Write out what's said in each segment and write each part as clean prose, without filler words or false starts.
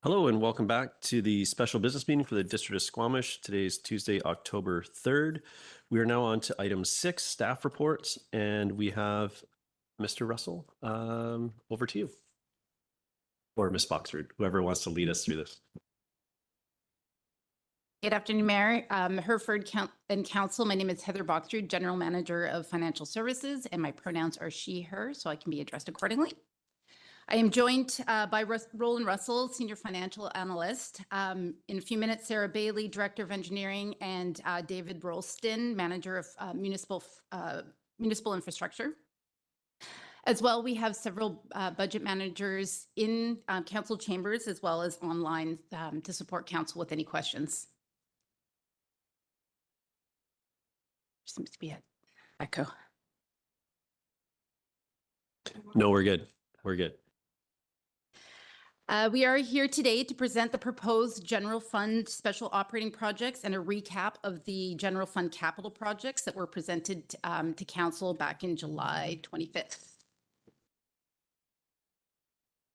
Hello and welcome back to the special business meeting for the District of Squamish. Today is Tuesday, October 3rd. We are now on to item 6, staff reports, and we have Mr. Russell. Over to you. Or Ms. Boxford, whoever wants to lead us through this. Good afternoon, Mayor, Hereford and Council. My name is Heather Boxford, General Manager of Financial Services, and my pronouns are she, her, so I can be addressed accordingly. I am joined by Roland Russell, Senior Financial Analyst. In a few minutes, Sarah Bailey, Director of Engineering, and David Rolston, Manager of Municipal Infrastructure. As well, we have several budget managers in council chambers as well as online to support council with any questions. Seems to be an echo. No, we're good. We're good. We are here today to present the proposed general fund special operating projects and a recap of the general fund capital projects that were presented to council back in July 25th.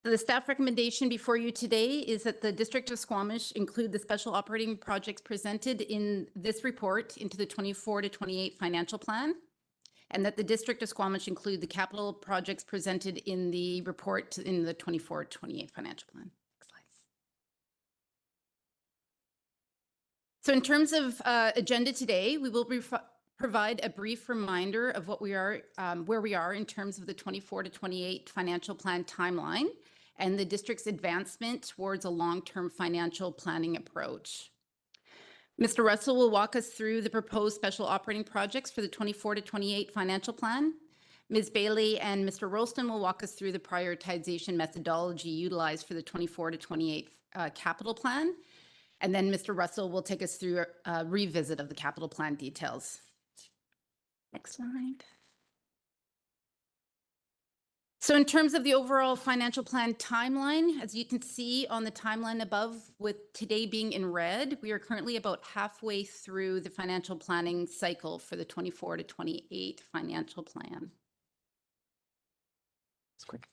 The staff recommendation before you today is that the District of Squamish include the special operating projects presented in this report into the 24 to 28 financial plan, and that the District of Squamish include the capital projects presented in the report in the 24 to 28 financial plan. Next slide. So in terms of agenda today, we will provide a brief reminder of what we are, where we are in terms of the 24 to 28 financial plan timeline and the district's advancement towards a long-term financial planning approach. Mr. Russell will walk us through the proposed special operating projects for the 24 to 28 financial plan. Ms. Bailey and Mr. Rolston will walk us through the prioritization methodology utilized for the 24 to 28 capital plan. And then Mr. Russell will take us through a revisit of the capital plan details. Next slide. So in terms of the overall financial plan timeline, as you can see on the timeline above, with today being in red, we are currently about halfway through the financial planning cycle for the 24 to 28 financial plan. It's quick.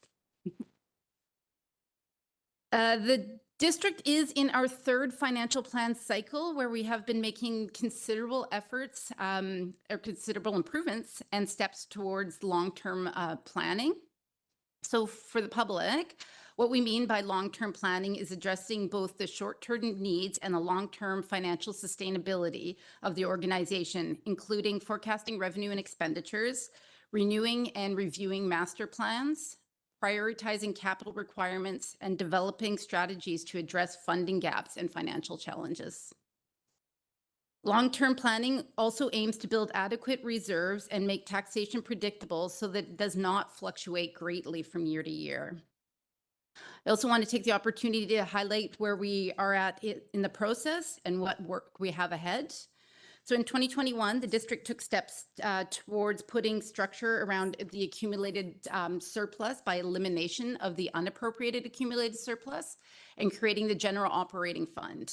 The district is in our third financial plan cycle, where we have been making considerable efforts or considerable improvements and steps towards long-term planning. So for the public, what we mean by long-term planning is addressing both the short-term needs and the long-term financial sustainability of the organization, including forecasting revenue and expenditures, renewing and reviewing master plans, prioritizing capital requirements, and developing strategies to address funding gaps and financial challenges. Long-term planning also aims to build adequate reserves and make taxation predictable so that it does not fluctuate greatly from year to year. I also want to take the opportunity to highlight where we are at in the process and what work we have ahead. So in 2021, the district took steps towards putting structure around the accumulated surplus by elimination of the unappropriated accumulated surplus and creating the general operating fund.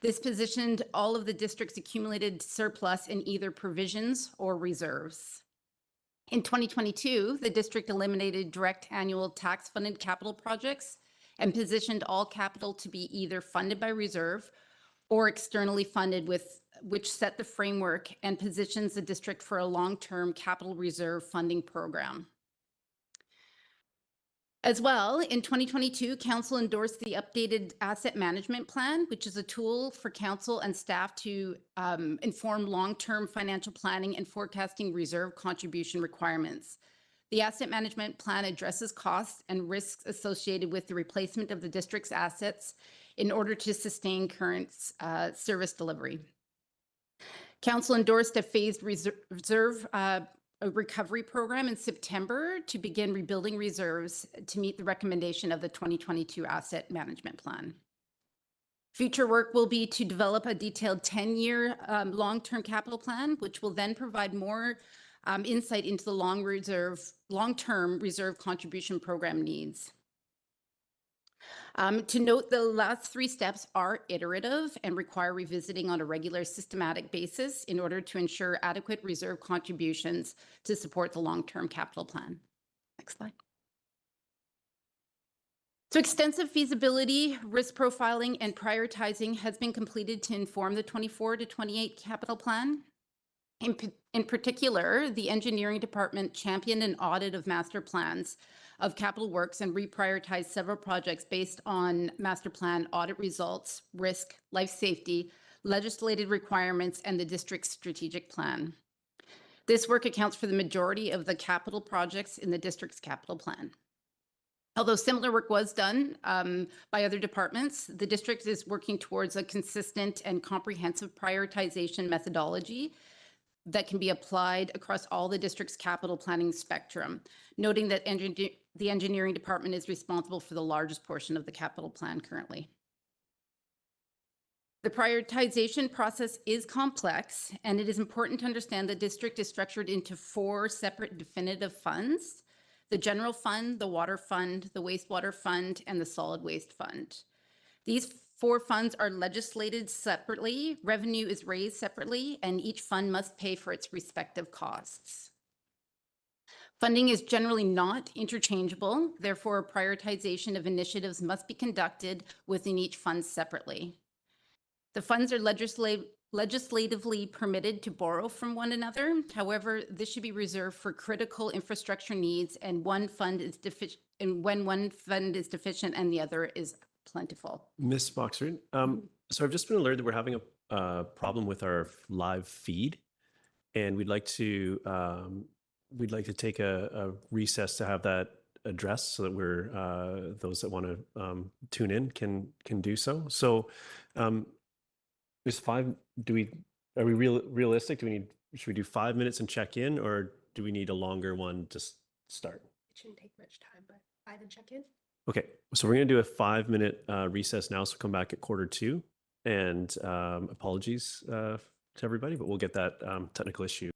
This positioned all of the district's accumulated surplus in either provisions or reserves. In 2022, the district eliminated direct annual tax-funded capital projects and positioned all capital to be either funded by reserve or externally funded, which set the framework and positions the district for a long-term capital reserve funding program. As well, in 2022, Council endorsed the updated asset management plan, which is a tool for Council and staff to inform long-term financial planning and forecasting reserve contribution requirements. The asset management plan addresses costs and risks associated with the replacement of the district's assets in order to sustain current service delivery. Council endorsed a phased reserve a recovery program in September to begin rebuilding reserves to meet the recommendation of the 2022 asset management plan. Future work will be to develop a detailed 10-year long-term capital plan, which will then provide more insight into the long-term reserve contribution program needs. To note, the last three steps are iterative and require revisiting on a regular systematic basis in order to ensure adequate reserve contributions to support the long-term capital plan. Next slide. So extensive feasibility, risk profiling, and prioritizing has been completed to inform the 24 to 28 capital plan. In particular, the engineering department championed an audit of master plans of capital works and reprioritized several projects based on master plan audit results, risk, life safety, legislative requirements, and the district's strategic plan. This work accounts for the majority of the capital projects in the district's capital plan. Although similar work was done by other departments, the district is working towards a consistent and comprehensive prioritization methodology that can be applied across all the district's capital planning spectrum, noting that the engineering department is responsible for the largest portion of the capital plan currently. The prioritization process is complex, and it is important to understand the district is structured into 4 separate definitive funds: the general fund, the water fund, the wastewater fund, and the solid waste fund. These 4 funds are legislated separately, revenue is raised separately, and each fund must pay for its respective costs. Funding is generally not interchangeable, therefore prioritization of initiatives must be conducted within each fund separately. The funds are legislatively permitted to borrow from one another. However, this should be reserved for critical infrastructure needs and when one fund is deficient and the other is plentiful. Ms. Boxer, so I've just been alerted that we're having a problem with our live feed, and we'd like to take a recess to have that addressed so that we're those that want to tune in can do so. So, is 5? Are we realistic? Should we do 5 minutes and check in, or do we need a longer one to start? It shouldn't take much time, but 5 and check in. Okay, so we're going to do a 5-minute recess now, so come back at 1:45. And apologies to everybody, but we'll get that technical issue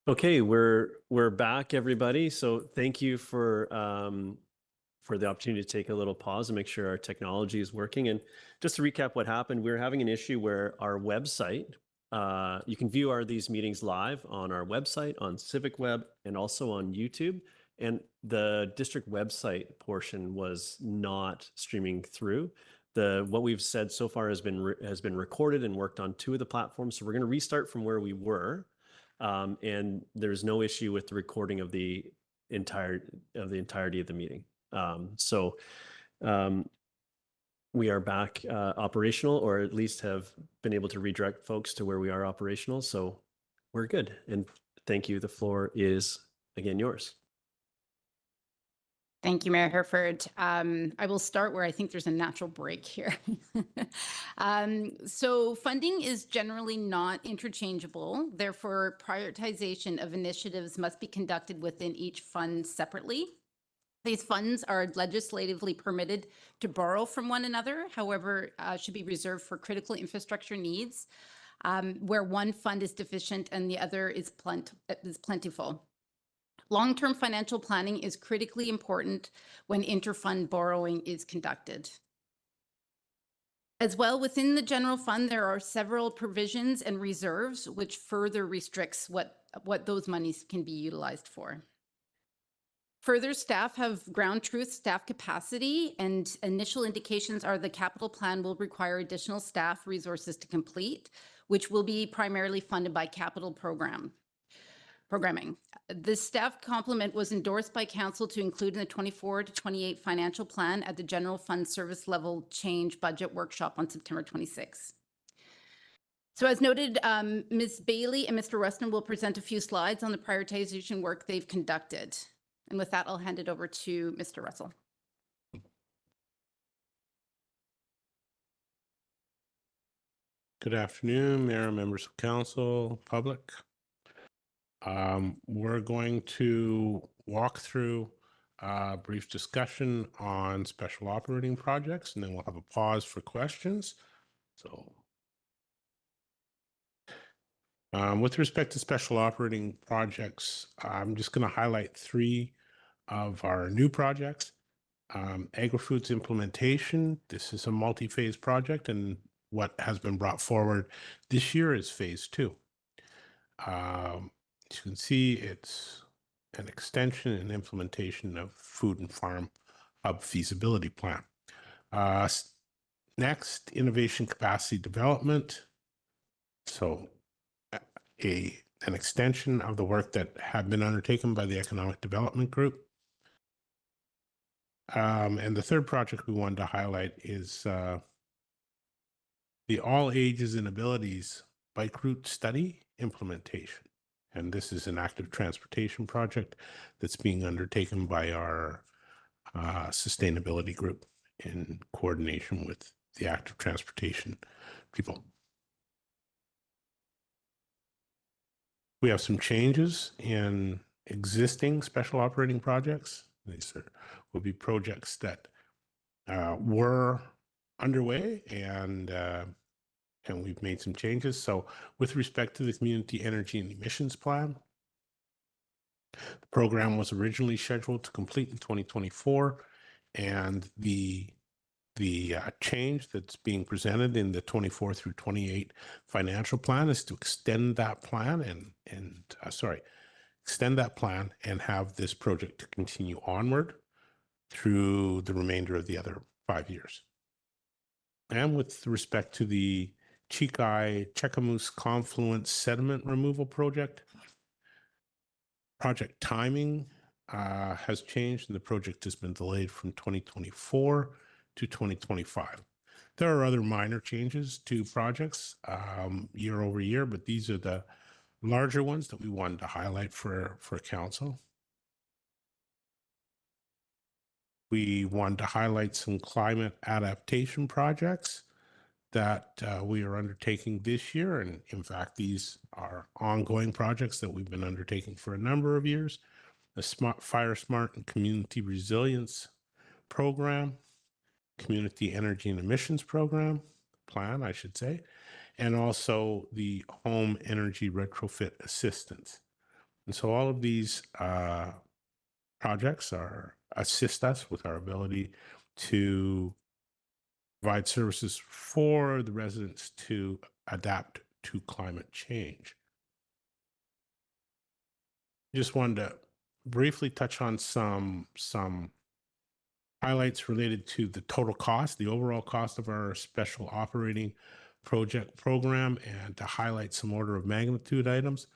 Okay, we're back, everybody. So thank you for the opportunity to take a little pause and make sure our technology is working. And just to recap what happened, we were having an issue where our website, you can view these meetings live on our website, on Civic Web, and also on YouTube. And the district website portion was not streaming through. What we've said so far has been recorded and worked on 2 of the platforms. So we're going to restart from where we were. And there's no issue with the recording of the entirety of the meeting. So we are back operational, or at least have been able to redirect folks to where we are operational. So we're good. And thank you. The floor is again yours. Thank you, Mayor Hereford. I will start where I think there's a natural break here. So funding is generally not interchangeable. Therefore, prioritization of initiatives must be conducted within each fund separately. These funds are legislatively permitted to borrow from one another, however, should be reserved for critical infrastructure needs where one fund is deficient and the other is plentiful. Long-term financial planning is critically important when interfund borrowing is conducted. As well, within the general fund, there are several provisions and reserves which further restricts what those monies can be utilized for. Further, staff have ground truth staff capacity, and initial indications are the capital plan will require additional staff resources to complete, which will be primarily funded by capital programming. The staff complement was endorsed by council to include in the 24 to 28 financial plan at the general fund service level change budget workshop on September 26. So as noted, Ms. Bailey and Mr. Rustin will present a few slides on the prioritization work they've conducted. And with that, I'll hand it over to Mr. Russell. Good afternoon, Mayor, members of council, public. We're going to walk through a brief discussion on special operating projects, and then we'll have a pause for questions. So with respect to special operating projects, I'm just going to highlight 3 of our new projects. Agri-Foods implementation. This is a multi-phase project, and what has been brought forward this year is phase 2. As you can see, it's an extension and implementation of Food and Farm Hub feasibility plan. Next, innovation capacity development. So an extension of the work that had been undertaken by the Economic Development Group. And the third project we wanted to highlight is the All Ages and Abilities Bike Route Study implementation. And this is an active transportation project that's being undertaken by our sustainability group in coordination with the active transportation people. We have some changes in existing special operating projects. These will be projects that were underway, and we've made some changes. So with respect to the Community Energy and Emissions Plan, the program was originally scheduled to complete in 2024, and the change that's being presented in the 24 through 28 financial plan is to extend that plan and have this project to continue onward through the remainder of the other 5 years. And with respect to the Cheakamoose Confluence Sediment Removal Project timing has changed, and the project has been delayed from 2024 to 2025. There are other minor changes to projects year over year, but these are the larger ones that we wanted to highlight for council. We wanted to highlight some climate adaptation projects that we are undertaking this year. And in fact, these are ongoing projects that we've been undertaking for a number of years. The Fire Smart and Community Resilience Program, Community Energy and Emissions Plan, I should say, and also the Home Energy Retrofit Assistance. And so all of these projects assist us with our ability to provide services for the residents to adapt to climate change. Just wanted to briefly touch on some highlights related to the total cost, the overall cost of our special operating project program, and to highlight some order of magnitude items.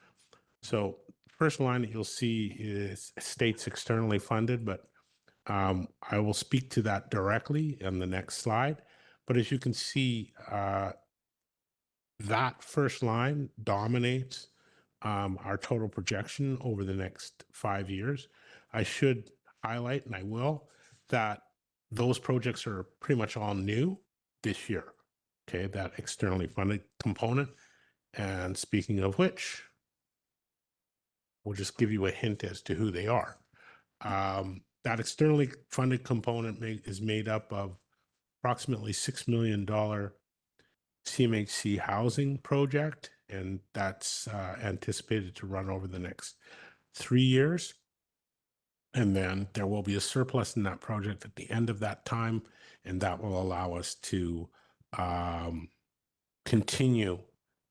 So first line that you'll see is states externally funded, but I will speak to that directly in the next slide. But as you can see, that first line dominates our total projection over the next 5 years. I should highlight, and I will, that those projects are pretty much all new this year. Okay, that externally funded component. And speaking of which, we'll just give you a hint as to who they are. That externally funded component is made up of approximately $6 million CMHC housing project, and that's anticipated to run over the next 3 years. And then there will be a surplus in that project at the end of that time, and that will allow us to continue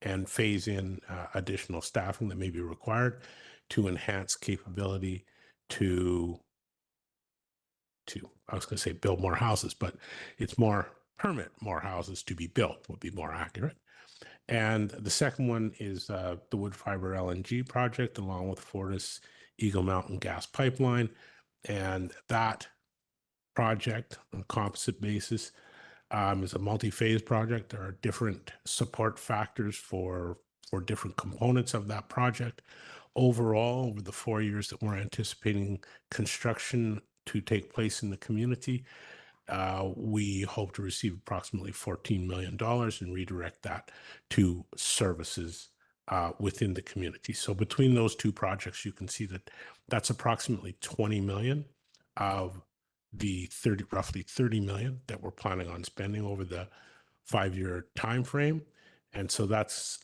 and phase in additional staffing that may be required to enhance capability to I was going to say build more houses, but it's permit more houses to be built would be more accurate. And the second one is the wood fiber LNG project, along with Fortis Eagle Mountain gas pipeline. And that project on a composite basis is a multi-phase project. There are different support factors for different components of that project. Overall, over the 4 years that we're anticipating construction to take place in the community, we hope to receive approximately $14 million and redirect that to services within the community. So between those two projects, you can see that that's approximately 20 million of the roughly 30 million that we're planning on spending over the 5-year time frame. And so that's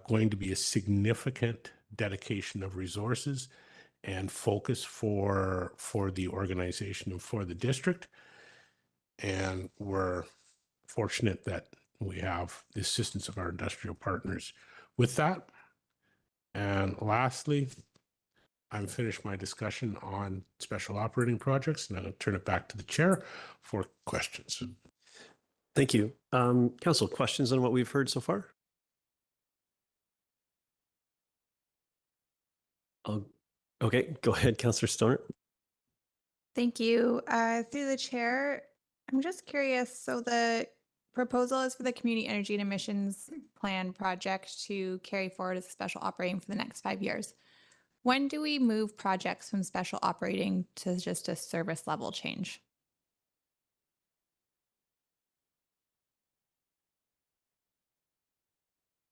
going to be a significant dedication of resources and focus for the organization and for the district. And we're fortunate that we have the assistance of our industrial partners with that. And lastly, I'm finished my discussion on special operating projects, and I'll turn it back to the chair for questions. Thank you. Council, questions on what we've heard so far? Okay, go ahead, Councillor Stoner. Thank you. Through the chair, I'm just curious. So the proposal is for the community energy and emissions plan project to carry forward as special operating for the next 5 years. When do we move projects from special operating to just a service level change?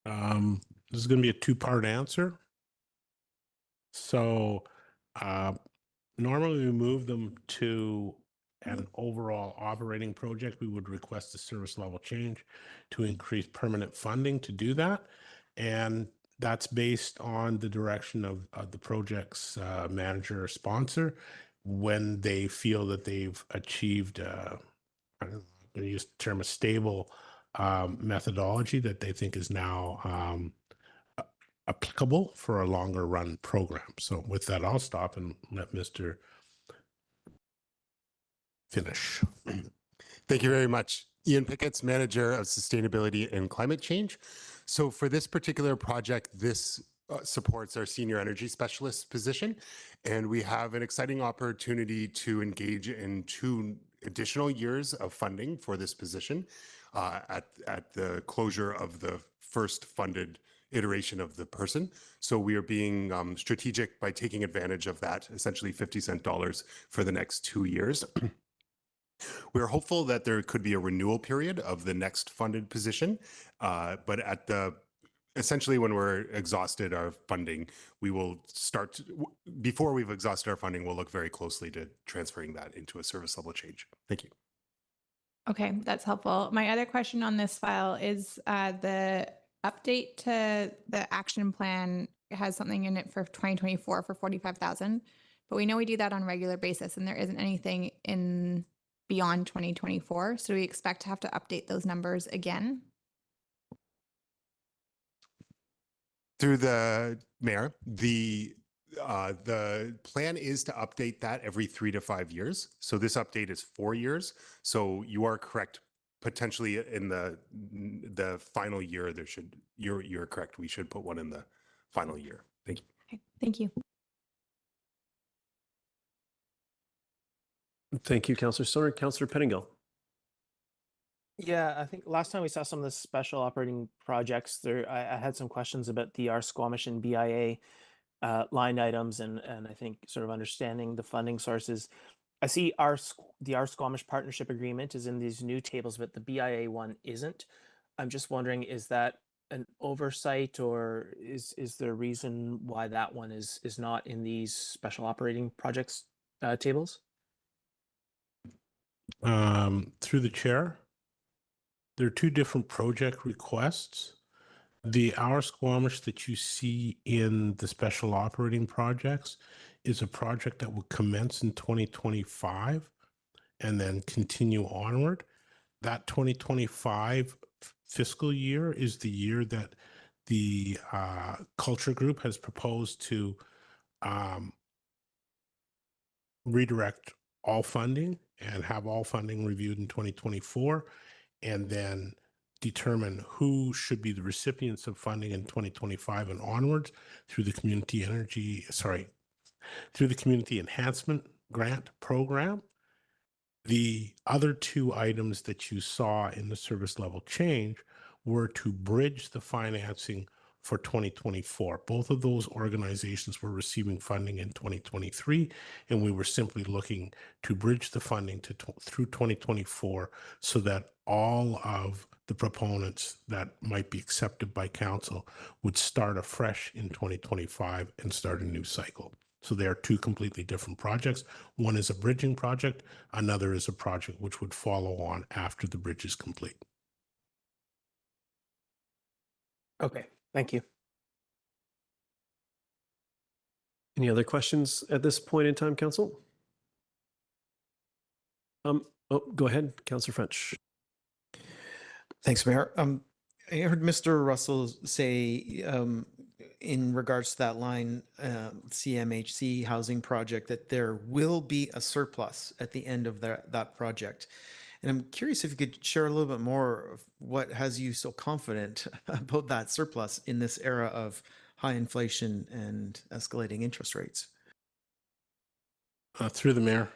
This is going to be a two-part answer. So normally we move them to an overall operating project. We would request a service level change to increase permanent funding to do that. And that's based on the direction of the project's manager or sponsor when they feel that they've achieved, I'm going to use the term, a stable methodology that they think is now applicable for a longer run program. So with that, I'll stop and let Mr. finish. Thank you very much. Ian Pickett's Manager of Sustainability and Climate Change. So for this particular project, this supports our Senior Energy Specialist position, and we have an exciting opportunity to engage in 2 additional years of funding for this position at the closure of the first funded iteration of the person. So we are being strategic by taking advantage of that, essentially 50-cent dollars for the next 2 years. We're hopeful that there could be a renewal period of the next funded position, but essentially when we're exhausted our funding, we will start, before we've exhausted our funding, we'll look very closely to transferring that into a service level change. Thank you. Okay, that's helpful. My other question on this file is the update to the action plan has something in it for 2024 for 45,000, but we know we do that on a regular basis and there isn't anything in beyond 2024. So we expect to have to update those numbers again. Through the mayor, the plan is to update that every 3 to 5 years. So this update is 4 years. So you are correct. Potentially in the final year, you're correct. We should put one in the final year. Thank you. Okay, thank you. Thank you, Councillor Stoner. Councillor Pettingill. Yeah, I think last time we saw some of the special operating projects there, I had some questions about the Squamish and BIA line items and I think sort of understanding the funding sources. I see the Squamish partnership agreement is in these new tables, but the BIA one isn't. I'm just wondering, is that an oversight or is there a reason why that one is not in these special operating projects tables? Through the chair, there are two different project requests. The Our Squamish that you see in the special operating projects is a project that will commence in 2025 and then continue onward. That 2025 fiscal year is the year that the culture group has proposed to redirect all funding and have all funding reviewed in 2024, and then determine who should be the recipients of funding in 2025 and onwards through the community enhancement grant program. The other two items that you saw in the service level change were to bridge the financing for 2024. Both of those organizations were receiving funding in 2023, and we were simply looking to bridge the funding through 2024 so that all of the proponents that might be accepted by council would start afresh in 2025 and start a new cycle. So they are two completely different projects. One is a bridging project, another is a project which would follow on after the bridge is complete. Okay, thank you. Any other questions at this point in time, Council? Go ahead, Councillor French. Thanks, Mayor. I heard Mr. Russell say in regards to that line, CMHC housing project, that there will be a surplus at the end of that project. And I'm curious if you could share a little bit more of what has you so confident about that surplus in this era of high inflation and escalating interest rates. Through the mayor,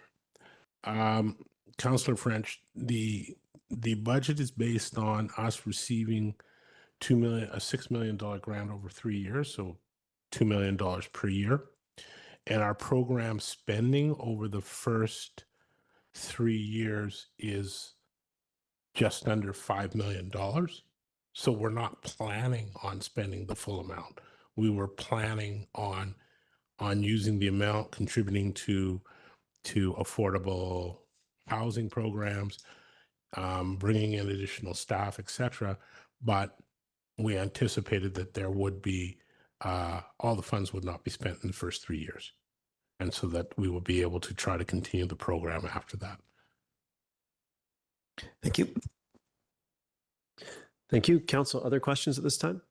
Councillor French, the budget is based on us receiving a $6 million grant over 3 years, so $2 million per year. And our program spending over the first 3 years is just under $5 million. So we're not planning on spending the full amount. We were planning on using the amount contributing to affordable housing programs, bringing in additional staff, etc. But we anticipated that there would be all the funds would not be spent in the first 3 years, and so that we will be able to try to continue the program after that. Thank you. Thank you, Council. Other questions at this time?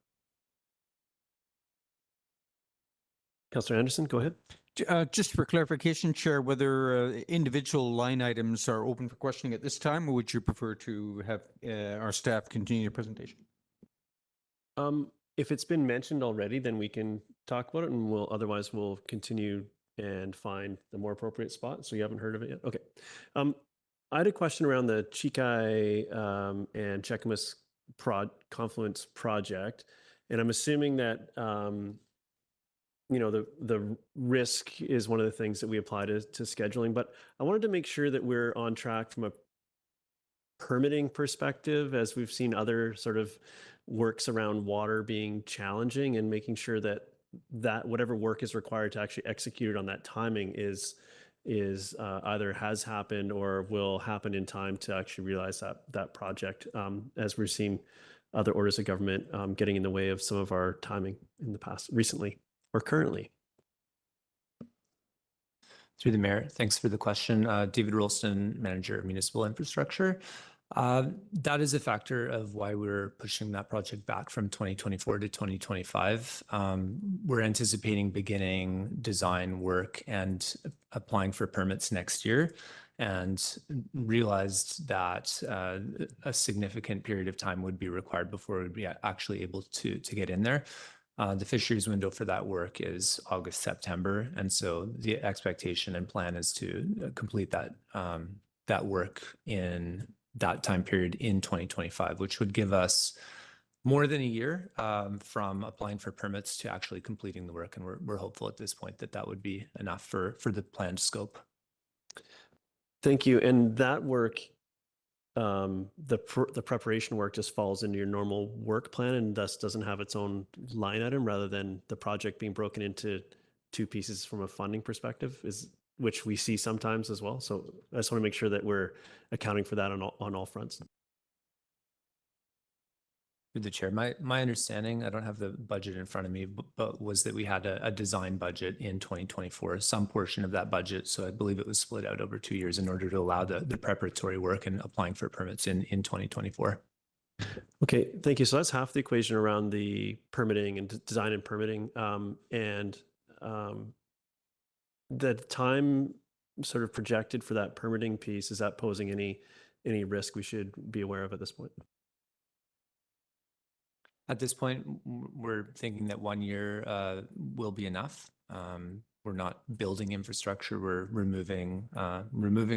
Councillor Anderson, go ahead. Just for clarification, Chair, whether individual line items are open for questioning at this time, or would you prefer to have our staff continue the presentation? If it's been mentioned already, then we can talk about it, and otherwise we'll continue and find the more appropriate spot. So you haven't heard of it yet? Okay. I had a question around the Chikai and Cheakamus Confluence project, and I'm assuming that the risk is one of the things that we apply to scheduling, but I wanted to make sure that we're on track from a permitting perspective, as we've seen other sort of works around water being challenging, and making sure that whatever work is required to actually execute it on that timing is either has happened or will happen in time to actually realize that project, as we're seeing other orders of government getting in the way of some of our timing in the past recently. or currently? Through the mayor, thanks for the question. David Rolston, Manager of Municipal Infrastructure. That is a factor of why we're pushing that project back from 2024 to 2025. We're anticipating beginning design work and applying for permits next year, and realized that a significant period of time would be required before we'd be actually able to get in there. The fisheries window for that work is August, September. And so the expectation and plan is to complete that, that work in that time period in 2025, which would give us more than a year from applying for permits to actually completing the work. And we're hopeful at this point that that would be enough for the planned scope. Thank you. And that work, the preparation work just falls into your normal work plan and thus doesn't have its own line item, rather than the project being broken into two pieces from a funding perspective, which we see sometimes as well. So I just want to make sure that we're accounting for that on all fronts. Through the chair, my understanding, I don't have the budget in front of me, but was that we had a design budget in 2024, some portion of that budget. So I believe it was split out over 2 years in order to allow the preparatory work and applying for permits in 2024. Okay, thank you. So that's half the equation around the permitting and design and permitting. The time sort of projected for that permitting piece, is that posing any risk we should be aware of at this point? At this point, we're thinking that 1 year will be enough. We're not building infrastructure. We're removing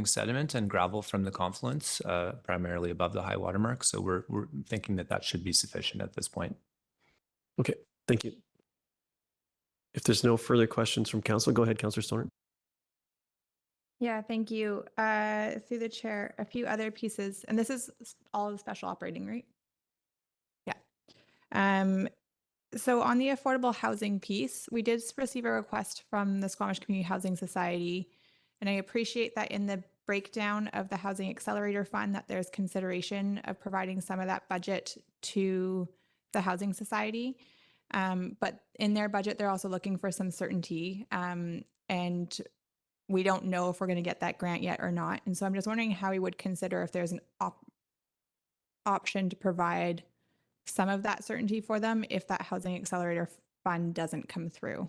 sediment and gravel from the confluence, primarily above the high water mark. So we're thinking that that should be sufficient at this point. Okay, thank you. If there's no further questions from council, go ahead, Councillor Stoner. Yeah, thank you. Through the chair, a few other pieces, and this is all of the special operating, right? Yeah. So on the affordable housing piece, we did receive a request from the Squamish Community Housing Society, and I appreciate that in the breakdown of the Housing Accelerator Fund that there's consideration of providing some of that budget to the Housing Society. But in their budget, they're also looking for some certainty, and we don't know if we're going to get that grant yet or not. And so I'm just wondering how we would consider if there's an option to provide some of that certainty for them if that Housing Accelerator Fund doesn't come through.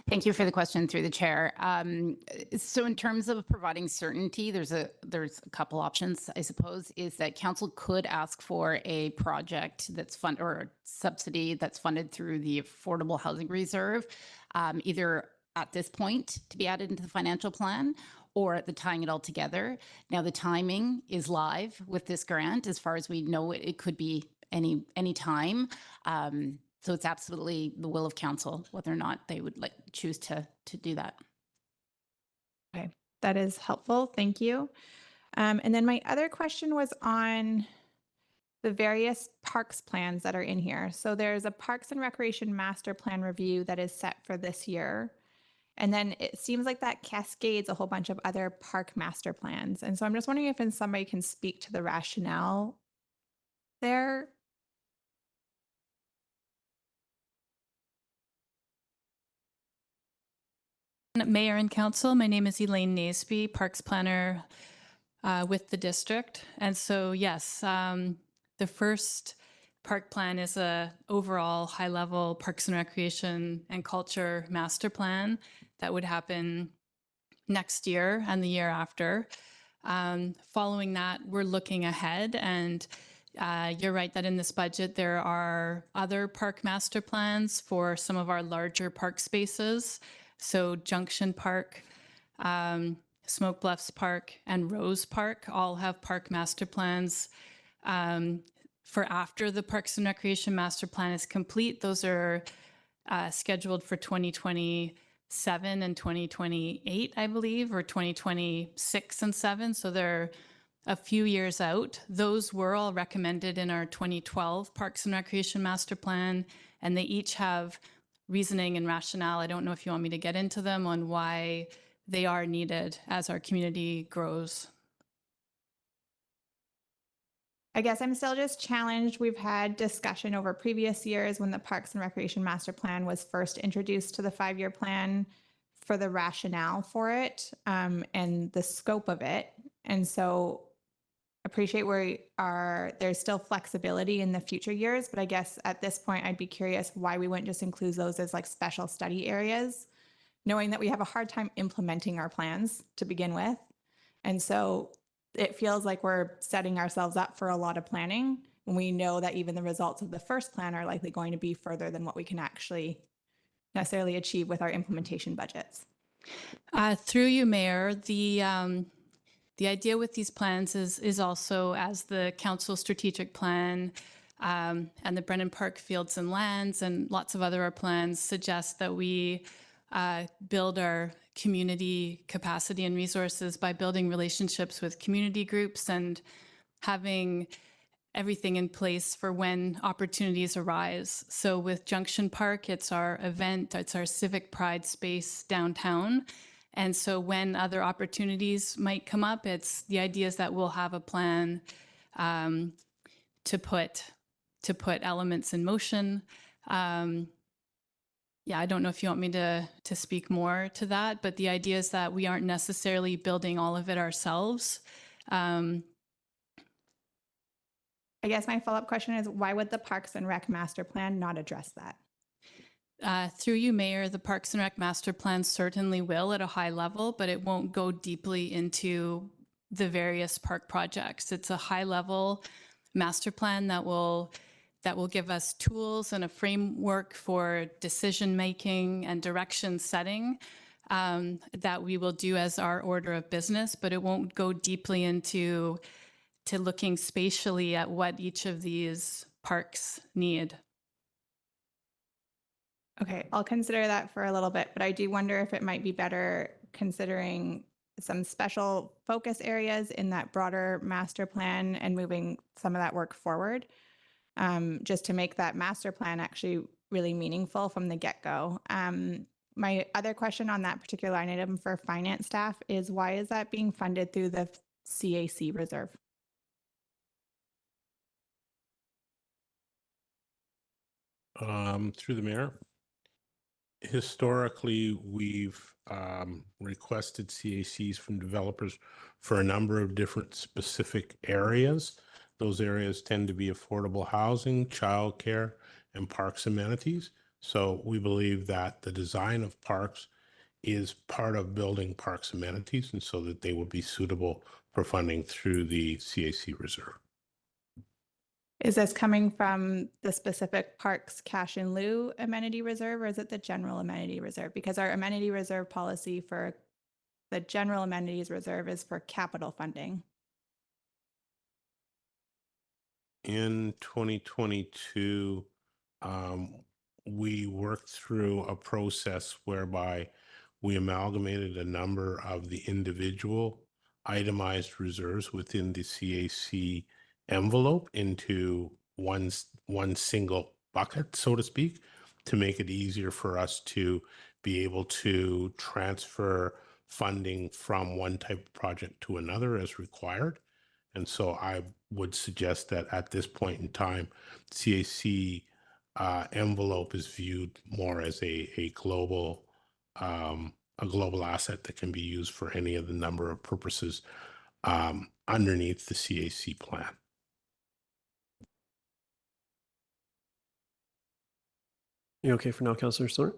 Thank you for the question through the chair. So in terms of providing certainty, there's a couple options, I suppose, is that council could ask for a project that's funded or a subsidy that's funded through the Affordable Housing Reserve, either at this point to be added into the financial plan or at the tying it all together. Now the timing is live with this grant. As far as we know, it could be any time. So it's absolutely the will of council whether or not they would choose to do that. Okay, that is helpful. Thank you. And then my other question was on the various parks plans that are in here. So there's a Parks and Recreation Master Plan review that is set for this year. And then it seems like that cascades a whole bunch of other park master plans. And so I'm just wondering if somebody can speak to the rationale there. Mayor and Council, my name is Elaine Naseby, Parks Planner with the district. And so, yes, the first park plan is a overall high-level Parks and Recreation and Culture Master Plan that would happen next year and the year after. Following that, we're looking ahead, and you're right that in this budget there are other park master plans for some of our larger park spaces. So Junction Park, Smoke Bluffs Park, and Rose Park all have park master plans for after the Parks and Recreation Master Plan is complete. Those are scheduled for 2027 and 2028, I believe, or 2026 and 7. So they're a few years out. Those were all recommended in our 2012 Parks and Recreation Master Plan, and they each have reasoning and rationale. I don't know if you want me to get into them on why they are needed as our community grows. I guess I'm still just challenged. We've had discussion over previous years when the Parks and Recreation Master Plan was first introduced to the 5-year plan for the rationale for it and the scope of it. And so appreciate there's still flexibility in the future years, but I guess at this point, I'd be curious why we wouldn't just include those as like special study areas, knowing that we have a hard time implementing our plans to begin with. And so it feels like we're setting ourselves up for a lot of planning when we know that even the results of the first plan are likely going to be further than what we can actually necessarily achieve with our implementation budgets. Through you, Mayor, the idea with these plans is also, as the council strategic plan and the Brennan Park Fields and Lands and lots of other plans suggest that we build our community capacity and resources by building relationships with community groups and having everything in place for when opportunities arise. So with Junction Park, it's our event, it's our civic pride space downtown. And so when other opportunities might come up, it's the idea is that we'll have a plan to put elements in motion. Yeah, I don't know if you want me to speak more to that, but the idea is that we aren't necessarily building all of it ourselves. I guess my follow-up question is, why would the Parks and Rec Master Plan not address that? Through you, Mayor, the Parks and Rec Master Plan certainly will at a high level, but it won't go deeply into the various park projects. It's a high-level master plan that will give us tools and a framework for decision-making and direction setting that we will do as our order of business, but it won't go deeply into looking spatially at what each of these parks need. Okay, I'll consider that for a little bit, but I do wonder if it might be better considering some special focus areas in that broader master plan and moving some of that work forward, just to make that master plan actually really meaningful from the get-go. My other question on that particular line item for finance staff is, why is that being funded through the CAC reserve? Through the mayor. Historically, we've requested CACs from developers for a number of different specific areas. Those areas tend to be affordable housing, childcare, and parks amenities. So we believe that the design of parks is part of building parks amenities, and so that they would be suitable for funding through the CAC reserve. Is this coming from the specific parks cash in lieu amenity reserve, or is it the general amenity reserve? Because our amenity reserve policy for the general amenities reserve is for capital funding. In 2022, we worked through a process whereby we amalgamated a number of the individual itemized reserves within the CAC envelope into one single bucket, so to speak, to make it easier for us to be able to transfer funding from one type of project to another as required. And so I would suggest that at this point in time, CAC envelope is viewed more as a global asset that can be used for any of the number of purposes underneath the CAC plan. You okay for now, Councillor Stoner?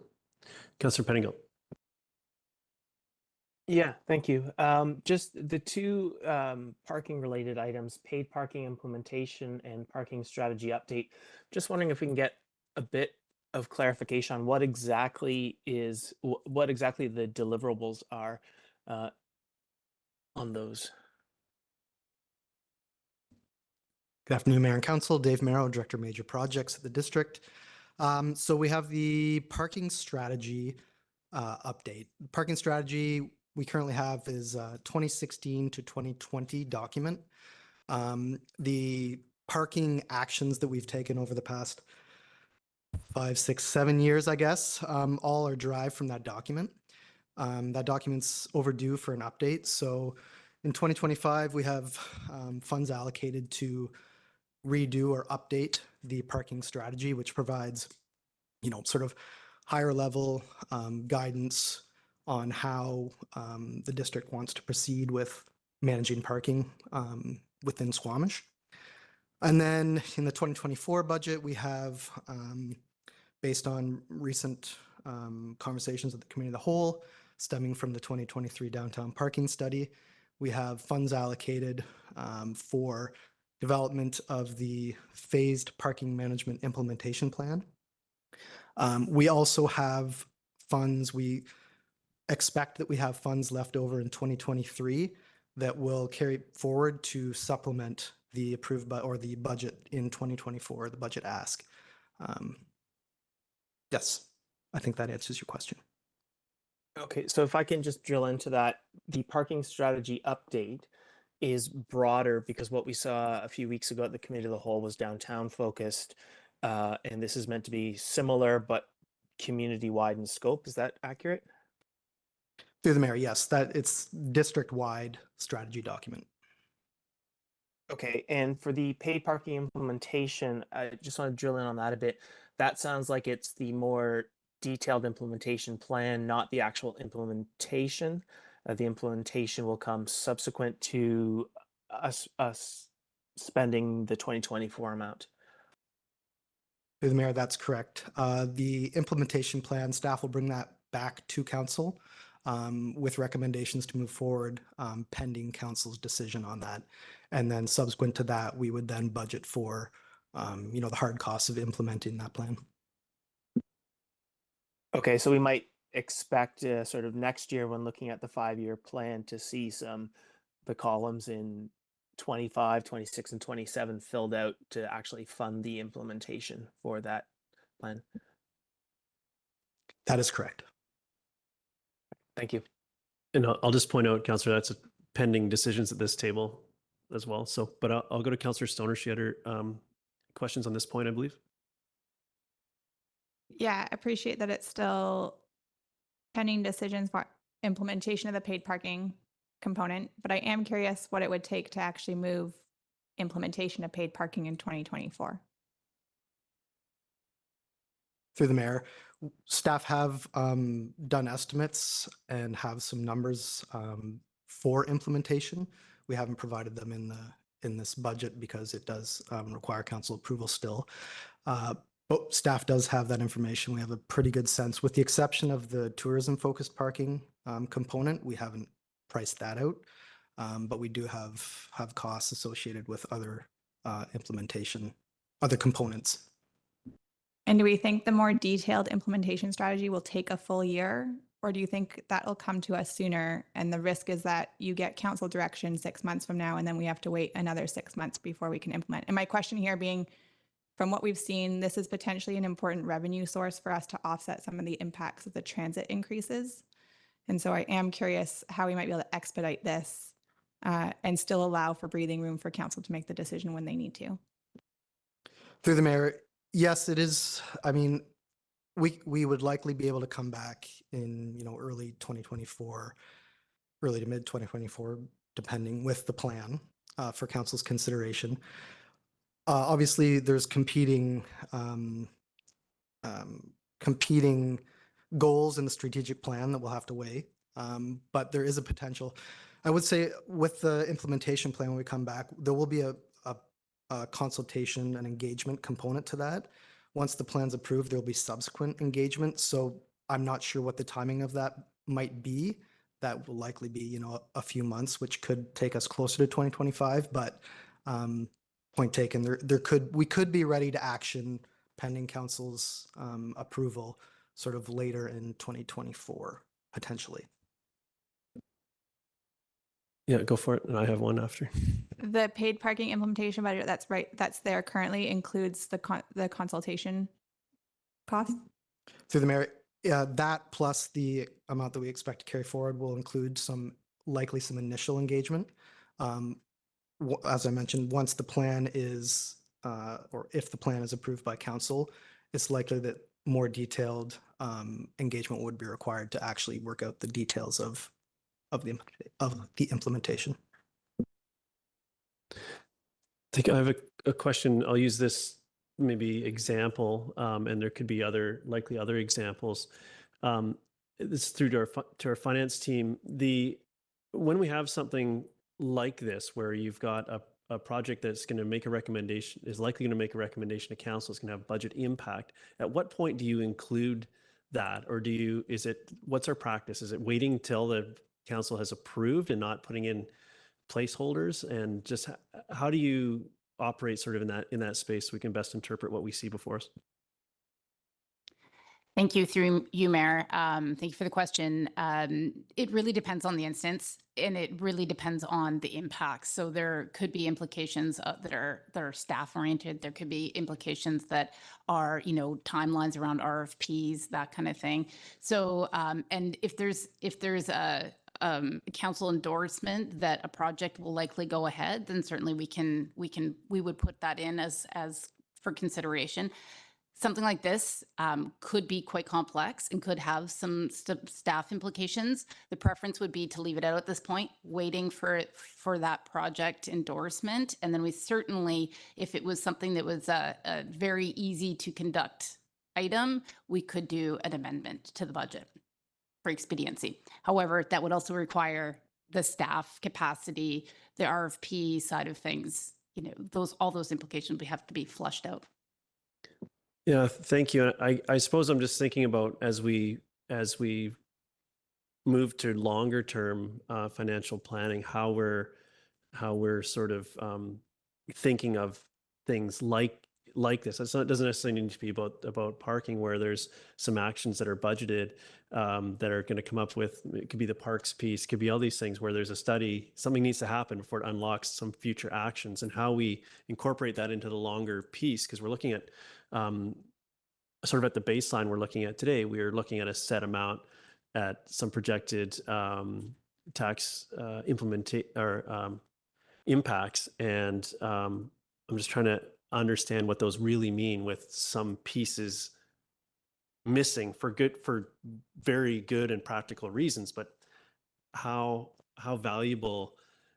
Councillor Pettingill. Yeah, thank you. Just the two parking related items, paid parking implementation and parking strategy update. Just wondering if we can get a bit of clarification on what exactly the deliverables are on those. Good afternoon, Mayor and Council. Dave Merrow, Director Major Projects at the district. So we have the parking strategy update. Parking strategy we currently have is 2016 to 2020 document. The parking actions that we've taken over the past 5, 6, 7 years, I guess, all are derived from that document. That document's overdue for an update. So in 2025, we have funds allocated to redo or update the parking strategy, which provides, sort of higher level guidance on how the district wants to proceed with managing parking within Squamish. And then in the 2024 budget, we have, based on recent conversations with the committee of the whole, stemming from the 2023 downtown parking study, we have funds allocated for development of the phased parking management implementation plan. We also have funds, we expect that we have funds left over in 2023 that will carry forward to supplement the approved or the budget in 2024, the budget ask. Yes, I think that answers your question. Okay, so if I can just drill into that, the parking strategy update is broader because what we saw a few weeks ago at the committee of the whole was downtown focused, and this is meant to be similar but community-wide in scope. Is that accurate? Through the mayor, yes, that it's district-wide strategy document. Okay, and for the paid parking implementation, I just want to drill in on that a bit. That sounds like it's the more detailed implementation plan, not the actual implementation. The implementation will come subsequent to us spending the 2024 amount. Through the mayor, that's correct. The implementation plan, staff will bring that back to council with recommendations to move forward pending council's decision on that. And then subsequent to that, we would then budget for, the hard costs of implementing that plan. Okay, so we might expect sort of next year when looking at the 5-year plan to see the columns in 25, 26, and 27 filled out to actually fund the implementation for that plan. That is correct. Thank you. And I'll just point out, Councillor, that's pending decisions at this table as well. So, but I'll go to Councillor Stoner. She had her questions on this point, I believe. Yeah, I appreciate that it's still pending decisions for implementation of the paid parking component, but I am curious what it would take to actually move implementation of paid parking in 2024. Through the mayor, staff have done estimates and have some numbers for implementation. We haven't provided them in this budget because it does require council approval still. But staff does have that information. We have a pretty good sense, with the exception of the tourism-focused parking component. We haven't priced that out, but we do have costs associated with other implementation, other components. And do we think the more detailed implementation strategy will take a full year, or do you think that will come to us sooner? And the risk is that you get council direction 6 months from now, and then we have to wait another 6 months before we can implement. And my question here being, from what we've seen, this is potentially an important revenue source for us to offset some of the impacts of the transit increases. And so I am curious how we might be able to expedite this and still allow for breathing room for council to make the decision when they need to. Through the mayor, yes, it is. I mean, we would likely be able to come back in, early 2024, early to mid 2024, depending, with the plan for council's consideration. Obviously, there's competing goals in the strategic plan that we'll have to weigh, but there is a potential. I would say with the implementation plan, when we come back, there will be a consultation and engagement component to that. Once the plan's approved, there will be subsequent engagement. So I'm not sure what the timing of that might be. That will likely be, a few months, which could take us closer to 2025. But point taken, we could be ready to action pending council's approval sort of later in 2024, potentially. Yeah, go for it. And I have one after. The paid parking implementation budget that's there currently includes the consultation cost? Through the mayor, that plus the amount that we expect to carry forward will include likely some initial engagement. As I mentioned, once the plan is, or if the plan is approved by council, it's likely that more detailed engagement would be required to actually work out the details of the implementation. think I have a question. I'll use this maybe example, and there could be likely other examples. This is through to our finance team. When we have something like this, where you've got a project that's going to make a recommendation, is likely going to make a recommendation to council, is going to have budget impact. At what point do you include that, or what's our practice? Is it waiting till the council has approved and not putting in placeholders? And just how do you operate sort of in that space so we can best interpret what we see before us? Thank you, through you, Mayor. Thank you for the question. It really depends on the instance, and it really depends on the impacts. So there could be implications that are staff oriented. There could be implications that are, timelines around RFPs, that kind of thing. So, and if there's a council endorsement that a project will likely go ahead, then certainly we would put that in as for consideration. Something like this could be quite complex and could have some staff implications. The preference would be to leave it out at this point, waiting for that project endorsement. And then we certainly, if it was something that was a very easy to conduct item, we could do an amendment to the budget for expediency. However, that would also require the staff capacity, the RFP side of things. All those implications would have to be flushed out. Yeah, thank you. I suppose I'm just thinking about as we move to longer term financial planning, how we're sort of thinking of things like this. It doesn't necessarily need to be about parking, where there's some actions that are budgeted that are going to come up with. It could be the parks piece, could be all these things where there's a study, something needs to happen before it unlocks some future actions, and how we incorporate that into the longer piece. Because we're looking at sort of at the baseline we're looking at today, we are looking at a set amount at some projected tax impacts, and I'm just trying to understand what those really mean, with some pieces missing for very good and practical reasons. But how valuable,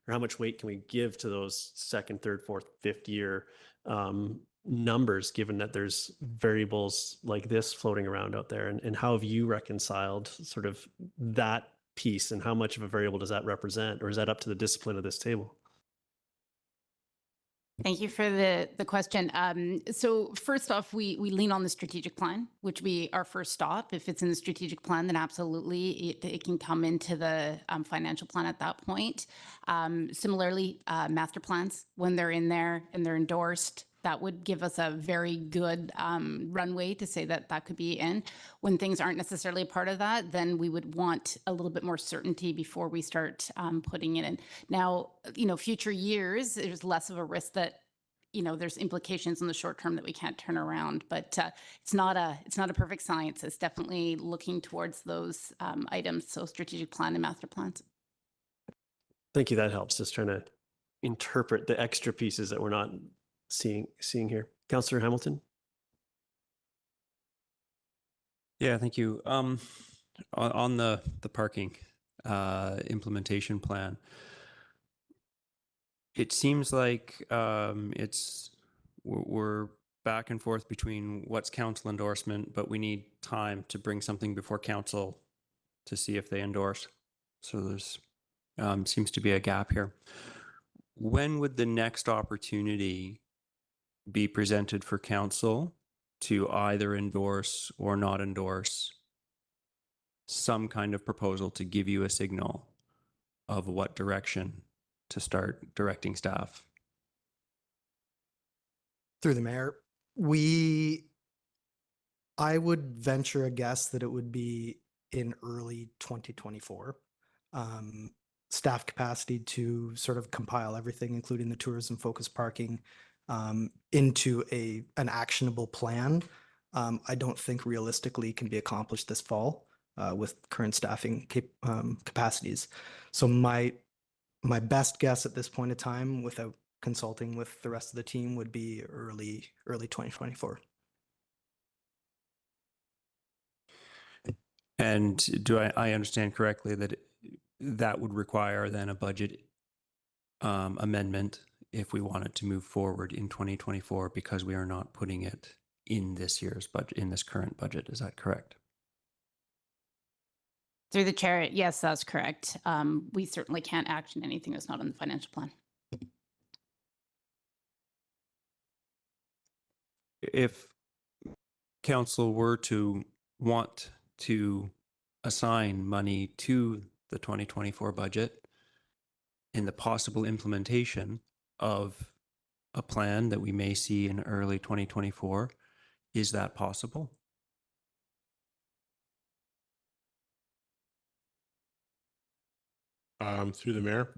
or how much weight can we give to those second, third, fourth, fifth year numbers, given that there's variables like this floating around out there? And how have you reconciled sort of that piece, and how much of a variable does that represent, or is that up to the discipline of this table? Thank you for the question. So first off, we lean on the strategic plan, which be our first stop. If it's in the strategic plan, then absolutely it can come into the financial plan at that point. Similarly, master plans, when they're in there and they're endorsed, that would give us a very good runway to say that could be in. When things aren't necessarily a part of that, then we would want a little bit more certainty before we start putting it in. Now, future years, there's less of a risk that there's implications in the short term that we can't turn around. But it's not a perfect science. It's definitely looking towards those items, so strategic plan and master plans. Thank you. That helps. Just trying to interpret the extra pieces that we're not seeing here. Councillor Hamilton. Yeah, thank you. On the parking implementation plan, it seems like we're back and forth between what's council endorsement, but we need time to bring something before council to see if they endorse. So there's seems to be a gap here. When would the next opportunity be presented for council to either endorse or not endorse some kind of proposal to give you a signal of what direction to start directing staff? Through the mayor, I would venture a guess that it would be in early 2024. Staff capacity to sort of compile everything, including the tourism focused parking, into an actionable plan. I don't think realistically can be accomplished this fall with current staffing capacities. So my best guess at this point in time, without consulting with the rest of the team, would be early 2024. And do I understand correctly that that would require then a budget amendment if we wanted to move forward in 2024 because we are not putting it in this year's budget, in this current budget. Is that correct? Through the chair, yes, that's correct. We certainly can't action anything that's not in the financial plan. If council were to want to assign money to the 2024 budget in the possible implementation of a plan that we may see in early 2024, is that possible? Through the mayor,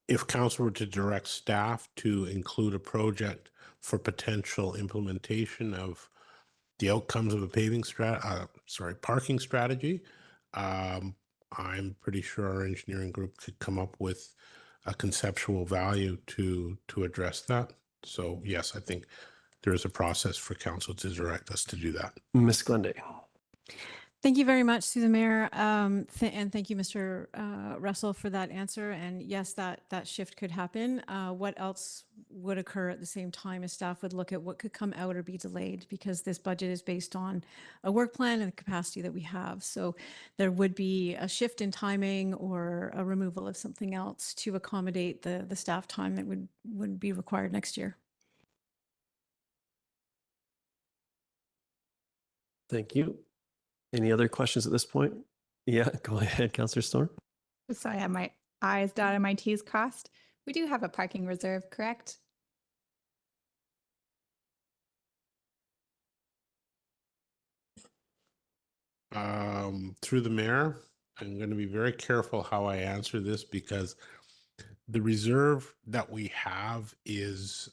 if council were to direct staff to include a project for potential implementation of the outcomes of a parking strategy, I'm pretty sure our engineering group could come up with a conceptual value to address that. So yes, I think there is a process for council to direct us to do that. Ms. Glenday. Thank you very much to the mayor, and thank you, Mr. Russell, for that answer. And yes, that shift could happen. What else would occur at the same time as staff would look at what could come out or be delayed, because this budget is based on a work plan and the capacity that we have. So there would be a shift in timing or a removal of something else to accommodate the staff time that would be required next year. Thank you. Any other questions at this point? Yeah, go ahead, Councillor Storm. So I have my I's dotted, my T's crossed. We do have a parking reserve, correct? Through the mayor, I'm going to be very careful how I answer this, because the reserve that we have is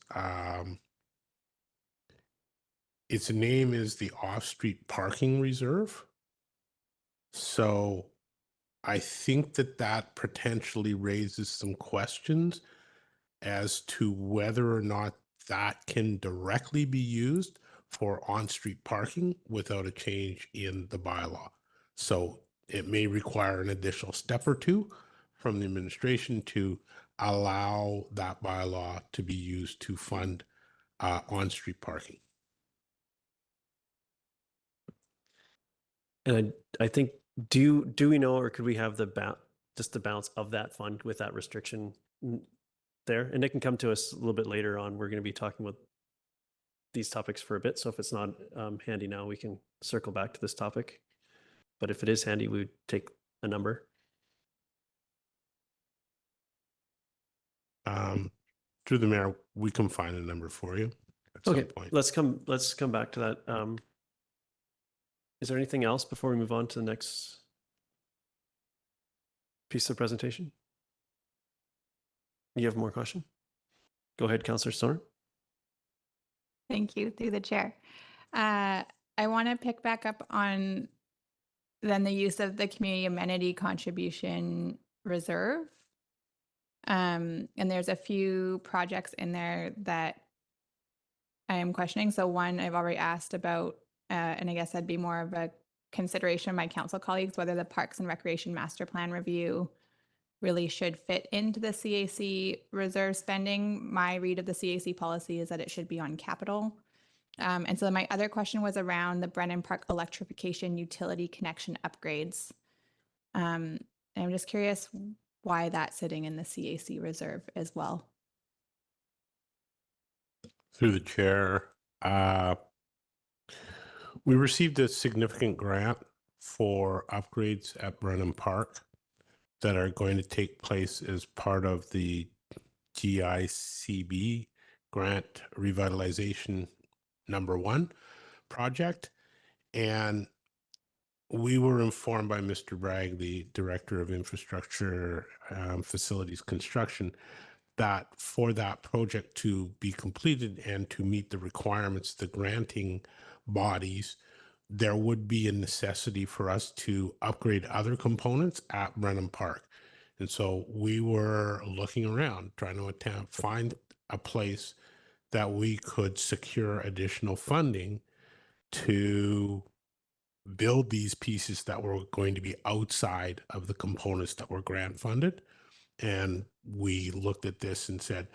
its name is the off-street parking reserve. So I think that potentially raises some questions as to whether or not that can directly be used for on-street parking without a change in the bylaw. So it may require an additional step or two from the administration to allow that bylaw to be used to fund on-street parking. And I think, do we know, or could we have just the balance of that fund with that restriction there? And it can come to us a little bit later on. We're going to be talking about these topics for a bit. So if it's not handy now, we can circle back to this topic. But if it is handy, we would take a number. Through the mayor, we can find a number for you at some point. Let's come back to that. Is there anything else before we move on to the next piece of presentation? You have more question? Go ahead, Councillor Storm. Thank you, through the chair. I want to pick back up on then the use of the community amenity contribution reserve. And there's a few projects in there that I am questioning. So one I've already asked about, and I guess that'd be more of a consideration of my council colleagues, whether the Parks and Recreation Master Plan review really should fit into the CAC reserve spending. My read of the CAC policy is that it should be on capital. And so my other question was around the Brennan Park electrification utility connection upgrades. And I'm just curious why that's sitting in the CAC reserve as well. Through the chair, we received a significant grant for upgrades at Brennan Park that are going to take place as part of the GICB grant revitalization #1 project. And we were informed by Mr. Bragg, the Director of Infrastructure Facilities Construction, that for that project to be completed and to meet the requirements, the granting bodies, there would be a necessity for us to upgrade other components at Brennan Park. And so we were looking around, trying to find a place that we could secure additional funding to build these pieces that were going to be outside of the components that were grant funded. And we looked at this and said,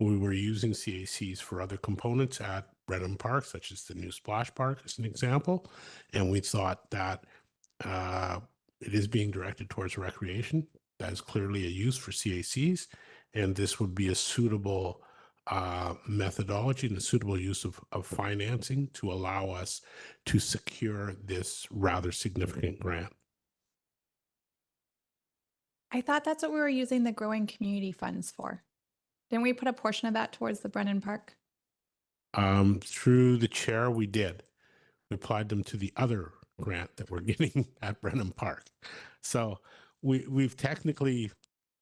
we were using CACs for other components at Brenham Park, such as the new splash park, as an example. And we thought that it is being directed towards recreation. That is clearly a use for CACs. And this would be a suitable methodology and a suitable use of financing to allow us to secure this rather significant grant. I thought that's what we were using the growing community funds for. Didn't we put a portion of that towards the Brennan Park? Through the chair, we did. We applied them to the other grant that we're getting at Brenham Park. So we've technically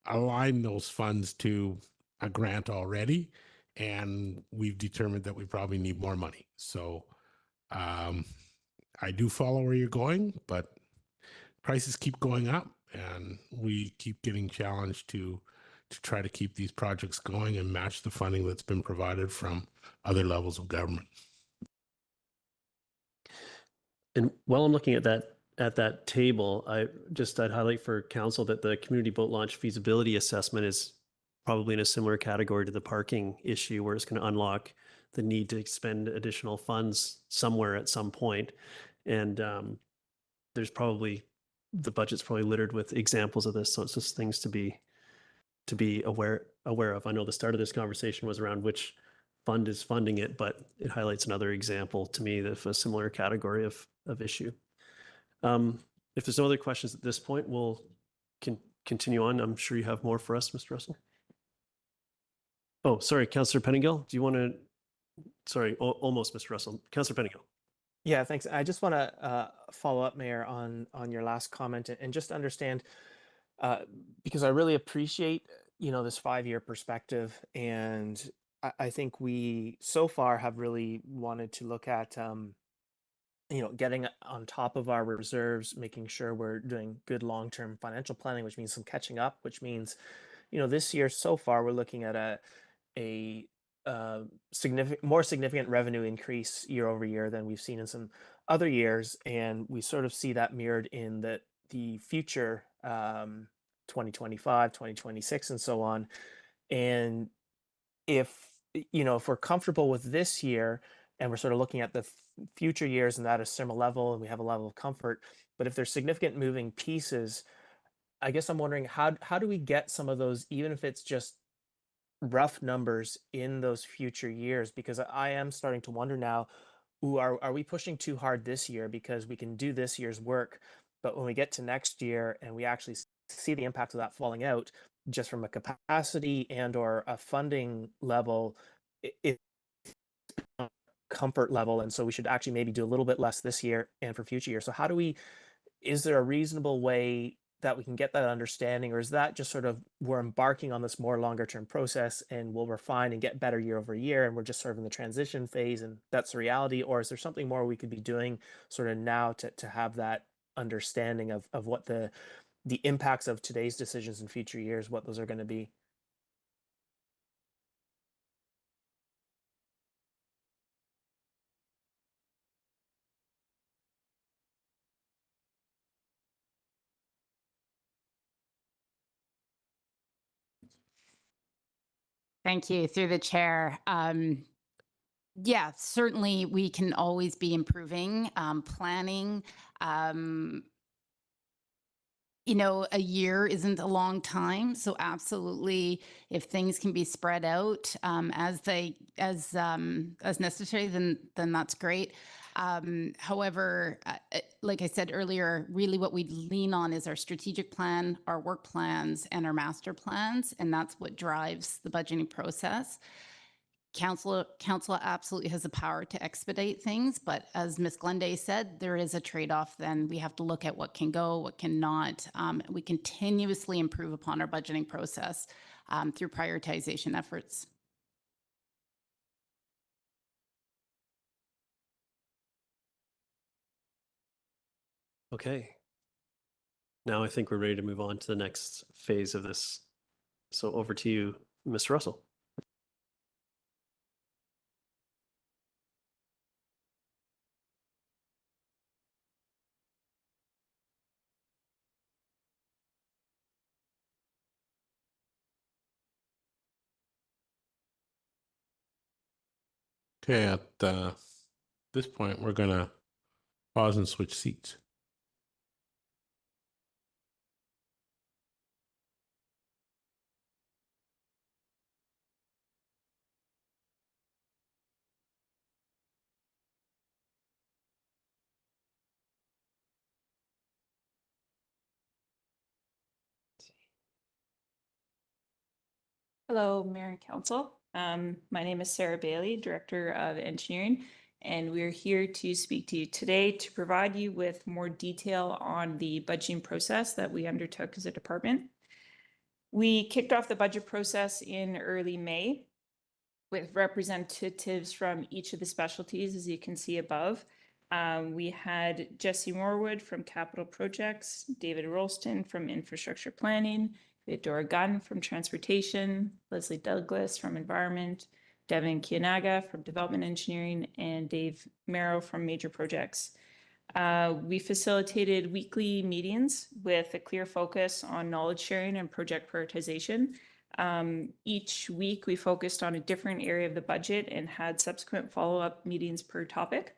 aligned those funds to a grant already, and we've determined that we probably need more money. So I do follow where you're going, but prices keep going up, and we keep getting challenged to try to keep these projects going and match the funding that's been provided from other levels of government. And while I'm looking at that table, I'd highlight for council that the community boat launch feasibility assessment is probably in a similar category to the parking issue, where it's going to unlock the need to expend additional funds somewhere at some point. And there's probably, the budget's probably littered with examples of this. So it's just things to be aware of. I know the start of this conversation was around which fund is funding it, but it highlights another example to me of a similar category of issue. If there's no other questions at this point, we'll continue on. I'm sure you have more for us, Mr. Russell. Oh, sorry, Councillor Pettingill, do you want to, sorry, almost Mr. Russell, Councillor Pettingill. Yeah, thanks. I just want to follow up, Mayor, on your last comment and just understand, because I really appreciate, this 5-year perspective. And I think we so far have really wanted to look at, getting on top of our reserves, making sure we're doing good long-term financial planning, which means some catching up, which means, this year so far, we're looking at a more significant revenue increase year over year than we've seen in some other years, and we sort of see that mirrored in the future 2025, 2026, and so on. And if if we're comfortable with this year and we're sort of looking at the future years and at a similar level and we have a level of comfort, but if there's significant moving pieces, I guess I'm wondering how do we get some of those, even if it's just rough numbers, in those future years? Because I am starting to wonder now, are we pushing too hard this year because we can do this year's work, but when we get to next year and we actually see the impact of that falling out, just from a capacity and or a funding level, it's comfort level, and so we should actually maybe do a little bit less this year and for future years. So how do we, is there a reasonable way that we can get that understanding, or is that just sort of we're embarking on this more longer term process and we'll refine and get better year over year and we're just sort of in the transition phase and that's the reality? Or is there something more we could be doing sort of now to have that understanding of what the impacts of today's decisions in future years, what those are going to be? Thank you. Through the chair. Yeah, certainly we can always be improving, planning. A year isn't a long time, so absolutely, if things can be spread out as necessary, then that's great. However, like I said earlier, really what we lean on is our strategic plan, our work plans, and our master plans, and that's what drives the budgeting process. Council absolutely has the power to expedite things, but as Ms. Glenday said, there is a trade-off. Then we have to look at what can go, what cannot. We continuously improve upon our budgeting process through prioritization efforts. Okay. Now I think we're ready to move on to the next phase of this. So over to you, Mr. Russell. Okay, at this point, we're going to pause and switch seats. Hello, Mayor and Council. My name is Sarah Bailey, Director of Engineering, and we're here to speak to you today to provide you with more detail on the budgeting process that we undertook as a department. We kicked off the budget process in early May with representatives from each of the specialties, as you can see above. We had Jesse Morwood from Capital Projects, David Rolston from Infrastructure Planning, we had Dora Gunn from Transportation, Leslie Douglas from Environment, Devin Kianaga from Development Engineering, and Dave Merrow from Major Projects. We facilitated weekly meetings with a clear focus on knowledge sharing and project prioritization. Each week we focused on a different area of the budget and had subsequent follow-up meetings per topic.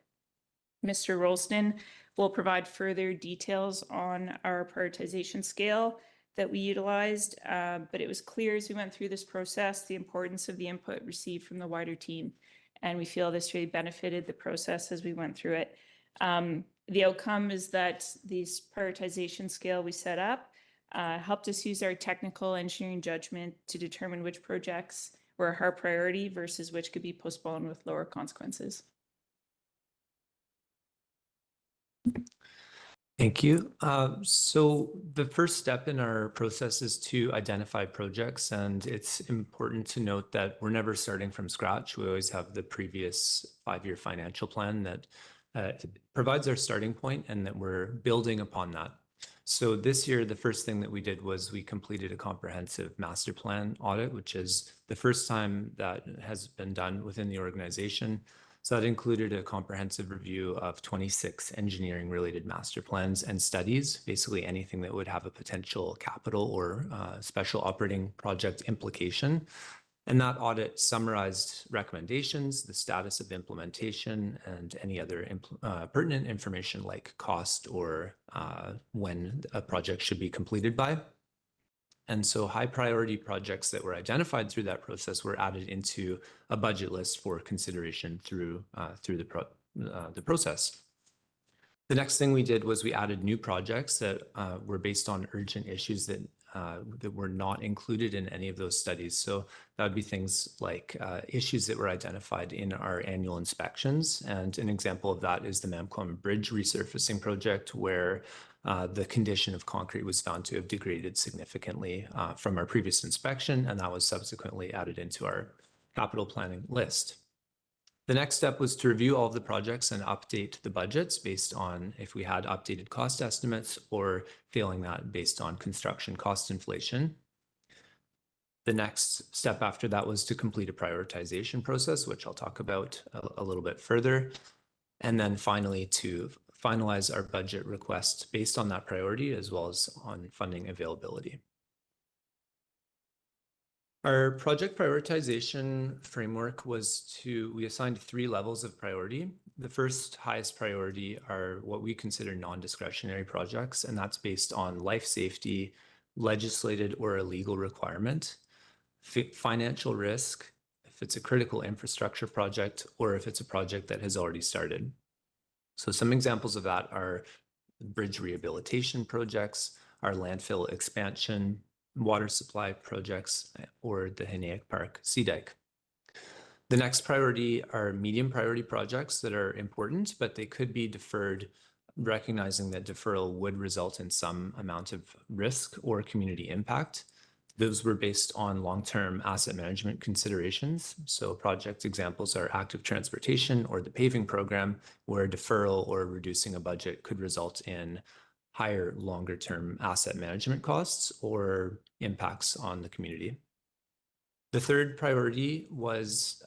Mr. Rolston will provide further details on our prioritization scale that we utilized, but it was clear as we went through this process the importance of the input received from the wider team, and we feel this really benefited the process as we went through it. The outcome is that this prioritization scale we set up helped us use our technical engineering judgment to determine which projects were a high priority versus which could be postponed with lower consequences. Thank you. So the first step in our process is to identify projects, and it's important to note that we're never starting from scratch. We always have the previous 5-year financial plan that provides our starting point and that we're building upon that. So this year, the first thing that we did was we completed a comprehensive master plan audit, which is the first time that has been done within the organization. So that included a comprehensive review of 26 engineering related master plans and studies, basically anything that would have a potential capital or special operating project implication. And that audit summarized recommendations, the status of implementation, and any other pertinent information like cost or when a project should be completed by. And so high priority projects that were identified through that process were added into a budget list for consideration through the process. The next thing we did was we added new projects that were based on urgent issues that were not included in any of those studies. So that would be things like issues that were identified in our annual inspections. And an example of that is the Mamquam Bridge resurfacing project, where the condition of concrete was found to have degraded significantly from our previous inspection, and that was subsequently added into our capital planning list. The next step was to review all of the projects and update the budgets based on if we had updated cost estimates, or failing that based on construction cost inflation. The next step after that was to complete a prioritization process, which I'll talk about a little bit further. And then finally, to finalize our budget request based on that priority, as well as on funding availability. Our project prioritization framework was we assigned 3 levels of priority. The first highest priority are what we consider non-discretionary projects, and that's based on life safety, legislated or a legal requirement, financial risk, if it's a critical infrastructure project, or if it's a project that has already started. So some examples of that are bridge rehabilitation projects, our landfill expansion, water supply projects, or the Henaic Park Sea Dike. The next priority are medium priority projects that are important, but they could be deferred, recognizing that deferral would result in some amount of risk or community impact. Those were based on long-term asset management considerations. So project examples are active transportation or the paving program, where deferral or reducing a budget could result in higher longer-term asset management costs or impacts on the community. The third priority was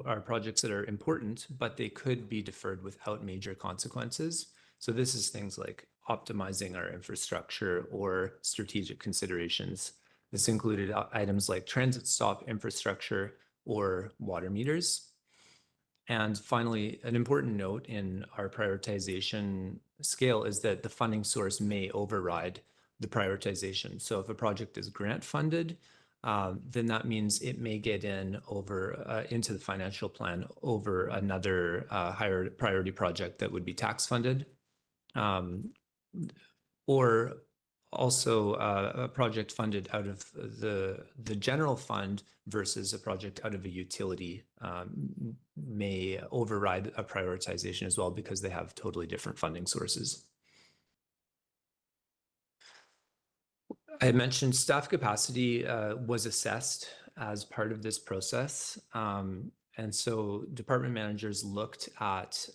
our projects that are important, but they could be deferred without major consequences. So this is things like optimizing our infrastructure or strategic considerations. This included items like transit stop infrastructure or water meters. And finally, an important note in our prioritization scale is that the funding source may override the prioritization. So if a project is grant funded, then that means it may get in over into the financial plan over another higher priority project that would be tax funded, or also a project funded out of the general fund versus a project out of a utility may override a prioritization as well because they have totally different funding sources. I had mentioned staff capacity was assessed as part of this process. And so department managers looked at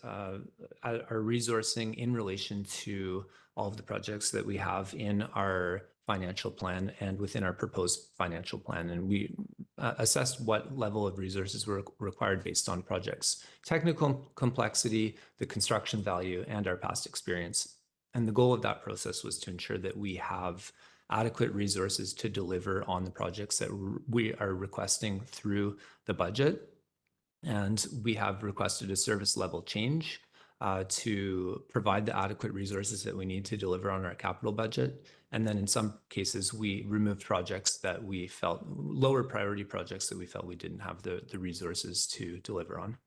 our resourcing in relation to all of the projects that we have in our financial plan and within our proposed financial plan. And we assessed what level of resources were required based on projects, technical complexity, the construction value, and our past experience. And the goal of that process was to ensure that we have adequate resources to deliver on the projects that we are requesting through the budget. And we have requested a service level change to provide the adequate resources that we need to deliver on our capital budget. And then in some cases, we removed projects that we felt, lower priority projects that we felt we didn't have the resources to deliver on.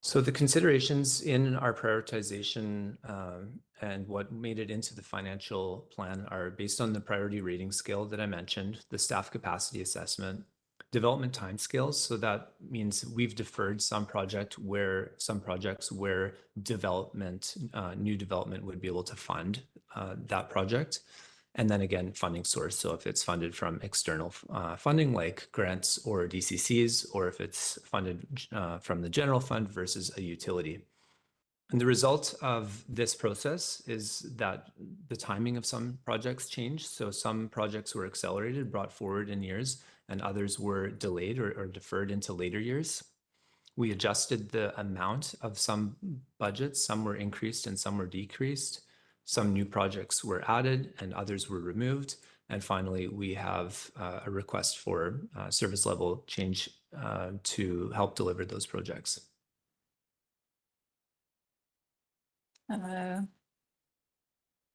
So the considerations in our prioritization and what made it into the financial plan are based on the priority rating scale that I mentioned, the staff capacity assessment, development timescales. So that means we've deferred some projects where development, new development would be able to fund that project. And then again, funding source. So if it's funded from external funding like grants or DCCs, or if it's funded from the general fund versus a utility. And the result of this process is that the timing of some projects changed. So some projects were accelerated, brought forward in years, and others were delayed or deferred into later years. We adjusted the amount of some budgets. Some were increased and some were decreased. Some new projects were added and others were removed. And finally, we have a request for service level change to help deliver those projects.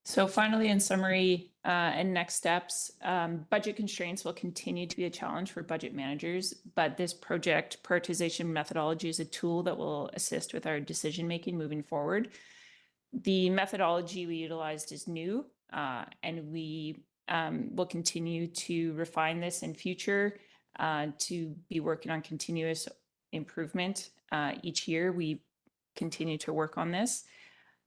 So finally, in summary and next steps, budget constraints will continue to be a challenge for budget managers, but this project prioritization methodology is a tool that will assist with our decision-making moving forward. The methodology we utilized is new, and we will continue to refine this in future to be working on continuous improvement. Each year, we continue to work on this.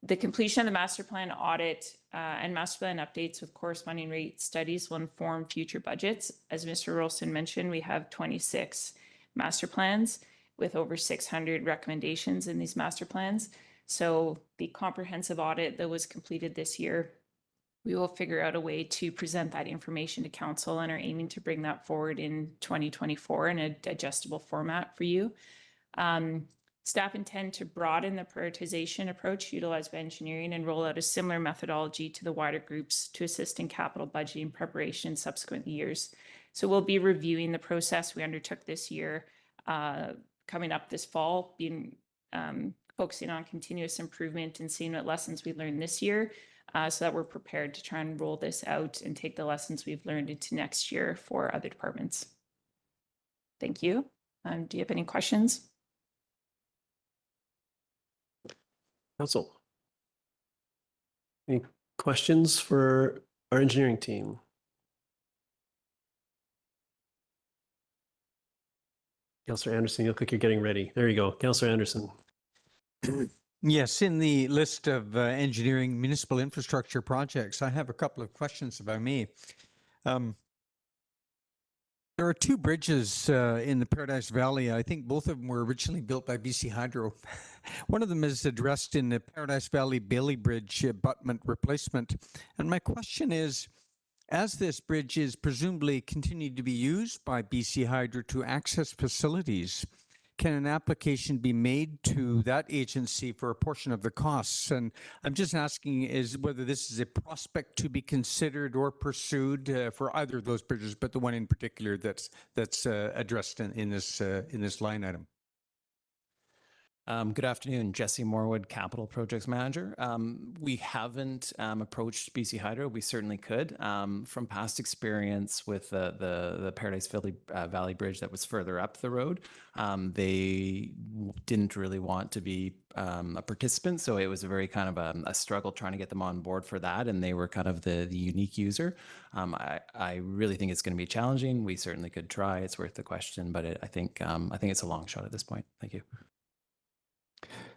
The completion of the master plan audit and master plan updates with corresponding rate studies will inform future budgets. As Mr. Rolston mentioned, we have 26 master plans with over 600 recommendations in these master plans. So the comprehensive audit that was completed this year, we will figure out a way to present that information to council and are aiming to bring that forward in 2024 in a digestible format for you. Staff intend to broaden the prioritization approach utilized by engineering and roll out a similar methodology to the wider groups to assist in capital budgeting preparation in subsequent years. So we'll be reviewing the process we undertook this year, coming up this fall, focusing on continuous improvement and seeing what lessons we learned this year so that we're prepared to try and roll this out and take the lessons we've learned into next year for other departments. Thank you. Do you have any questions? Council, any questions for our engineering team? Councillor Anderson, you look like you're getting ready. There you go. Councillor Anderson. Yes, in the list of engineering municipal infrastructure projects, I have a couple of questions, if I may. There are two bridges in the Paradise Valley. I think both of them were originally built by BC Hydro. One of them is addressed in the Paradise Valley Bailey Bridge abutment replacement. And my question is, as this bridge is presumably continued to be used by BC Hydro to access facilities, can an application be made to that agency for a portion of the costs? And I'm just asking is whether this is a prospect to be considered or pursued for either of those bridges, but the one in particular that's addressed in this line item. Good afternoon, Jesse Morwood, Capital Projects Manager. We haven't approached BC Hydro. We certainly could. From past experience with the Paradise Valley Bridge that was further up the road, they didn't really want to be a participant, so it was a very kind of a struggle trying to get them on board for that, and they were kind of the unique user. I really think it's going to be challenging. We certainly could try. It's worth the question, but I think it's a long shot at this point. Thank you.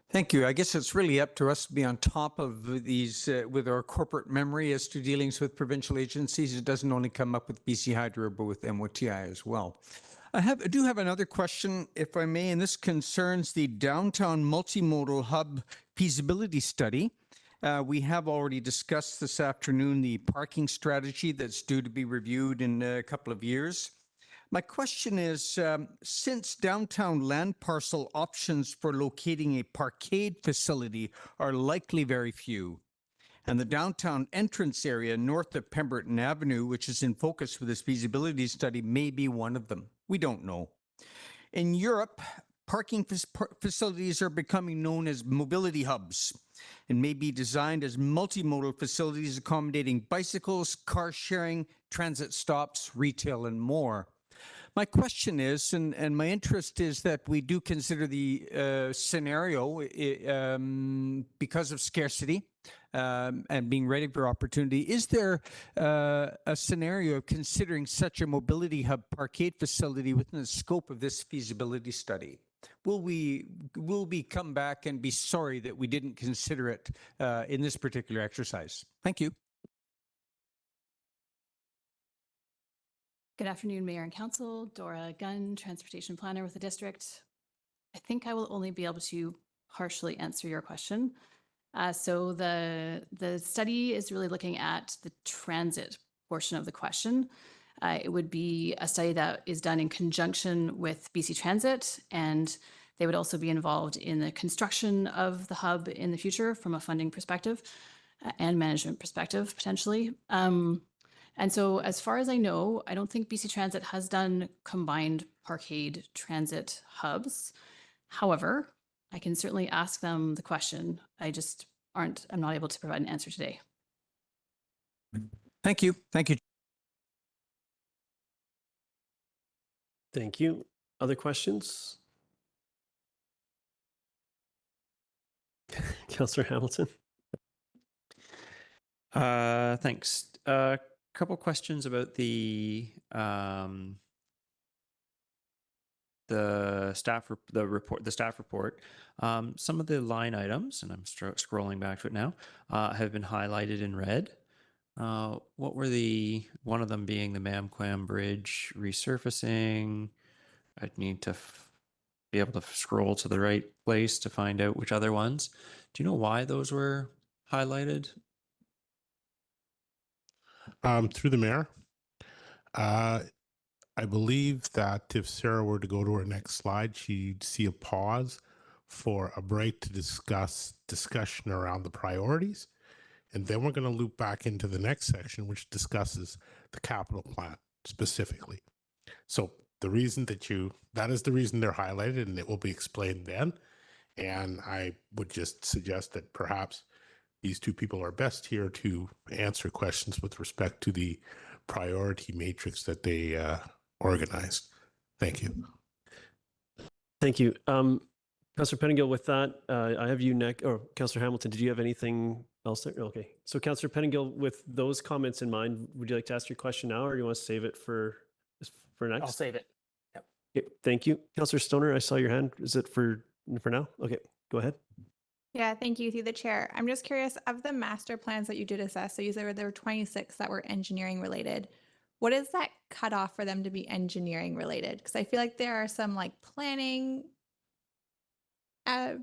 Thank you. I guess it's really up to us to be on top of these with our corporate memory as to dealings with provincial agencies. It doesn't only come up with BC Hydro, but with MOTI as well. I do have another question, if I may, and this concerns the downtown multimodal hub feasibility study. We have already discussed this afternoon the parking strategy that's due to be reviewed in a couple of years. My question is, since downtown land parcel options for locating a parkade facility are likely very few, and the downtown entrance area north of Pemberton Avenue, which is in focus for this feasibility study, may be one of them. We don't know. In Europe, parking facilities are becoming known as mobility hubs and may be designed as multimodal facilities accommodating bicycles, car sharing, transit stops, retail, and more. My question is, and my interest is that we do consider the scenario because of scarcity and being ready for opportunity. Is there a scenario of considering such a mobility hub parkade facility within the scope of this feasibility study? Will we come back and be sorry that we didn't consider it in this particular exercise? Thank you. Good afternoon, Mayor and Council. Dora Gunn, Transportation Planner with the district. I think I will only be able to partially answer your question. So the study is really looking at the transit portion of the question. It would be a study that is done in conjunction with BC Transit, and they would also be involved in the construction of the hub in the future from a funding perspective and management perspective, potentially. And so as far as I know, I don't think BC Transit has done combined parkade transit hubs. However, I can certainly ask them the question. I'm not able to provide an answer today. Thank you. Thank you. Thank you. Other questions? Councillor Hamilton. Thanks. Couple questions about the staff report. Some of the line items, and I'm scrolling back to it now, have been highlighted in red. What were one of them being the Mamquam Bridge resurfacing? I'd need to be able to scroll to the right place to find out which other ones. Do you know why those were highlighted? Through the mayor, I believe that if Sarah were to go to her next slide, she'd see a pause for a break to discussion around the priorities. And then we're going to loop back into the next section, which discusses the capital plan specifically. So the reason that is the reason they're highlighted, and it will be explained then. And I would just suggest that perhaps these two people are best here to answer questions with respect to the priority matrix that they organized. Thank you. Thank you. Councillor Pettingill, with that, I have you next, or Councillor Hamilton, did you have anything else there? Okay. So Councillor Pettingill, with those comments in mind, would you like to ask your question now, or do you want to save it for next? I'll save it. Yep. Okay, thank you. Councillor Stoner, I saw your hand. Is it for now? Okay, go ahead. Yeah, thank you through the chair. I'm just curious, of the master plans that you did assess, so you said there were 26 that were engineering related. What is that cutoff for them to be engineering related? Because I feel like there are some like planning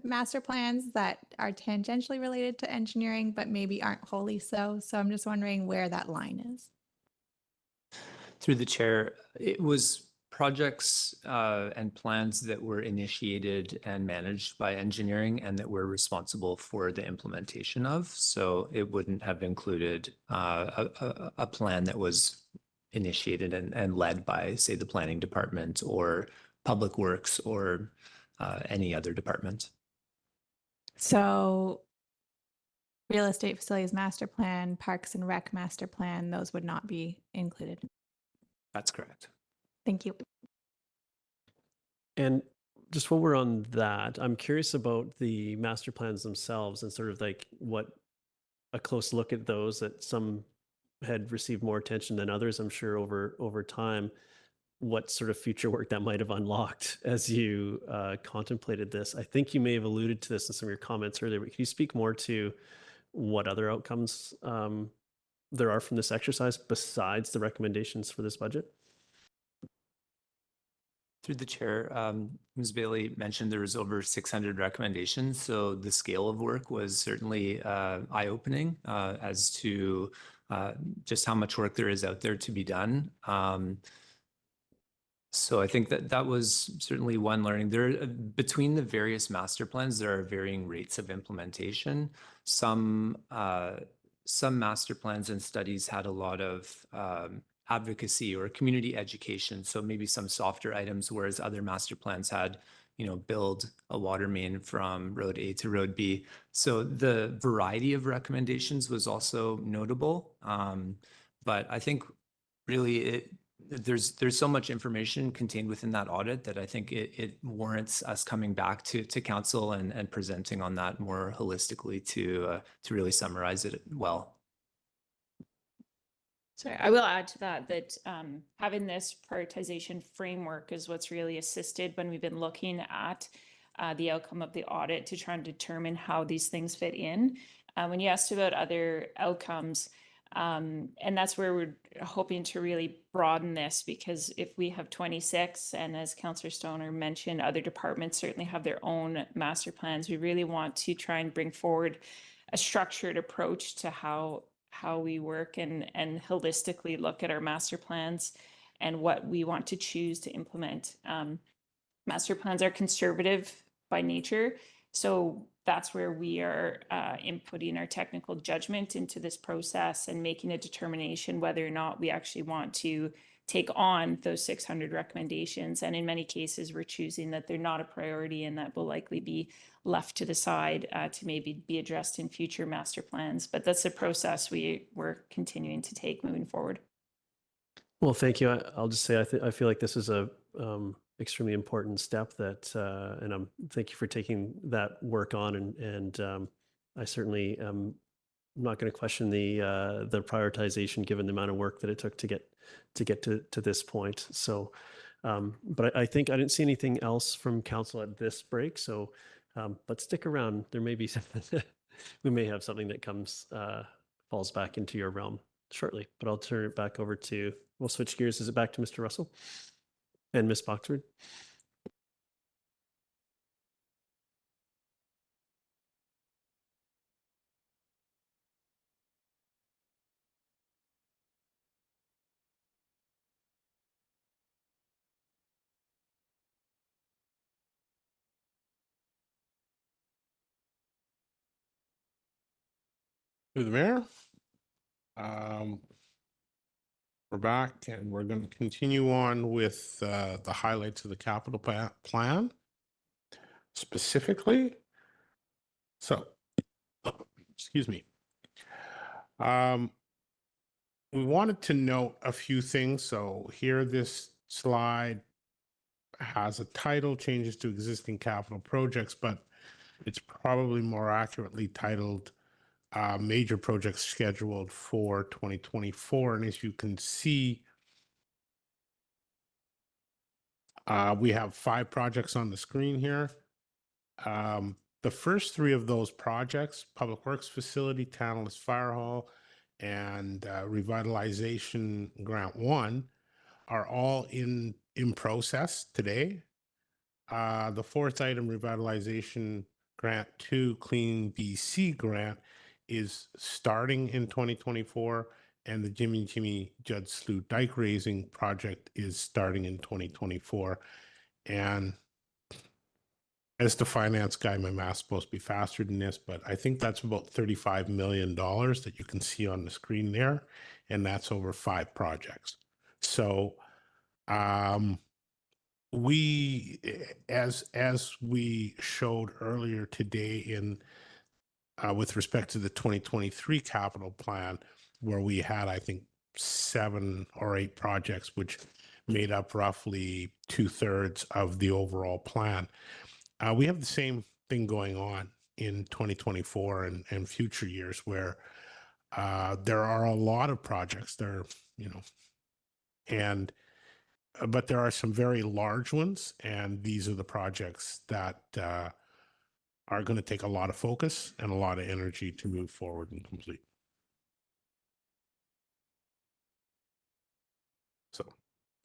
master plans that are tangentially related to engineering, but maybe aren't wholly so. So I'm just wondering where that line is. Through the chair, it was projects and plans that were initiated and managed by engineering and that we're responsible for the implementation of. So it wouldn't have included a plan that was initiated and led by, say, the planning department or public works or any other department. So real estate facilities master plan, parks and rec master plan, those would not be included. That's correct. Thank you. And just while we're on that, I'm curious about the master plans themselves and sort of like what a close look at those, that some had received more attention than others, I'm sure over time, what sort of future work that might have unlocked as you contemplated this. I think you may have alluded to this in some of your comments earlier, but can you speak more to what other outcomes there are from this exercise besides the recommendations for this budget? Through the chair, Ms. Bailey mentioned there was over 600 recommendations. So the scale of work was certainly eye-opening as to just how much work there is out there to be done. So I think that was certainly one learning. Between the various master plans, there are varying rates of implementation. Some master plans and studies had a lot of advocacy or community education. So maybe some softer items, whereas other master plans had, build a water main from road A to road B. So the variety of recommendations was also notable. But I think really there's so much information contained within that audit that I think it warrants us coming back to council and presenting on that more holistically to really summarize it well. Sorry, I will add to that having this prioritization framework is what's really assisted when we've been looking at the outcome of the audit to try and determine how these things fit in. When you asked about other outcomes, and that's where we're hoping to really broaden this, because if we have 26, and as Councillor Stoner mentioned, other departments certainly have their own master plans, we really want to try and bring forward a structured approach to how we work and holistically look at our master plans and what we want to choose to implement. Master plans are conservative by nature, so that's where we are inputting our technical judgment into this process and making a determination whether or not we actually want to take on those 600 recommendations. And in many cases, we're choosing that they're not a priority and that will likely be left to the side to maybe be addressed in future master plans. But that's a process we're continuing to take moving forward. Well, thank you. I'll just say I feel like this is a extremely important step that, and thank you for taking that work on. And I certainly am not going to question the prioritization given the amount of work that it took to get to this point. So, but I think I didn't see anything else from council at this break. So, but stick around. There may be something. We may have something that falls back into your realm shortly. But I'll turn it back over to. We'll switch gears. Is it back to Mr. Russell and Ms. Boxford? Through the mayor. We're back and we're going to continue on with the highlights of the capital plan specifically. So, excuse me. We wanted to note a few things. So here, this slide has a title, changes to existing capital projects, but it's probably more accurately titled major projects scheduled for 2024. And as you can see, we have 5 projects on the screen here. The first 3 of those projects, Public Works Facility, Tantalus Fire Hall, and Revitalization Grant 1, are all in process today. The 4th item, Revitalization Grant 2, Clean BC Grant, is starting in 2024, and the Jimmy Judd Slough Dike raising project is starting in 2024. And as the finance guy, my math's supposed to be faster than this, but I think that's about $35 million that you can see on the screen there. And that's over 5 projects. So we, as we showed earlier today in with respect to the 2023 capital plan, where we had, I think, 7 or 8 projects, which made up roughly 2/3 of the overall plan. We have the same thing going on in 2024 and future years, where there are a lot of projects there, and but there are some very large ones, and these are the projects that are going to take a lot of focus and a lot of energy to move forward and complete. So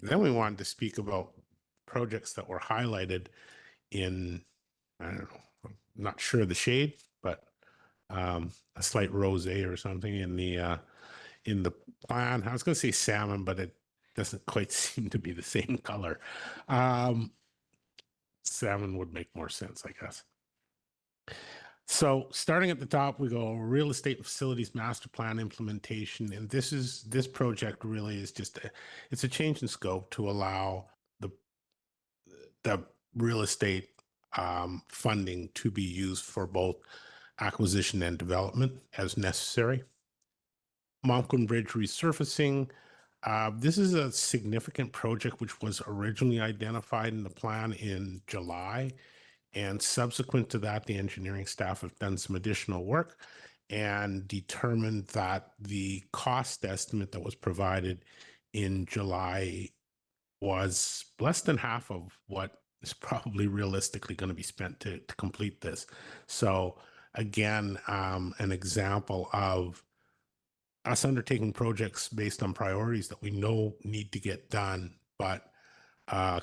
then we wanted to speak about projects that were highlighted in, I don't know, I'm not sure the shade, but a slight rosé or something in the plan. I was going to say salmon, but it doesn't quite seem to be the same color. Salmon would make more sense, I guess. So starting at the top, we go real estate and facilities master plan implementation. And this project really is just it's a change in scope to allow the real estate funding to be used for both acquisition and development as necessary. Moncton Bridge resurfacing. This is a significant project which was originally identified in the plan in July. And subsequent to that, the engineering staff have done some additional work and determined that the cost estimate that was provided in July was less than half of what is probably realistically going to be spent to complete this. So again, an example of us undertaking projects based on priorities that we know need to get done, but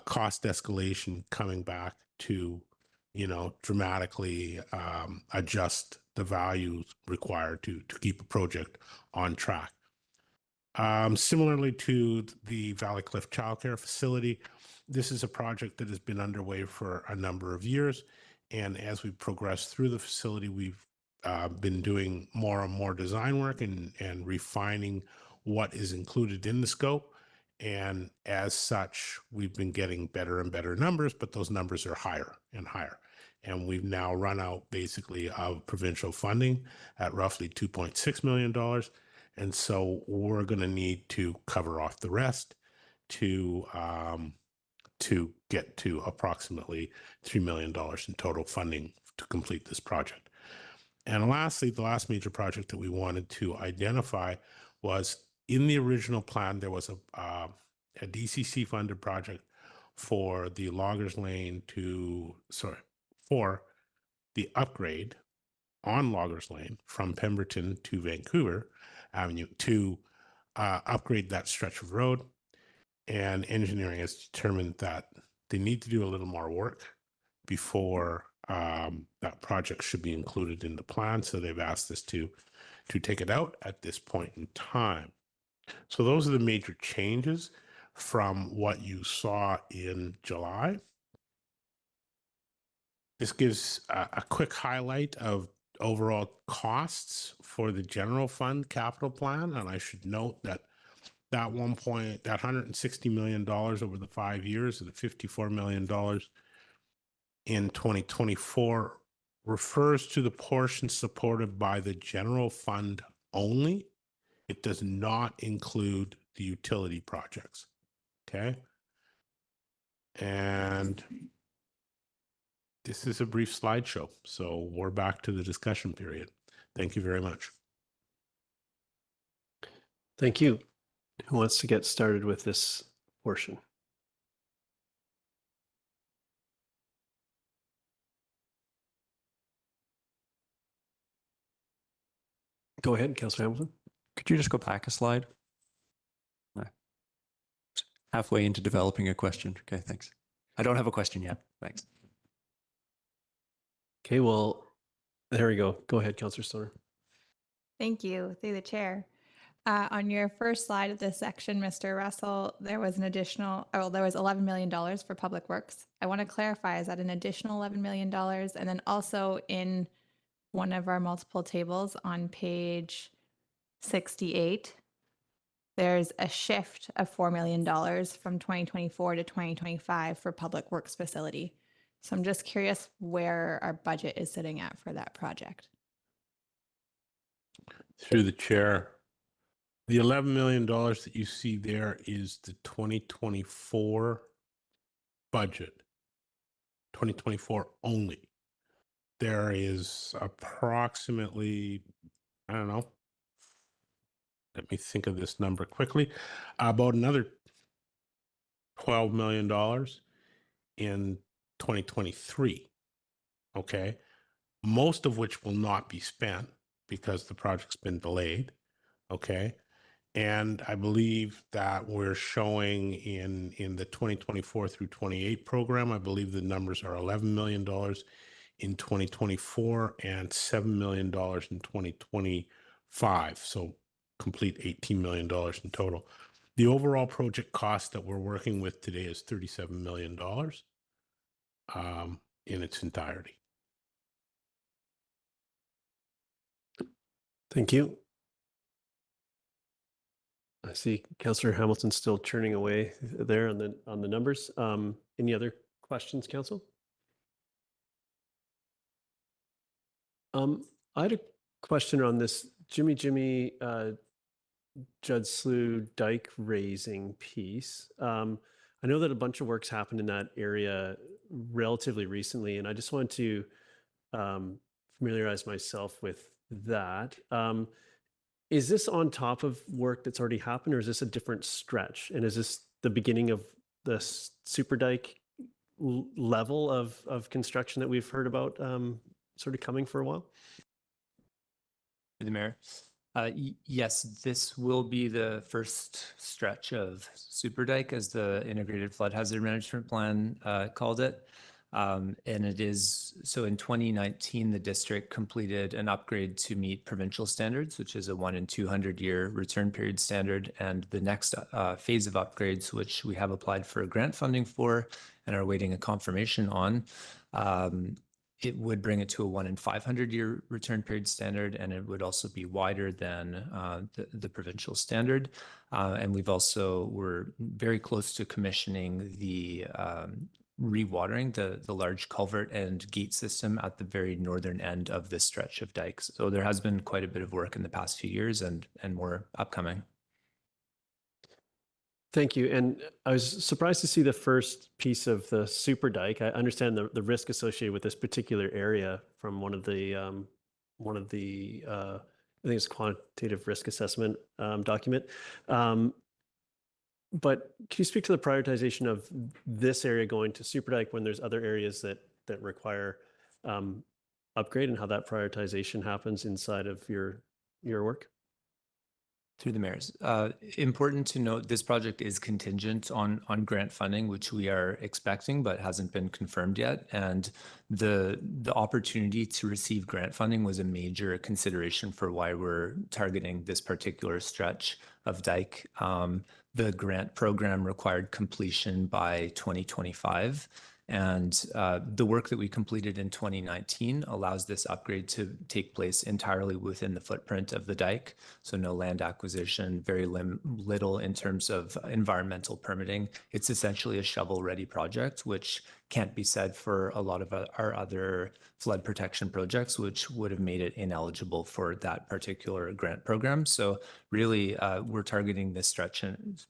cost escalation coming back to dramatically adjust the values required to keep a project on track. Similarly to the Valley Cliff Childcare Facility, this is a project that has been underway for a number of years. And as we progress through the facility, we've been doing more and more design work and refining what is included in the scope. And as such, we've been getting better and better numbers, but those numbers are higher and higher. And we've now run out basically of provincial funding at roughly $2.6 million. And so we're going to need to cover off the rest to get to approximately $3 million in total funding to complete this project. And lastly, the last major project that we wanted to identify was in the original plan, there was a DCC funded project for the Loggers Lane for the upgrade on Loggers Lane from Pemberton to Vancouver Avenue to upgrade that stretch of road. And engineering has determined that they need to do a little more work before that project should be included in the plan. So they've asked us to take it out at this point in time. So those are the major changes from what you saw in July. This gives a quick highlight of overall costs for the general fund capital plan. And I should note that that $160 million over the 5 years and the $54 million in 2024 refers to the portion supported by the general fund only. It does not include the utility projects. Okay. And this is a brief slideshow. So we're back to the discussion period. Thank you very much. Thank you. Who wants to get started with this portion? Go ahead, Councillor Hamilton. Could you just go back a slide? Halfway into developing a question. Okay, thanks. I don't have a question yet. Thanks. Okay, well, there we go. Go ahead, Councillor Stoner. Thank you, through the chair. On your first slide of this section, Mr. Russell, there was an additional, there was $11 million for public works. I want to clarify, is that an additional $11 million? And then also in one of our multiple tables on page 68, there's a shift of $4 million from 2024 to 2025 for public works facility. So I'm just curious where our budget is sitting at for that project. Through the chair, the $11 million that you see there is the 2024 budget, 2024 only. There is approximately, I don't know, let me think of this number quickly, about another $12 million in 2023. Okay. Most of which will not be spent because the project's been delayed. Okay. And I believe that we're showing in the 2024 through 28 program, I believe the numbers are $11 million in 2024 and $7 million in 2025. So complete $18 million in total. The overall project cost that we're working with today is $37 million in its entirety. Thank you. I see Councillor Hamilton still churning away there on the numbers. Any other questions, Council? I had a question on this Jimmy Judd Slough dike raising piece. I know that a bunch of work's happened in that area relatively recently, and I just wanted to familiarize myself with that. Is this on top of work that's already happened, or is this a different stretch? And is this the beginning of the super dike level of construction that we've heard about sort of coming for a while? The Mayor. Yes, this will be the first stretch of super dike, as the Integrated Flood Hazard Management Plan called it. And it is, so in 2019, the district completed an upgrade to meet provincial standards, which is a 1 in 200 year return period standard. And the next phase of upgrades, which we have applied for grant funding for and are waiting a confirmation on, it would bring it to a 1 in 500 year return period standard, and it would also be wider than the provincial standard. And we're very close to commissioning the rewatering, the large culvert and gate system at the very northern end of this stretch of dikes. So there has been quite a bit of work in the past few years, and more upcoming. Thank you. And I was surprised to see the first piece of the super dike. I understand the risk associated with this particular area from one of the I think it's quantitative risk assessment document. But can you speak to the prioritization of this area going to super dike when there's other areas that require upgrade, and how that prioritization happens inside of your work? Through the mayors. Important to note, this project is contingent on grant funding, which we are expecting, but hasn't been confirmed yet. And the opportunity to receive grant funding was a major consideration for why we're targeting this particular stretch of dike. The grant program required completion by 2025. And the work that we completed in 2019 allows this upgrade to take place entirely within the footprint of the dike. So no land acquisition, very little in terms of environmental permitting. It's essentially a shovel-ready project, which can't be said for a lot of our other flood protection projects, which would have made it ineligible for that particular grant program. So really, we're targeting this stretch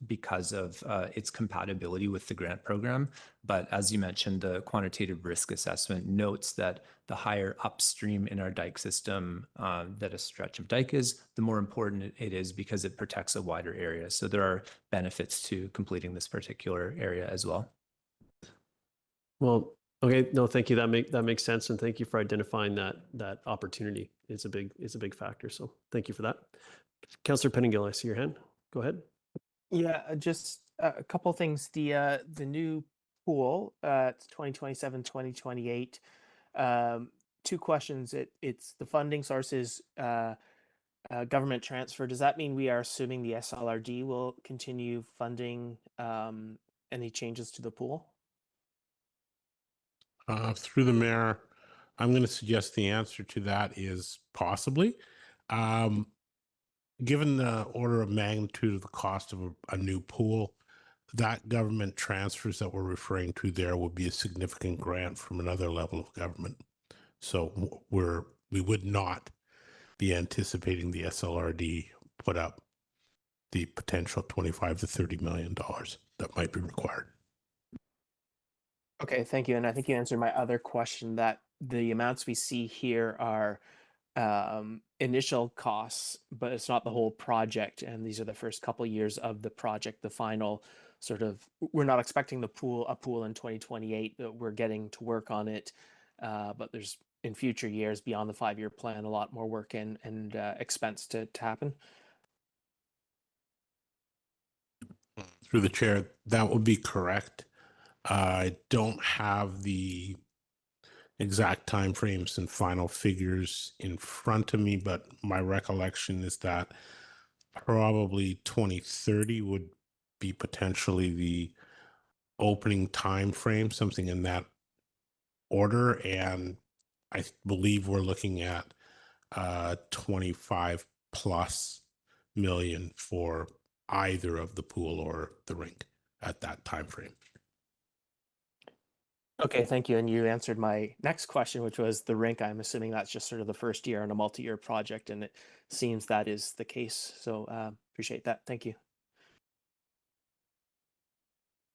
because of its compatibility with the grant program. But as you mentioned, the quantitative risk assessment notes that the higher upstream in our dike system that a stretch of dike is, the more important it is because it protects a wider area. So there are benefits to completing this particular area as well. Well, okay, no, thank you. That makes sense, and thank you for identifying that opportunity. It's a big factor. So thank you for that. Councillor Pettingill, I see your hand. Go ahead. Yeah, just a couple things. The new pool, it's 2027, 2028. Two questions. It's the funding sources government transfer, does that mean we are assuming the SLRD will continue funding any changes to the pool? Through the mayor, I'm going to suggest the answer to that is possibly. Given the order of magnitude of the cost of a new pool, that government transfers that we're referring to there would be a significant grant from another level of government. So we would not be anticipating the SLRD put up the potential $25 to $30 million that might be required. Okay, thank you. And I think you answered my other question that the amounts we see here are initial costs, but it's not the whole project. And these are the first couple years of the project, the final sort of, we're not expecting a pool in 2028, but we're getting to work on it. But there's in future years beyond the 5-year plan, a lot more work and expense to happen. Through the chair, that would be correct. I don't have the exact timeframes and final figures in front of me, but my recollection is that probably 2030 would be potentially the opening time frame, something in that order. And I believe we're looking at 25 plus million for either of the pool or the rink at that time frame. Okay, thank you. And you answered my next question, which was the rink. I'm assuming that's just sort of the first year on a multi-year project, and it seems that is the case. So appreciate that. Thank you.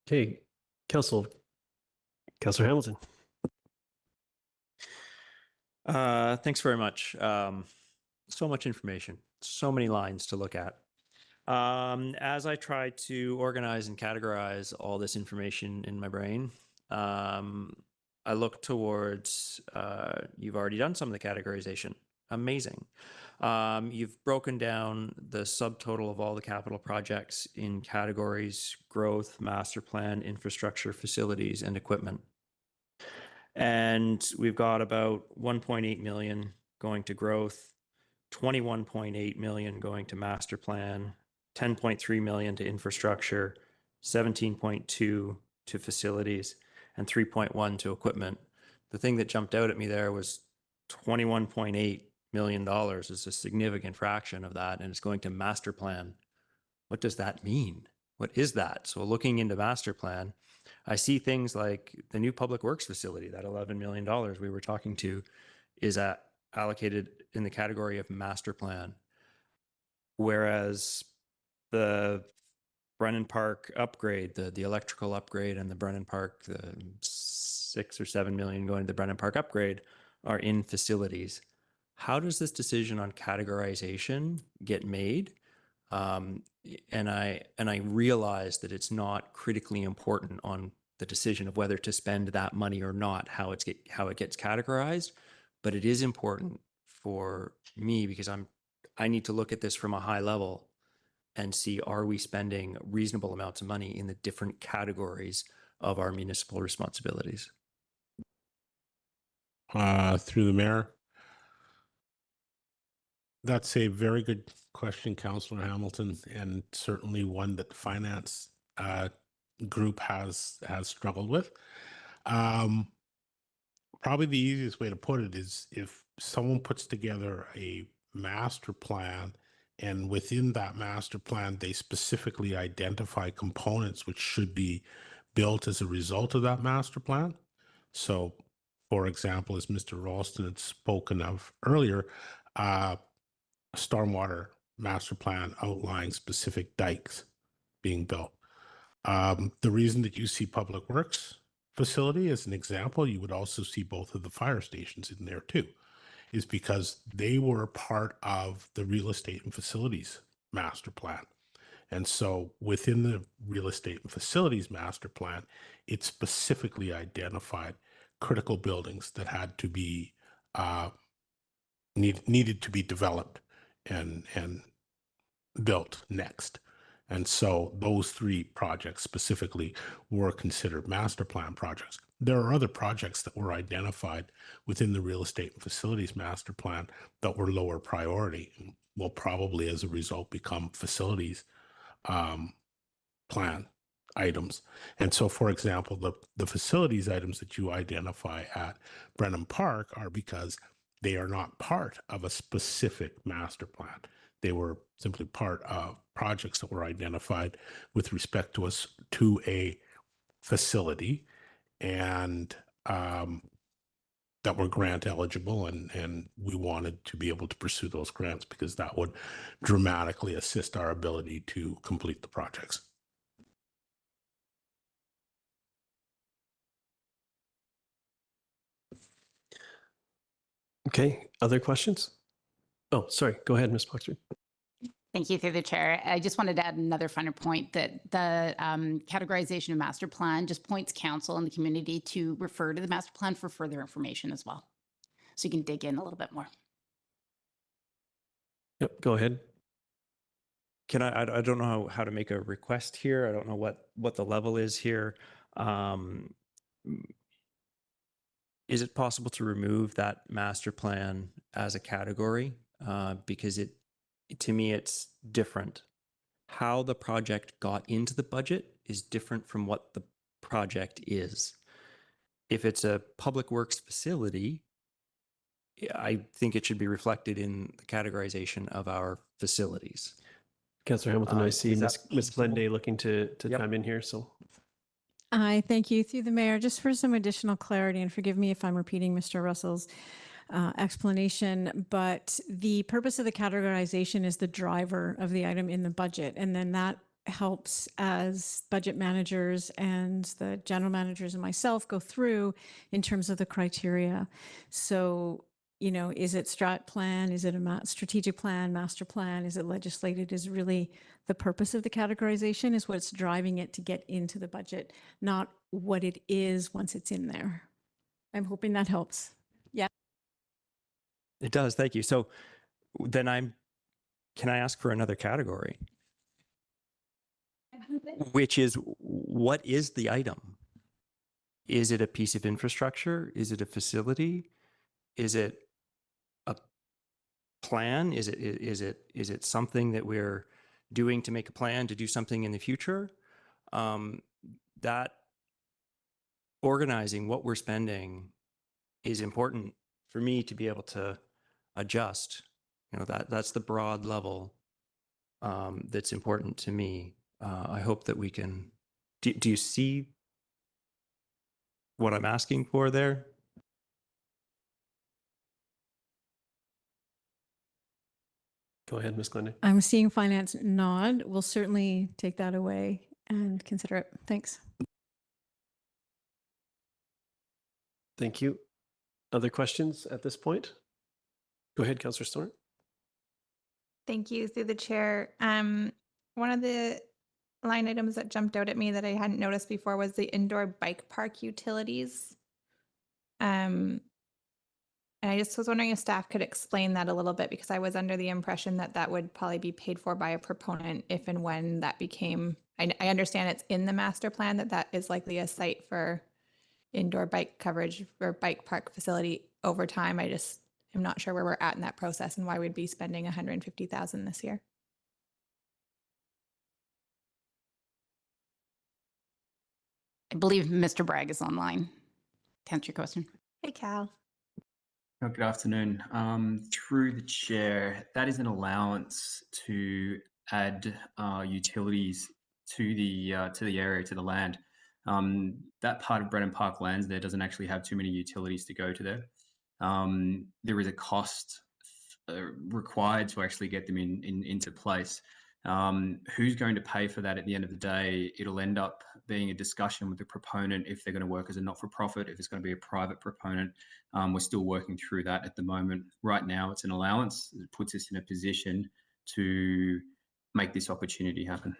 Okay, Councillor Hamilton. Thanks very much. So much information, so many lines to look at. As I try to organize and categorize all this information in my brain, I look towards, you've already done some of the categorization. Amazing. You've broken down the subtotal of all the capital projects in categories: growth, master plan, infrastructure, facilities, and equipment. And we've got about 1.8 million going to growth, 21.8 million going to master plan, 10.3 million to infrastructure, 17.2 to facilities, and 3.1 to equipment. The thing that jumped out at me there was $21.8 million is a significant fraction of that, and it's going to master plan. What does that mean? What is that? So looking into master plan, I see things like the new public works facility, that $11 million we were talking to is allocated in the category of master plan. Whereas the Brennan Park upgrade, the electrical upgrade, and the Brennan Park, the 6 or 7 million going to the Brennan Park upgrade are in facilities. How does this decision on categorization get made? And I realize that it's not critically important on the decision of whether to spend that money or not, how it gets categorized, but it is important for me because I need to look at this from a high level and see, are we spending reasonable amounts of money in the different categories of our municipal responsibilities? Through the mayor. That's a very good question, Councillor Hamilton, and certainly one that the finance group has struggled with. Probably the easiest way to put it is if someone puts together a master plan and within that master plan, they specifically identify components which should be built as a result of that master plan. So, for example, as Mr. Ralston had spoken of earlier, stormwater master plan outlining specific dikes being built. The reason that you see public works facility as an example, you would also see both of the fire stations in there too, is because they were part of the real estate and facilities master plan. And so within the real estate and facilities master plan, it specifically identified critical buildings that had to be needed to be developed and built next. And so those 3 projects specifically were considered master plan projects. There are other projects that were identified within the real estate and facilities master plan that were lower priority. will probably, as a result, become facilities plan items. And so, for example, the facilities items that you identify at Brenham Park are because they are not part of a specific master plan. They were simply part of projects that were identified with respect to us to a facility, and that were grant eligible, and we wanted to be able to pursue those grants because that would dramatically assist our ability to complete the projects. Okay, other questions? Oh, sorry, go ahead, Ms. Buxton. Thank you, through the chair. I just wanted to add another finer point that the categorization of master plan just points council and the community to refer to the master plan for further information as well. So you can dig in a little bit more. Yep, go ahead. Can I don't know how to make a request here. I don't know what the level is here. Is it possible to remove that master plan as a category? Because to me, it's different. How the project got into the budget is different from what the project is. If it's a public works facility, I think it should be reflected in the categorization of our facilities. Councillor Hamilton, I see Is that Ms. possible? Glenday looking to Yep. chime in here, so. I thank you through the mayor just for some additional clarity, and forgive me if I'm repeating Mr. Russell's explanation, but the purpose of the categorization is the driver of the item in the budget. And then that helps as budget managers and the general managers and myself go through in terms of the criteria. So, you know, is it strat plan? Is it a strategic plan, master plan? Is it legislated? Is really the purpose of the categorization is what's driving it to get into the budget, not what it is once it's in there. I'm hoping that helps. Yeah. It does. Thank you. So then can I ask for another category? Which is, what is the item? Is it a piece of infrastructure? Is it a facility? Is it a plan? Is it something that we're doing to make a plan to do something in the future? That organizing what we're spending is important for me to be able to adjust. You know, that's the broad level that's important to me. I hope that we can. Do you see what I'm asking for there? Go ahead, Ms. Glenday. I'm seeing finance nod. We'll certainly take that away and consider it. Thanks. Thank you. Other questions at this point? Go ahead, Councillor Storm. Thank you through the chair. One of the line items that jumped out at me that I hadn't noticed before was the indoor bike park utilities. And I just was wondering if staff could explain that a little bit, because I was under the impression that that would probably be paid for by a proponent if and when that became, I understand it's in the master plan that is likely a site for indoor bike coverage or bike park facility over time. I just am not sure where we're at in that process and why we'd be spending $150,000 this year. I believe Mr. Bragg is online. To answer your question. Hey, Cal. Oh, good afternoon. Through the chair, that is an allowance to add utilities to the area, to the land. That part of Brenham Park lands there doesn't actually have too many utilities to go to there. There is a cost required to actually get them into place. Who's going to pay for that at the end of the day? It'll end up being a discussion with the proponent if they're going to work as a not-for-profit, if it's going to be a private proponent. We're still working through that at the moment. Right now, it's an allowance. It puts us in a position to make this opportunity happen.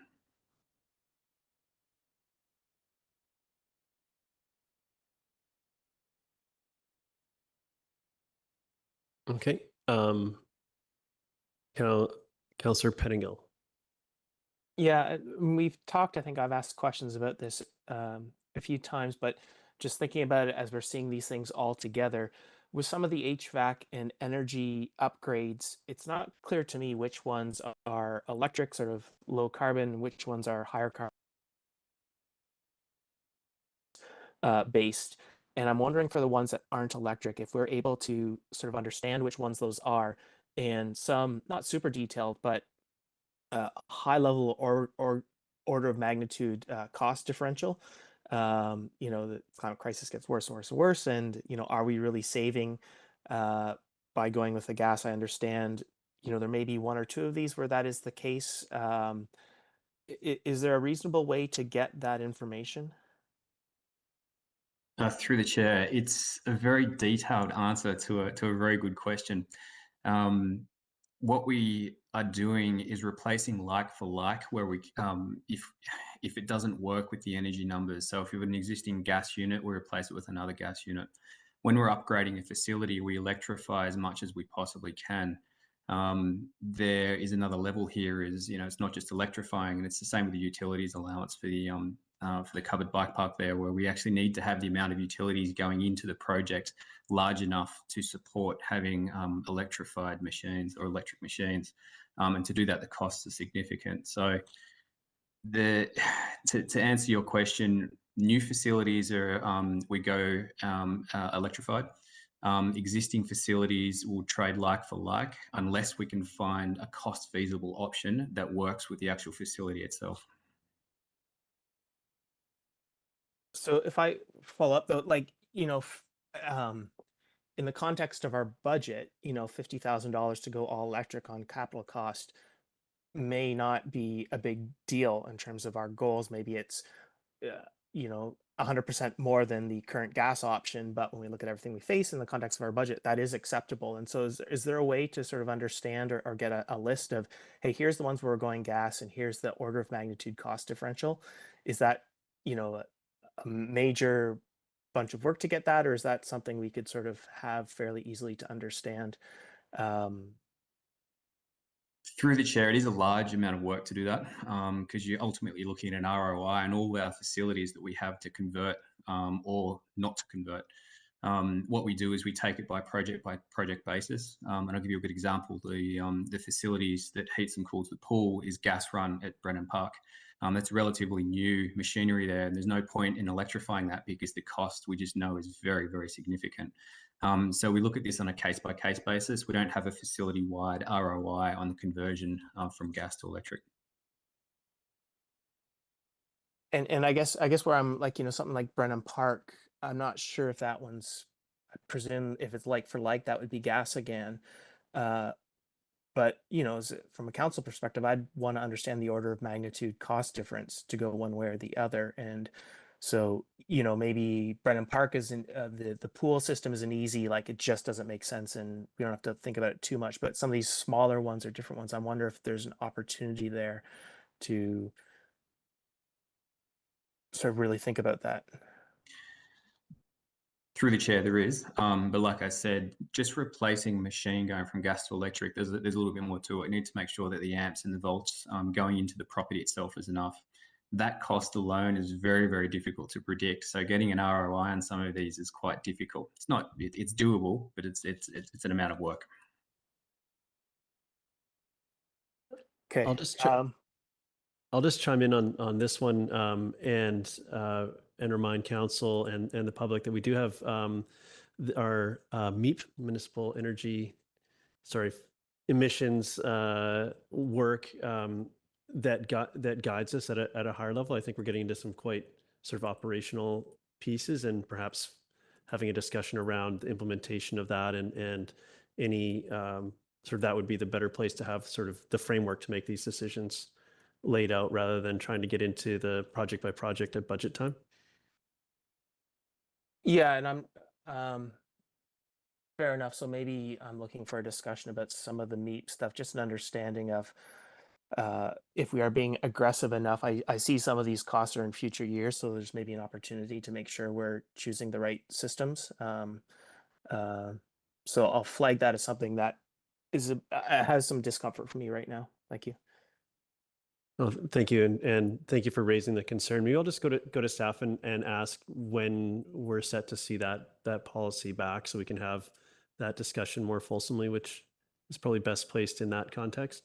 Okay. Councillor Pettingill. Yeah, we've talked, I think I've asked questions about this a few times, but just thinking about it as we're seeing these things all together, with some of the HVAC and energy upgrades, it's not clear to me which ones are electric, sort of low carbon, which ones are higher carbon based. And I'm wondering for the ones that aren't electric, if we're able to sort of understand which ones those are, and some not super detailed, but high level or order of magnitude cost differential. The climate crisis gets worse and worse and worse, and are we really saving by going with the gas? I understand there may be one or two of these where that is the case. Is there a reasonable way to get that information? Through the chair, it's a very detailed answer to a very good question. What we are doing is replacing like for like, where we if it doesn't work with the energy numbers. So if you have an existing gas unit, we replace it with another gas unit. When we're upgrading a facility, we electrify as much as we possibly can. There is another level here. It's not just electrifying, and it's the same with the utilities allowance for the covered bike park there, where we actually need to have the amount of utilities going into the project large enough to support having electrified machines or electric machines. And to do that, the costs are significant. So to answer your question, new facilities are we go electrified. Existing facilities will trade like for like unless we can find a cost feasible option that works with the actual facility itself. So if I follow up though, in the context of our budget, $50,000 to go all electric on capital cost may not be a big deal in terms of our goals. Maybe it's, 100% more than the current gas option. But when we look at everything we face in the context of our budget, that is acceptable. And so is there a way to sort of understand or get a list of, hey, here's the ones where we're going gas and here's the order of magnitude cost differential? Is that, a major bunch of work to get that, or is that something we could sort of have fairly easily to understand? Through the chair, it is a large amount of work to do that because you're ultimately looking at an ROI and all our facilities that we have to convert or not to convert. What we do is we take it by project basis. And I'll give you a good example. The facilities that heats and cools the pool is gas run at Brennan Park. That's relatively new machinery there, and there's no point in electrifying that because the cost we just know is very, very significant. So we look at this on a case-by-case basis. We don't have a facility-wide ROI on the conversion from gas to electric. And I guess where I'm something like Brennan Park, I'm not sure if that one's, I presume if it's like for like, that would be gas again. But from a council perspective, I'd want to understand the order of magnitude cost difference to go one way or the other. And so, maybe Brennan Park isn't the pool system isn't easy, like it just doesn't make sense, and we don't have to think about it too much. But some of these smaller ones or different ones, I wonder if there's an opportunity there to sort of really think about that. Through the chair, there is. But like I said, just replacing machine going from gas to electric, there's a little bit more to it. You need to make sure that the amps and the volts going into the property itself is enough. That cost alone is very, very difficult to predict. So getting an ROI on some of these is quite difficult. It's doable, but it's an amount of work. Okay. I'll just chime in on this one and remind council and the public that we do have our MEEP, municipal energy, emissions work that guides us at a higher level. I think we're getting into some quite sort of operational pieces, and perhaps having a discussion around the implementation of that and any sort of that would be the better place to have sort of the framework to make these decisions laid out rather than trying to get into the project by project at budget time. Yeah, and I'm fair enough. So maybe I'm looking for a discussion about some of the MEEP stuff, just an understanding of if we are being aggressive enough. I see some of these costs are in future years, so there's maybe an opportunity to make sure we're choosing the right systems. So I'll flag that as something that has some discomfort for me right now. Thank you. Well, thank you, and thank you for raising the concern. Maybe I'll just go to staff and ask when we're set to see that policy back, so we can have that discussion more fulsomely, which is probably best placed in that context.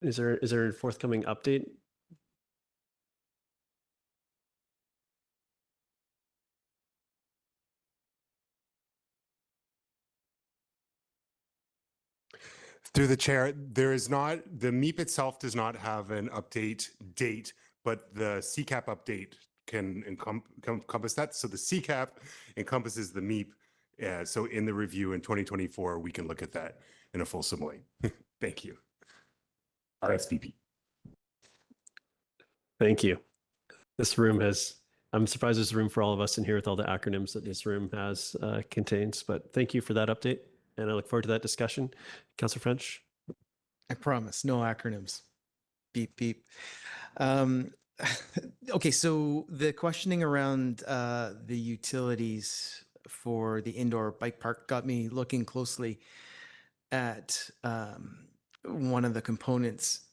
Is there a forthcoming update? Through the chair, there is not, the MEP itself does not have an update date, but the CCAP update can encompass that. So the CCAP encompasses the MEP. So in the review in 2024, we can look at that in a fulsome way. Thank you. RSVP. Thank you. This room has, I'm surprised there's room for all of us in here with all the acronyms that this room has contains, but thank you for that update. And I look forward to that discussion. Councillor French. I promise, no acronyms. Beep, beep. Okay, so the questioning around the utilities for the indoor bike park got me looking closely at one of the components.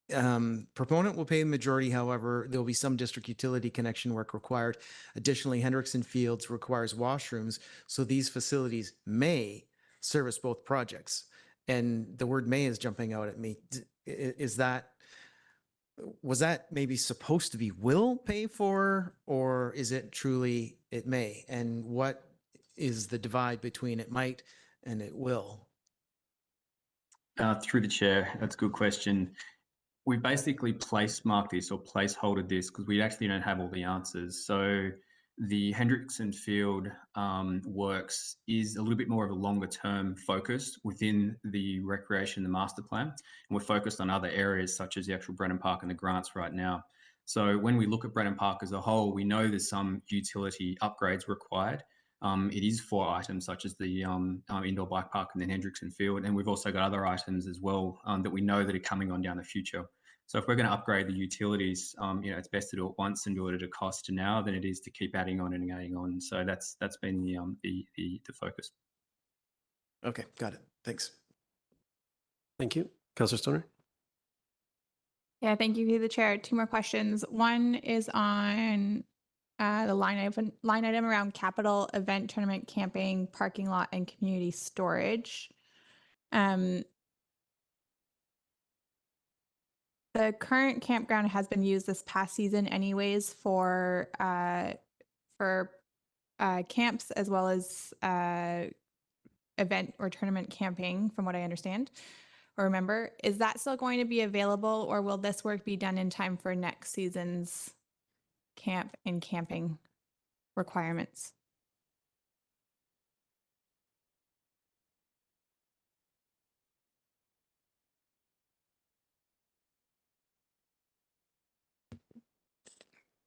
Proponent will pay the majority, however, there will be some district utility connection work required. Additionally, Hendrickson Fields requires washrooms, so these facilities may service both projects. And the word may is jumping out at me. Is that, was that maybe supposed to be will pay for, or is it truly it may? And what is the divide between it might and it will? Through the chair, that's a good question. We basically marked this or placeholdered this because we actually don't have all the answers. So the Hendrickson Field works is a little bit more of a longer term focus within the recreation, the master plan. And we're focused on other areas such as the actual Brennan Park and the grants right now. So when we look at Brennan Park as a whole, we know there's some utility upgrades required. It is 4 items such as the indoor bike park and then Hendrickson Field. And we've also got other items as well that we know that are coming on down the future. So if we're going to upgrade the utilities, it's best to do it once and do it at a cost now than it is to keep adding on and adding on. So that's been the focus. Okay, got it. Thanks. Thank you. Councillor Stoner. Yeah, thank you, through the chair. 2 more questions. One is on the line item around capital event, tournament, camping, parking lot, and community storage. The current campground has been used this past season anyways for camps as well as event or tournament camping, from what I understand or remember. Is that still going to be available, or will this work be done in time for next season's camp and camping requirements?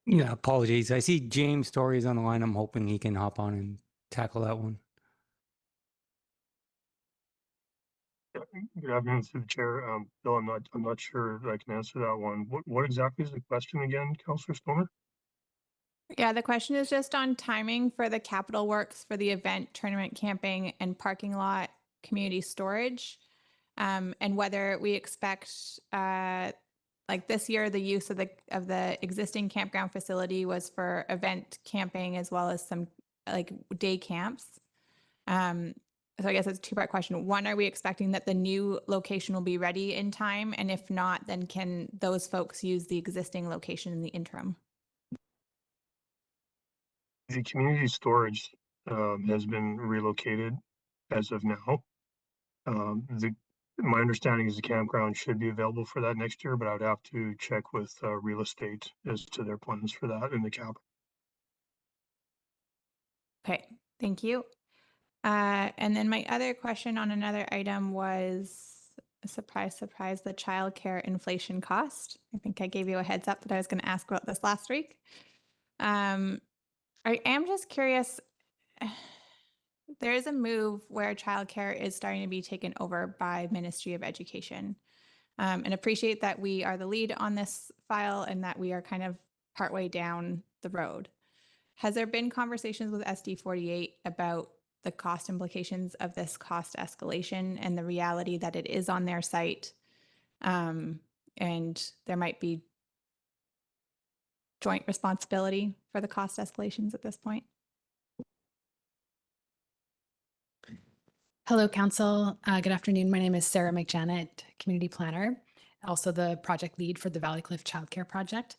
Yeah, apologies. I see James Story is on the line. I'm hoping he can hop on and tackle that one. Good afternoon, through the chair. Bill, I'm not sure that I can answer that one. What exactly is the question again, Councillor Stoner? Yeah, the question is just on timing for the capital works for the event, tournament, camping, and parking lot community storage, and whether we expect, like this year, the use of the existing campground facility was for event camping as well as some like day camps. So I guess it's a 2-part question. One, are we expecting that the new location will be ready in time? And if not, then can those folks use the existing location in the interim? The community storage has been relocated as of now. My understanding is the campground should be available for that next year, but I would have to check with real estate as to their plans for that in the cap. Okay, thank you. And then my other question on another item was, surprise, surprise, the childcare inflation cost. I think I gave you a heads up that I was going to ask about this last week. I am just curious. There is a move where childcare is starting to be taken over by Ministry of Education, and appreciate that we are the lead on this file and that we are kind of partway down the road. Has there been conversations with SD48 about the cost implications of this cost escalation and the reality that it is on their site, and there might be joint responsibility for the cost escalations at this point? Hello, Council. Good afternoon. My name is Sarah McJanet, Community Planner, also the project lead for the Valley Cliff Childcare Project.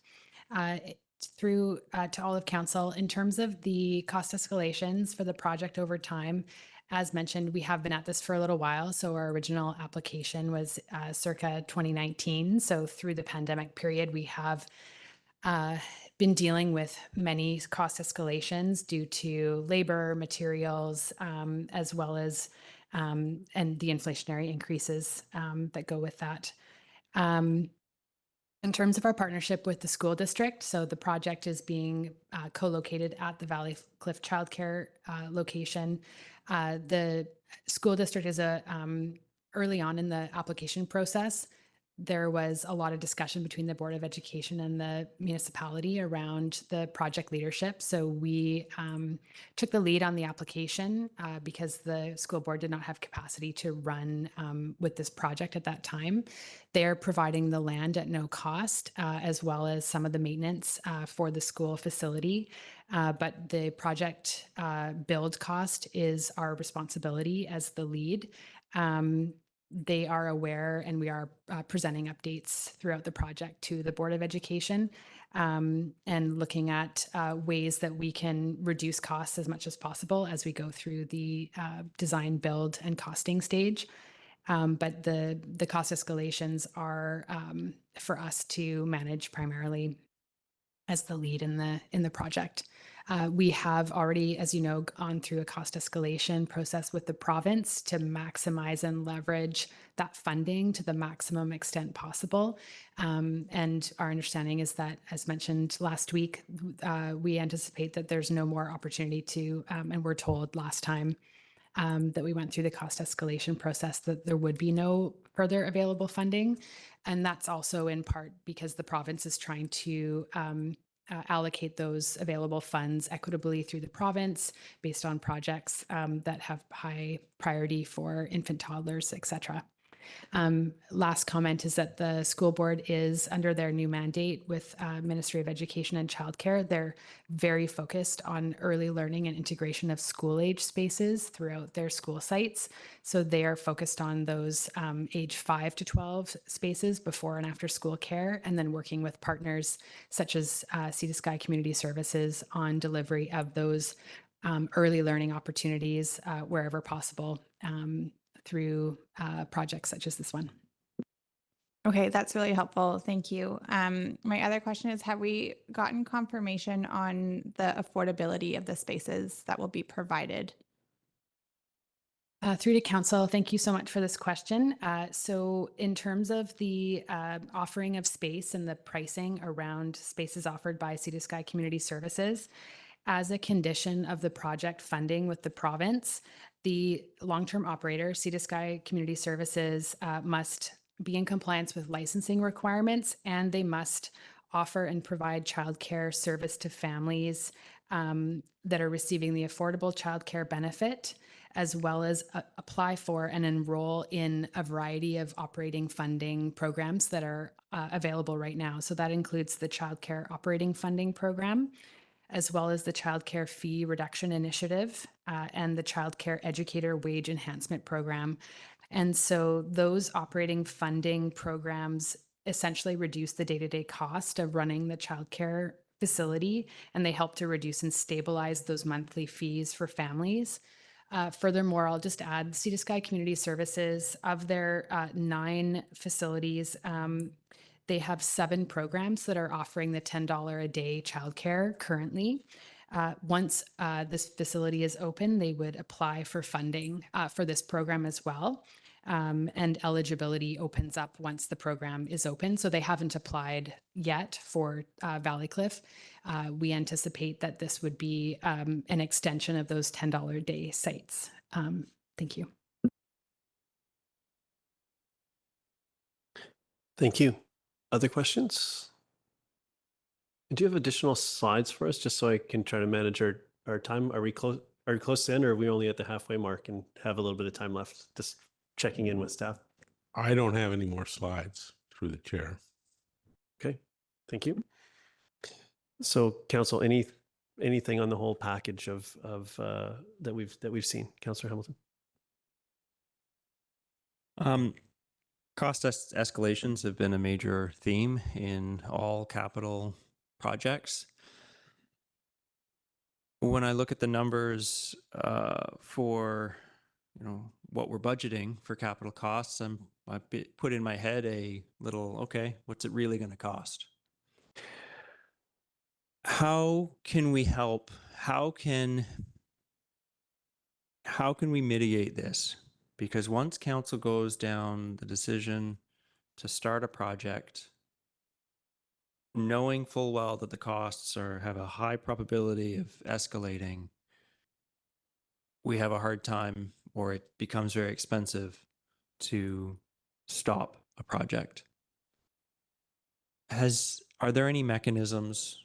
Through to all of Council, in terms of the cost escalations for the project over time, as mentioned, we have been at this for a little while. So our original application was circa 2019. So through the pandemic period, we have been dealing with many cost escalations due to labor, materials, as well as and the inflationary increases that go with that. In terms of our partnership with the school district, so the project is being co-located at the Valley Cliff Childcare location. The school district is early on in the application process. There was a lot of discussion between the Board of Education and the municipality around the project leadership. So we took the lead on the application because the school board did not have capacity to run with this project at that time. They're providing the land at no cost, as well as some of the maintenance for the school facility. But the project build cost is our responsibility as the lead. They are aware, and we are presenting updates throughout the project to the Board of Education and looking at ways that we can reduce costs as much as possible as we go through the design, build, and costing stage. But the cost escalations are for us to manage primarily as the lead in the project. We have already, as you know, gone through a cost escalation process with the province to maximize and leverage that funding to the maximum extent possible. And our understanding is that, as mentioned last week, we anticipate that there's no more opportunity to, and we're told last time that we went through the cost escalation process that there would be no further available funding. And that's also in part because the province is trying to allocate those available funds equitably through the province based on projects that have high priority for infant toddlers, et cetera. Last comment is that the school board is under their new mandate with Ministry of Education and Childcare. They're very focused on early learning and integration of school age spaces throughout their school sites. So they are focused on those age 5 to 12 spaces before and after school care, and then working with partners such as Sea to Sky Community Services on delivery of those early learning opportunities wherever possible. Through projects such as this one. Okay, that's really helpful. Thank you. My other question is, have we gotten confirmation on the affordability of the spaces that will be provided? Through to Council, thank you so much for this question. So in terms of the offering of space and the pricing around spaces offered by Sea to Sky Community Services, as a condition of the project funding with the province, the long-term operator, Sea to Sky Community Services, must be in compliance with licensing requirements, and they must offer and provide childcare service to families that are receiving the affordable childcare benefit, as well as apply for and enroll in a variety of operating funding programs that are available right now. So that includes the Childcare Operating Funding Program, as well as the Childcare Fee Reduction Initiative and the Childcare Educator Wage Enhancement Program. And so those operating funding programs essentially reduce the day-to-day cost of running the childcare facility, and they help to reduce and stabilize those monthly fees for families. Furthermore, I'll just add Sea to Sky Community Services, of their 9 facilities, they have 7 programs that are offering the $10 a day childcare currently. Once this facility is open, they would apply for funding for this program as well. And eligibility opens up once the program is open. So they haven't applied yet for Valley Cliff. We anticipate that this would be an extension of those $10 a day sites. Thank you. Thank you. Other questions? Do you have additional slides for us, just so I can try to manage our time? Are we close? Are we close in, or are we only at the halfway mark and have a little bit of time left? Just checking in with staff. I don't have any more slides through the chair. Okay, thank you. So, Council, anything on the whole package of that we've seen, Councillor Hamilton? Cost escalations have been a major theme in all capital projects. When I look at the numbers for what we're budgeting for capital costs, I put in my head a little, okay, what's it really going to cost? How can we help? How can we mitigate this? Because once council goes down the decision to start a project, knowing full well that the costs have a high probability of escalating, we have a hard time, or it becomes very expensive to stop a project. Are there any mechanisms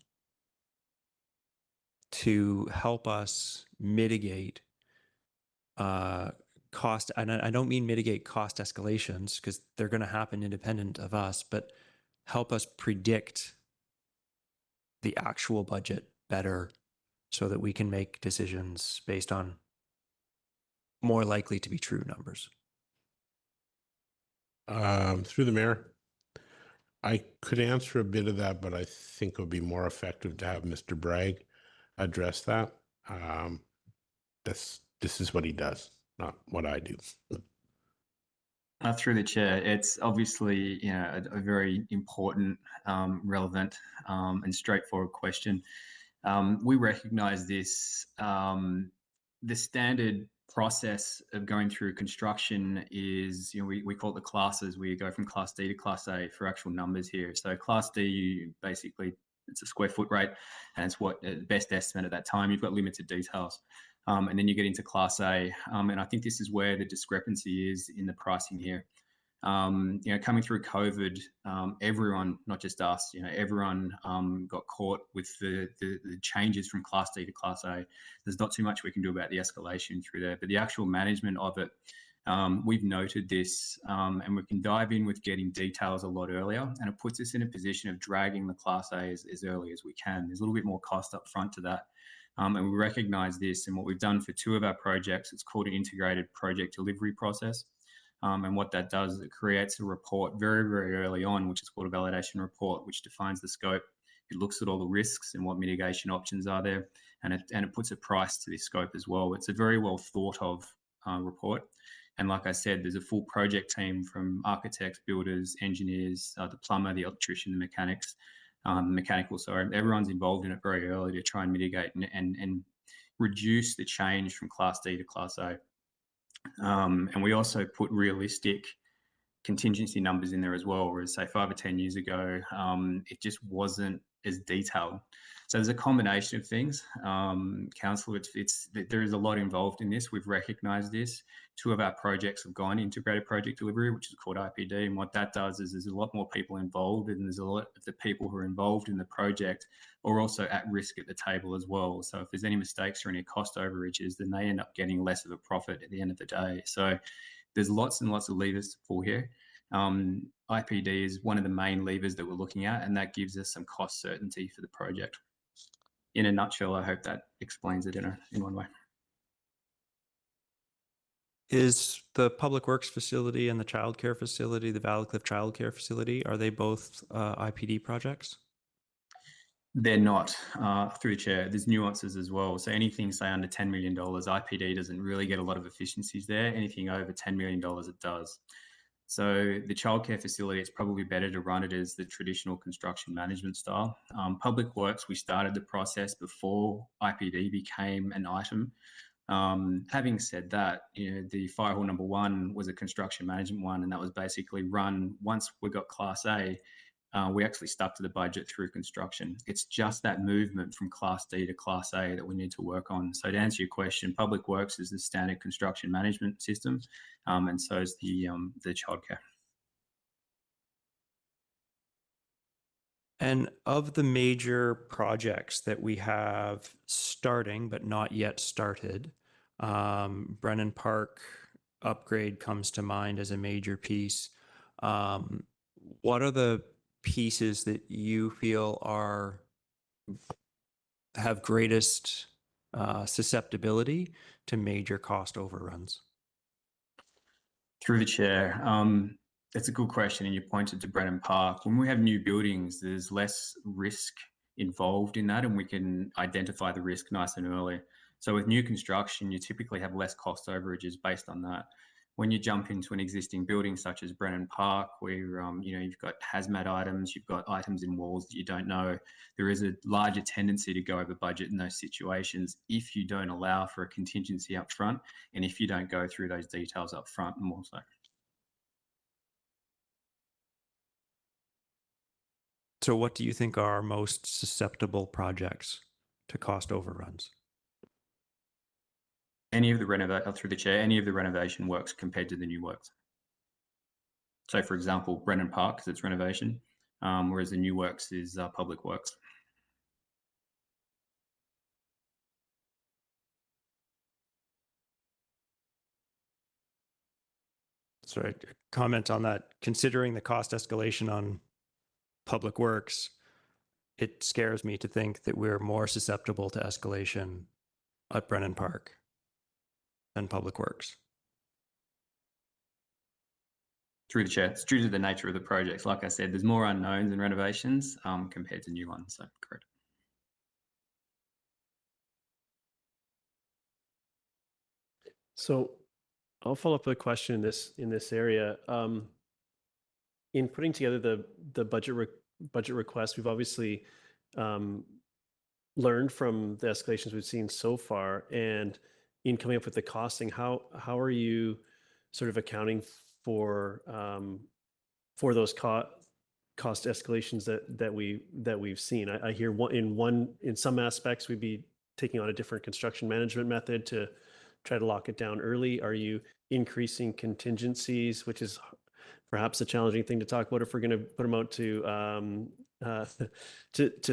to help us mitigate cost? And I don't mean mitigate cost escalations, because they're going to happen independent of us, but help us predict the actual budget better so that we can make decisions based on more likely to be true numbers. Through the mayor, I could answer a bit of that, but I think it would be more effective to have Mr. Bragg address that. This is what he does, not what I do. Through the chair, it's obviously a very important, relevant, and straightforward question. We recognise this. The standard process of going through construction is, we call it the classes. We go from Class D to Class A for actual numbers here. So Class D, basically, it's a square foot rate, and it's what best estimate at that time. You've got limited details. And then you get into Class A. And I think this is where the discrepancy is in the pricing here. Coming through COVID, everyone, not just us, everyone got caught with the changes from Class D to Class A. There's not too much we can do about the escalation through there, but the actual management of it, we've noted this, and we can dive in with getting details a lot earlier, and it puts us in a position of dragging the Class A as early as we can. There's a little bit more cost up front to that. And we recognise this, and what we've done for 2 of our projects, it's called an integrated project delivery process. And what that does is it creates a report very, very early on, which is called a validation report, which defines the scope. It looks at all the risks and what mitigation options are there, and it puts a price to this scope as well. It's a very well thought of report. And like I said, there's a full project team from architects, builders, engineers, the plumber, the electrician, the mechanics, mechanical, sorry. Everyone's involved in it very early to try and mitigate and reduce the change from Class D to Class A. And we also put realistic contingency numbers in there as well, whereas say 5 or 10 years ago, it just wasn't as detailed. So there's a combination of things. Council, there is a lot involved in this. We've recognised this. 2 of our projects have gone integrated project delivery, which is called IPD. And what that does is there's a lot more people involved, and there's a lot of the people who are involved in the project are also at risk at the table as well. So if there's any mistakes or any cost overages, then they end up getting less of a profit at the end of the day. So there's lots and lots of levers to pull here. IPD is one of the main levers that we're looking at, and that gives us some cost certainty for the project. In a nutshell, I hope that explains it in one way. Is the Public Works facility and the childcare facility, the Valleycliff childcare facility, are they both IPD projects? They're not, through the chair. There's nuances as well. So anything, say, under $10 million, IPD doesn't really get a lot of efficiencies there. Anything over $10 million, it does. So the childcare facility, it's probably better to run it as the traditional construction management style. Public Works, we started the process before IPD became an item. Having said that, the fire hall number 1 was a construction management one, and that was basically run once we got Class A. We actually stuck to the budget through construction. It's just that movement from Class D to Class A that we need to work on. So to answer your question, Public Works is the standard construction management system, and so is the childcare. And of the major projects that we have starting but not yet started, Brennan Park upgrade comes to mind as a major piece. What are the pieces that you feel have greatest susceptibility to major cost overruns? Through the chair, that's a good question, and you pointed to Brennan Park. When we have new buildings, there's less risk involved in that, and we can identify the risk nice and early. So with new construction, you typically have less cost overages based on that. When you jump into an existing building such as Brennan Park, where you've got hazmat items, you've got items in walls that you don't know, there is a larger tendency to go over budget in those situations if you don't allow for a contingency up front, and if you don't go through those details up front more so. So what do you think are our most susceptible projects to cost overruns? Any of the renovation works compared to the new works. So for example, Brennan Park, because it's renovation, whereas the new works is public works. Sorry, comment on that. Considering the cost escalation on public works, it scares me to think that we're more susceptible to escalation at Brennan Park than public works. Through the chair, it's due to the nature of the projects. Like I said, there's more unknowns in renovations compared to new ones, so correct. So I'll follow up with a question in this area. In putting together the budget request, we've obviously learned from the escalations we've seen so far, and in coming up with the costing, how are you sort of accounting for those cost escalations that we've seen? I hear in some aspects we'd be taking on a different construction management method to try to lock it down early. Are you increasing contingencies, which is perhaps a challenging thing to talk about if we're going to put them out to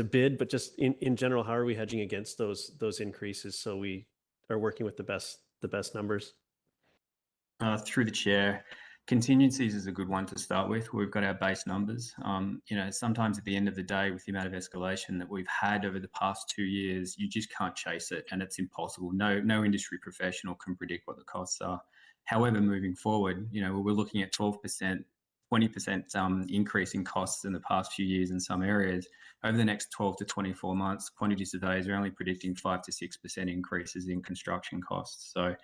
bid, but just in general, how are we hedging against those increases so we are working with the best numbers? Through the chair, contingencies is a good one to start with. We've got our base numbers. Sometimes at the end of the day, with the amount of escalation that we've had over the past 2 years, you just can't chase it, and it's impossible. No industry professional can predict what the costs are. However, moving forward, we're looking at 12%, 20% increase in costs in the past few years in some areas. Over the next 12 to 24 months, quantity surveyors are only predicting 5 to 6% increases in construction costs. So,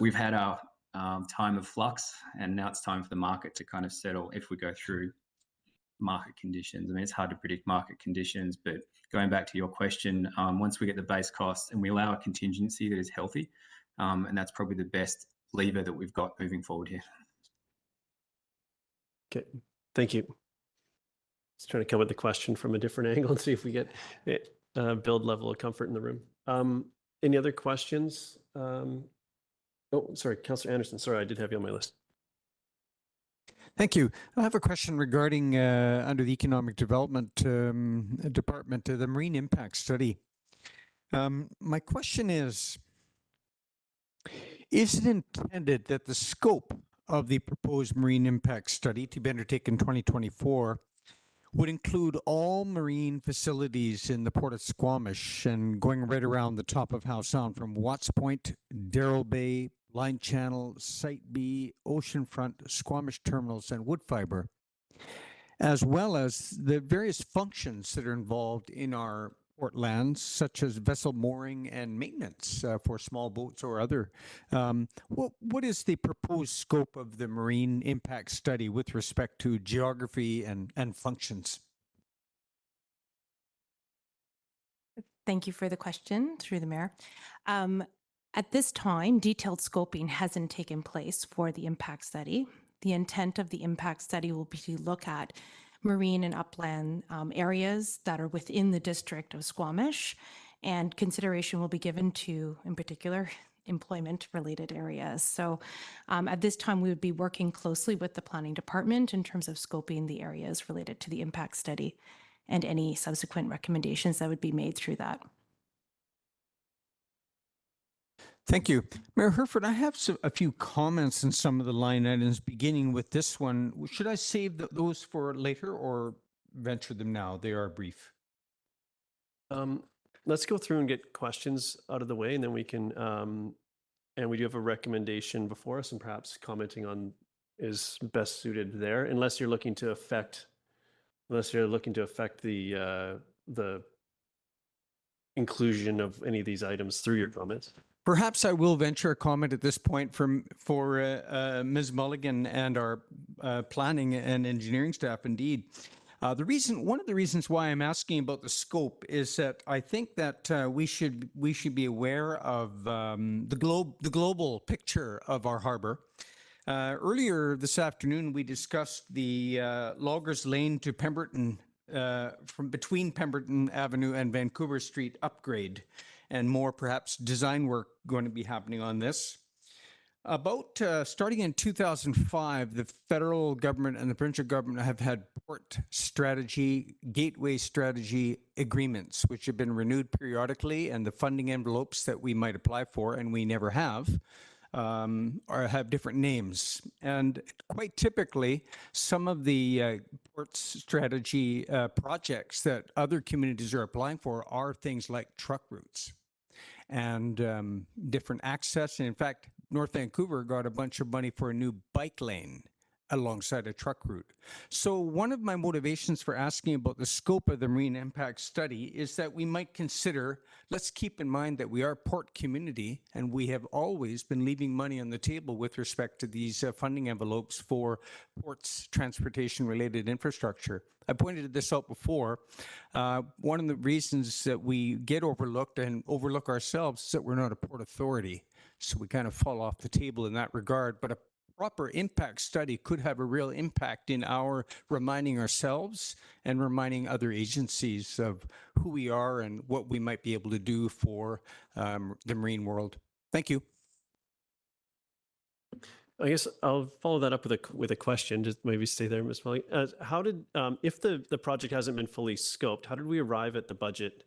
we've had our time of flux, and now it's time for the market to kind of settle if we go through market conditions. I mean, it's hard to predict market conditions, but going back to your question, once we get the base costs and we allow a contingency that is healthy, and that's probably the best lever that we've got moving forward here. Okay, thank you. Let's try to come at the question from a different angle and see if we get build level of comfort in the room. Any other questions? Oh, sorry, Councillor Anderson. Sorry, I did have you on my list. Thank you. I have a question regarding under the Economic Development Department, the Marine Impact Study. My question is it intended that the scope of the proposed Marine Impact Study to be undertaken in 2024 would include all marine facilities in the Port of Squamish and going right around the top of Howe Sound from Watts Point, Darrell Bay, Line Channel, Site B, Oceanfront, Squamish Terminals, and Woodfibre, as well as the various functions that are involved in our port lands, such as vessel mooring and maintenance for small boats or other. What is the proposed scope of the Marine Impact Study with respect to geography and functions? Thank you for the question, through the Mayor. At this time, detailed scoping hasn't taken place for the impact study. The intent of the impact study will be to look at marine and upland areas that are within the district of Squamish, and consideration will be given to, in particular, employment-related areas. So at this time, we would be working closely with the planning department in terms of scoping the areas related to the impact study and any subsequent recommendations that would be made through that. Thank you. Mayor Herford, I have a few comments on some of the line items, beginning with this one. Should I save those for later or venture them now? They are brief. Let's go through and get questions out of the way, and then we can, and we do have a recommendation before us, and perhaps commenting on is best suited there, unless you're looking to affect the inclusion of any of these items through your comments. Perhaps I will venture a comment at this point for Ms. Mulligan and our planning and engineering staff. Indeed, one of the reasons why I'm asking about the scope is that I think that we should be aware of the global picture of our harbor. Earlier this afternoon, we discussed the Loggers Lane to Pemberton, from between Pemberton Avenue and Vancouver Street upgrade, and more perhaps design work going to be happening on this. About starting in 2005, the federal government and the provincial government have had port strategy, gateway strategy agreements, which have been renewed periodically, and the funding envelopes that we might apply for, and we never have, have different names. And quite typically, some of the port strategy projects that other communities are applying for are things like truck routes and different access. And in fact, North Vancouver got a bunch of money for a new bike lane alongside a truck route. So one of my motivations for asking about the scope of the marine impact study is that we might consider, let's keep in mind that we are a port community and we have always been leaving money on the table with respect to these funding envelopes for ports transportation related infrastructure. I pointed this out before. One of the reasons that we get overlooked and overlook ourselves is that we're not a port authority. So we kind of fall off the table in that regard. But a proper impact study could have a real impact in our reminding ourselves and reminding other agencies of who we are and what we might be able to do for the marine world. Thank you. I guess I'll follow that up with a question. Just maybe stay there, Ms. Molly. How did, if the project hasn't been fully scoped, how did we arrive at the budget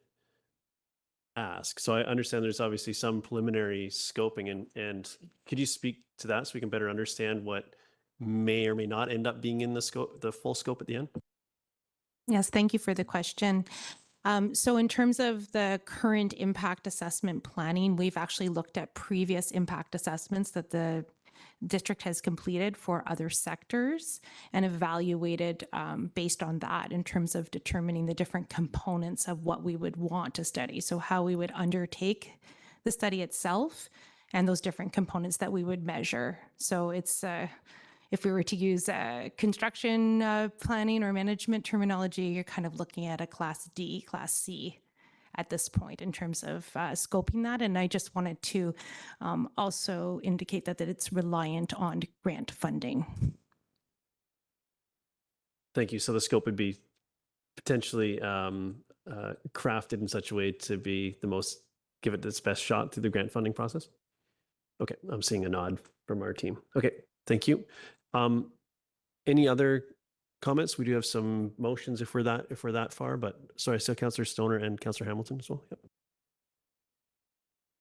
ask? So I understand there's obviously some preliminary scoping, and could you speak to that so we can better understand what may or may not end up being in the scope, the full scope at the end? Yes, thank you for the question. So in terms of the current impact assessment planning, we've actually looked at previous impact assessments that the district has completed for other sectors and evaluated based on that in terms of determining the different components of what we would want to study. So how we would undertake the study itself and those different components that we would measure. So it's if we were to use construction planning or management terminology, you're kind of looking at a Class D, Class C at this point in terms of scoping that. And I just wanted to also indicate that it's reliant on grant funding. Thank you. So the scope would be potentially crafted in such a way to be give it its best shot through the grant funding process? Okay, I'm seeing a nod from our team. Okay, thank you. Any other comments? We do have some motions if we're that far, but sorry, so Councillor Stoner and Councillor Hamilton as well. Yep.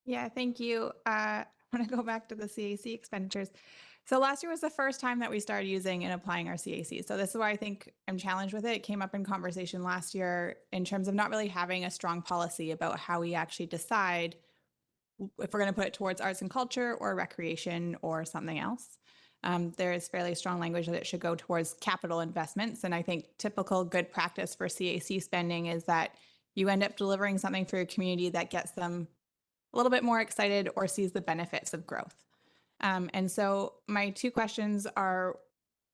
Yeah, thank you. I want to go back to the CAC expenditures. So last year was the first time that we started using and applying our CAC. So this is why I think I'm challenged with it. It came up in conversation last year in terms of not really having a strong policy about how we actually decide if we're going to put it towards arts and culture or recreation or something else. There is fairly strong language that it should go towards capital investments. And I think typical good practice for CAC spending is that you end up delivering something for your community that gets them a little bit more excited or sees the benefits of growth. And so my two questions are,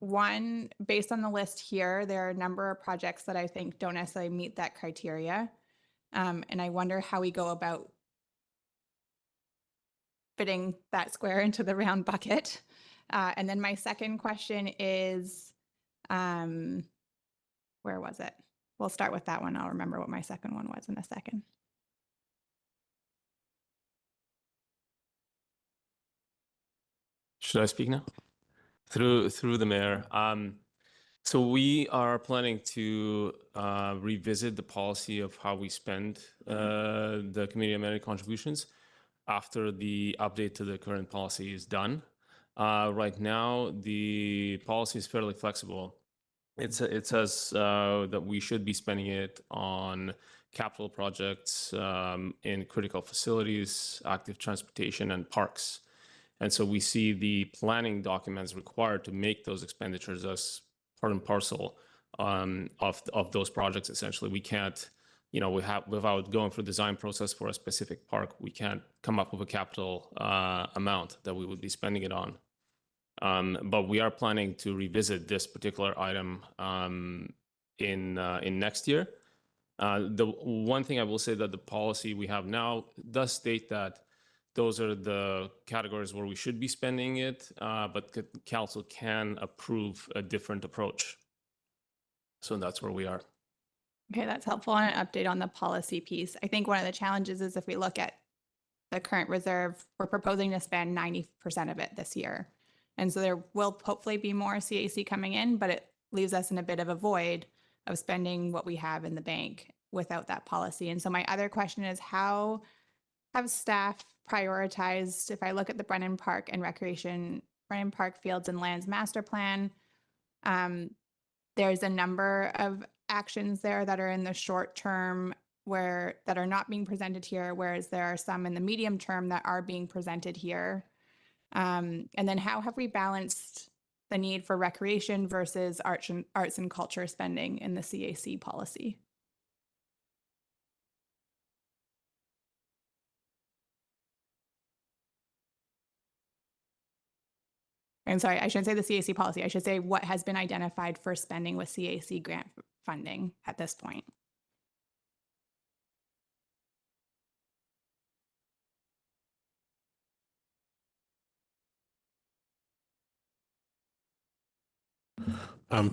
one, based on the list here, there are a number of projects that I think don't necessarily meet that criteria. And I wonder how we go about fitting that square into the round bucket. And then my second question is, where was it? We'll start with that one. I'll remember what my second one was in a second. Should I speak now? Through the mayor. So we are planning to revisit the policy of how we spend the community amenity contributions after the update to the current policy is done. Right now, the policy is fairly flexible. It says that we should be spending it on capital projects in critical facilities, active transportation, and parks. And so we see the planning documents required to make those expenditures as part and parcel of those projects. Essentially, we can't, without going through the design process for a specific park, we can't come up with a capital amount that we would be spending it on. But we are planning to revisit this particular item in next year. The one thing I will say that the policy we have now does state that those are the categories where we should be spending it, but council can approve a different approach. So that's where we are. Okay, that's helpful. And an update on the policy piece. I think one of the challenges is if we look at the current reserve, we're proposing to spend 90% of it this year. And so there will hopefully be more CAC coming in, but it leaves us in a bit of a void of spending what we have in the bank without that policy. And so my other question is, how have staff prioritized, if I look at the Brennan Park and Brennan Park Fields and Lands Master Plan, there's a number of actions there that are in the short term that are not being presented here, whereas there are some in the medium term that are being presented here. And then how have we balanced the need for recreation versus arts and culture spending in the CAC policy? I'm sorry, I shouldn't say the CAC policy. I should say what has been identified for spending with CAC grant funding at this point.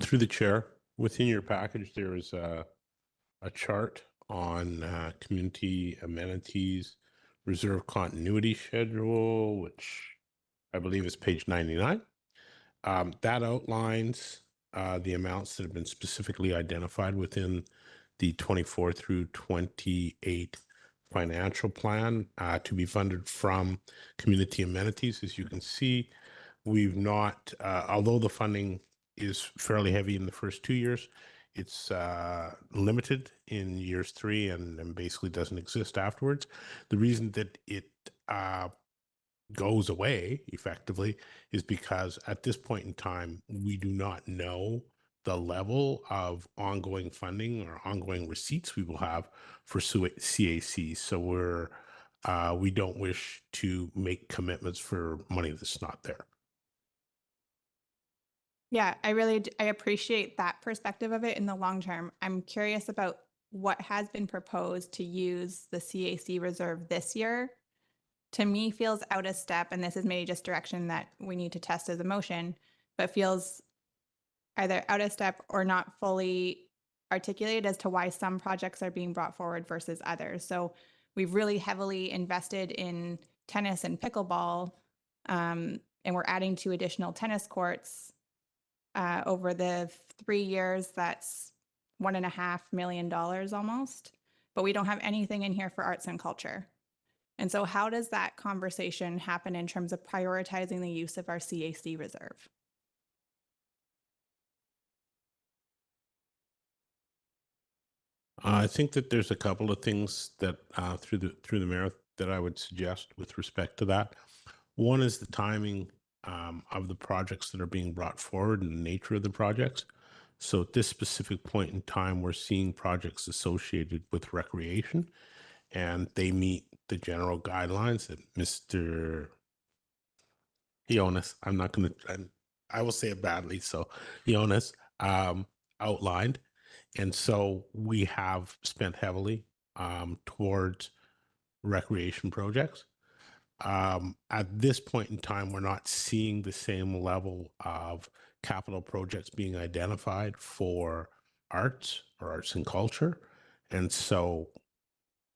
Through the chair, within your package, there is a chart on community amenities reserve continuity schedule, which I believe is page 99. That outlines the amounts that have been specifically identified within the 24 through 28 financial plan to be funded from community amenities. As you can see, we've not, although the funding is fairly heavy in the first 2 years, it's limited in years 3 and basically doesn't exist afterwards. The reason that it goes away effectively is because at this point in time, we do not know the level of ongoing funding or ongoing receipts we will have for CAC. So we don't wish to make commitments for money that's not there. Yeah, I appreciate that perspective of it in the long term. I'm curious about what has been proposed to use the CAC reserve this year. To me, feels out of step, and this is maybe just direction that we need to test as a motion, but feels either out of step or not fully articulated as to why some projects are being brought forward versus others. So we've really heavily invested in tennis and pickleball, and we're adding 2 additional tennis courts over the 3 years. That's $1.5 million almost, but we don't have anything in here for arts and culture. And so how does that conversation happen in terms of prioritizing the use of our CAC reserve? I think that there's a couple of things that through the mayor that I would suggest with respect to that. One is the timing of the projects that are being brought forward and the nature of the projects. So at this specific point in time, we're seeing projects associated with recreation, and they meet the general guidelines that Mr. Ioannis, I'm not going to, I will say it badly, so Ioannis outlined. And so we have spent heavily towards recreation projects. At this point in time, we're not seeing the same level of capital projects being identified for arts or arts and culture. And so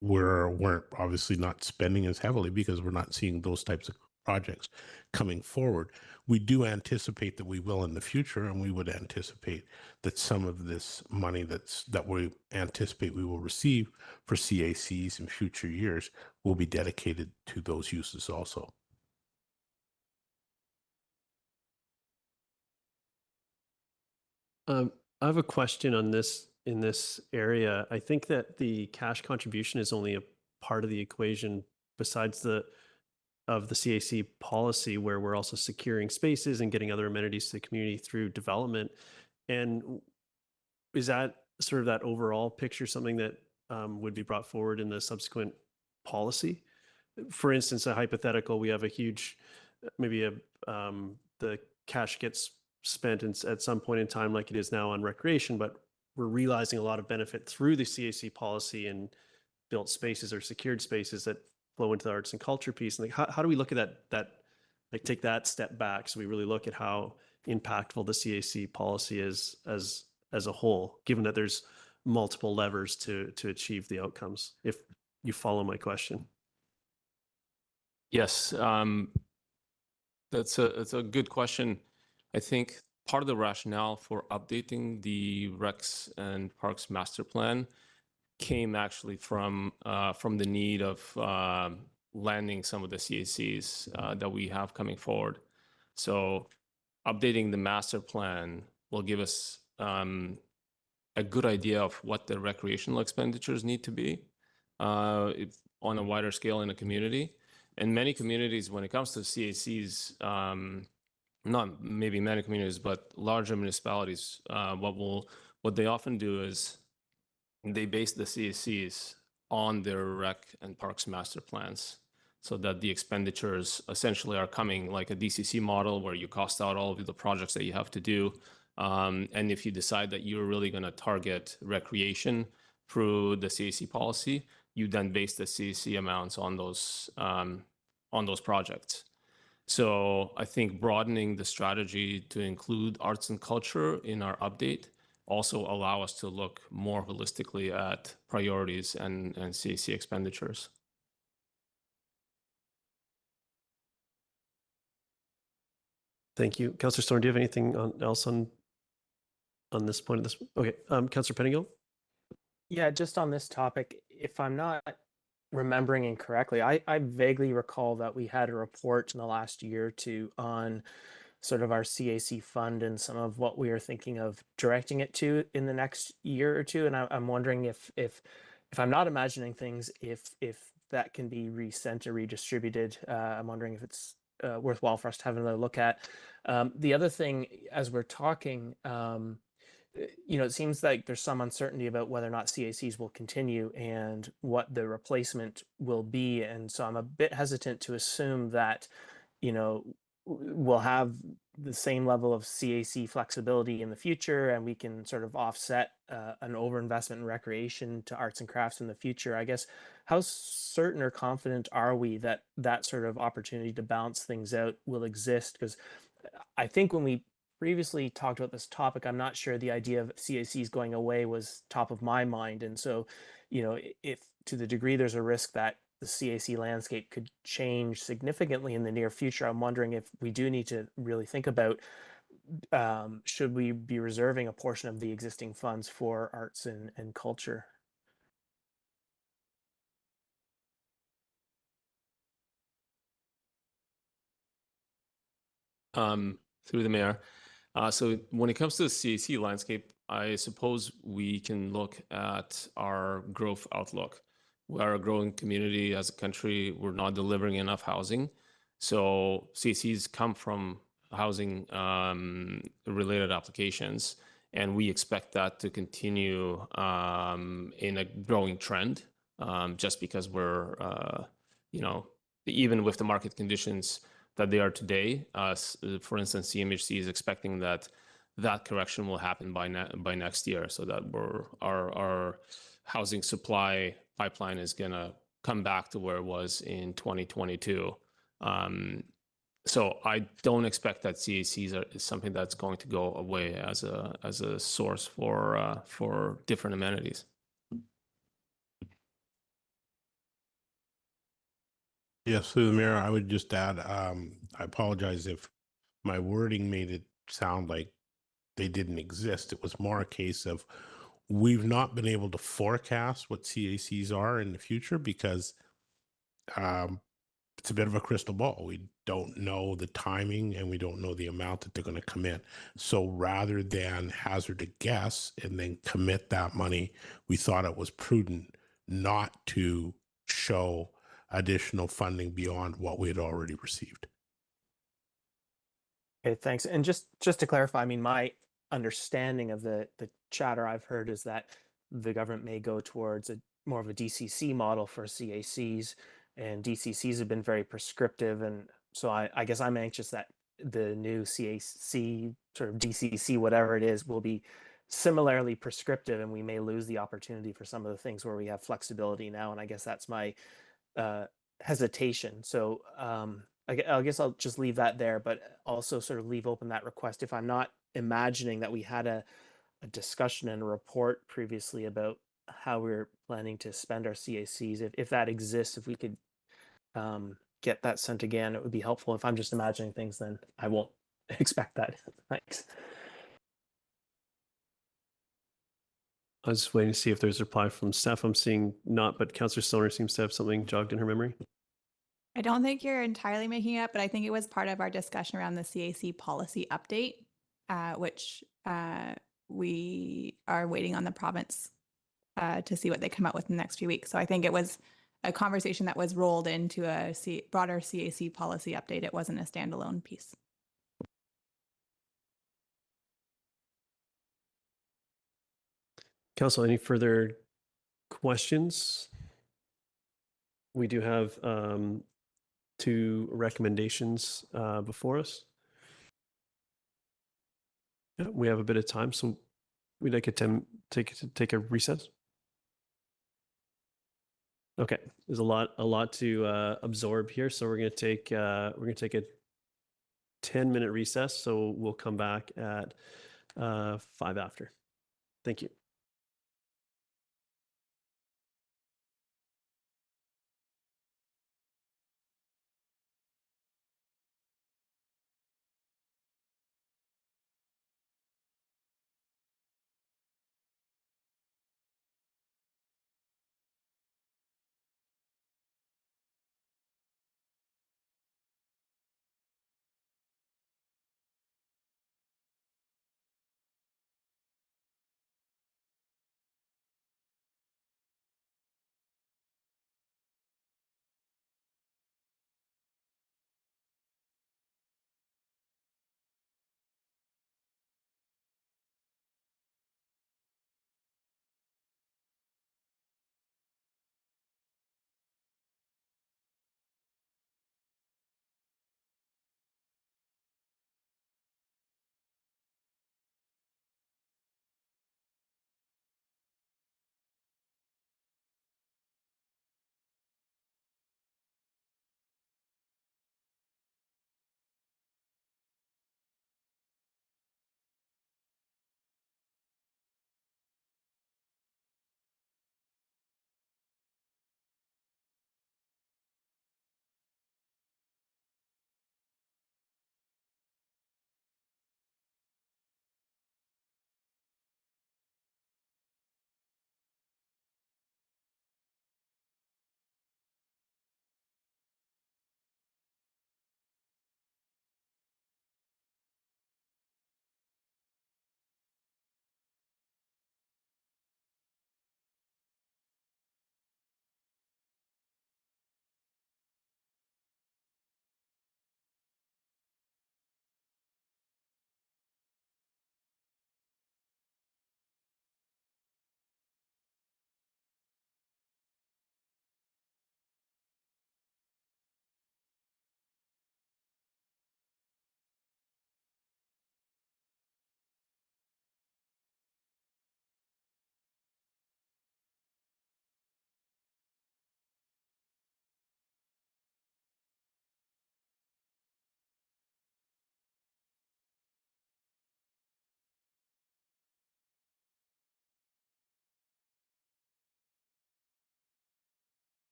we're obviously not spending as heavily because we're not seeing those types of projects coming forward. We do anticipate that we will in the future, and we would anticipate that some of this money that we anticipate we will receive for CACs in future years will be dedicated to those uses also. I have a question on this in this area. I think that the cash contribution is only a part of the equation besides the of the CAC policy where we're also securing spaces and getting other amenities to the community through development. And is that sort of that overall picture something that would be brought forward in the subsequent policy? For instance, a hypothetical, we have a huge, maybe the cash gets spent at some point in time like it is now on recreation, but we're realizing a lot of benefit through the CAC policy and built spaces or secured spaces that flow into the arts and culture piece. And like, how do we look at that, like take that step back so we really look at how impactful the CAC policy is as a whole, given that there's multiple levers to achieve the outcomes, if you follow my question? Yes, that's a good question. I think part of the rationale for updating the Recs and Parks Master Plan came actually from the need of landing some of the CACs that we have coming forward. So updating the master plan will give us a good idea of what the recreational expenditures need to be on a wider scale in a community. And many communities, when it comes to CACs, not maybe many communities, but larger municipalities, what they often do is they base the CACs on their rec and parks master plans, so that the expenditures essentially are coming like a DCC model where you cost out all of the projects that you have to do. And if you decide that you're really going to target recreation through the CAC policy, you then base the CAC amounts on those projects. So I think broadening the strategy to include arts and culture in our update also allow us to look more holistically at priorities and CAC expenditures. Thank you. Councillor Storm, do you have anything else on this point of this? Okay, Councillor Pettingill? Yeah, just on this topic, if I'm not remembering incorrectly, I vaguely recall that we had a report in the last year or two on sort of our CAC fund and some of what we are thinking of directing it to in the next year or two. And I'm wondering if I'm not imagining things, if that can be resent or redistributed. I'm wondering if it's worthwhile for us to have another look at. The other thing, as we're talking, it seems like there's some uncertainty about whether or not CACs will continue and what the replacement will be. And so I'm a bit hesitant to assume that, we'll have the same level of CAC flexibility in the future, and we can sort of offset an overinvestment in recreation to arts and crafts in the future. I guess, how certain or confident are we that that sort of opportunity to balance things out will exist? Because I think when we previously talked about this topic, I'm not sure the idea of CACs going away was top of my mind. And so, if to the degree there's a risk that the CAC landscape could change significantly in the near future, I'm wondering if we do need to really think about, should we be reserving a portion of the existing funds for arts and culture? Through the mayor. So when it comes to the CAC landscape, I suppose we can look at our growth outlook. We are a growing community as a country. We're not delivering enough housing. So CACs come from housing related applications, and we expect that to continue in a growing trend, just because we're, even with the market conditions that they are today. For instance, CMHC is expecting that correction will happen by next year, so that our housing supply pipeline is going to come back to where it was in 2022. So I don't expect that CACs is something that's going to go away as a source for different amenities. Yes, through the mayor, I would just add, I apologize if my wording made it sound like they didn't exist. It was more a case of we've not been able to forecast what CACs are in the future because it's a bit of a crystal ball. We don't know the timing and we don't know the amount that they're going to come in. So rather than hazard a guess and then commit that money, we thought it was prudent not to show additional funding beyond what we had already received. Okay, thanks. And just to clarify, I mean, my understanding of the chatter I've heard is that the government may go towards a more of a DCC model for CACs, and DCCs have been very prescriptive. And so I guess I'm anxious that the new CAC, sort of DCC, whatever it is, will be similarly prescriptive, and we may lose the opportunity for some of the things where we have flexibility now. And I guess that's my hesitation. So I guess I'll just leave that there, but also sort of leave open that request. If I'm not imagining that we had a discussion and a report previously about how we're planning to spend our CACs, if that exists, if we could get that sent again, it would be helpful. If I'm just imagining things, then I won't expect that. Thanks. I was just waiting to see if there's a reply from staff. I'm seeing not, but Councillor Stoner seems to have something jogged in her memory. I don't think you're entirely making it up, but I think it was part of our discussion around the CAC policy update, which we are waiting on the province to see what they come out with in the next few weeks. So I think it was a conversation that was rolled into a broader CAC policy update. It wasn't a standalone piece. Council, any further questions? We do have two recommendations before us. Yeah, we have a bit of time, so we'd like to take a recess. Okay, there's a lot to absorb here, so we're gonna take a 10-minute recess. So we'll come back at 5 after. Thank you.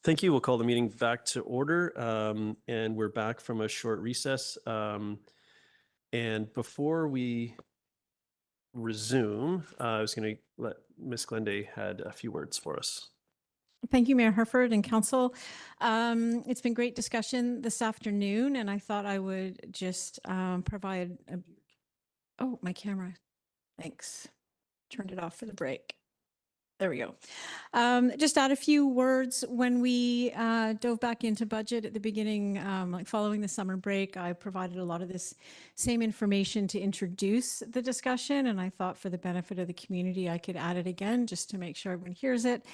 Thank you. We'll call the meeting back to order. And we're back from a short recess. And before we resume, I was going to let Ms. Glende had a few words for us. Thank you, Mayor Herford and Council. It's been great discussion this afternoon, and I thought I would just provide oh, my camera. Thanks. Turned it off for the break. There we go. Just add a few words. When we dove back into budget at the beginning, like following the summer break, I provided a lot of this same information to introduce the discussion, and I thought for the benefit of the community, I could add it again just to make sure everyone hears it.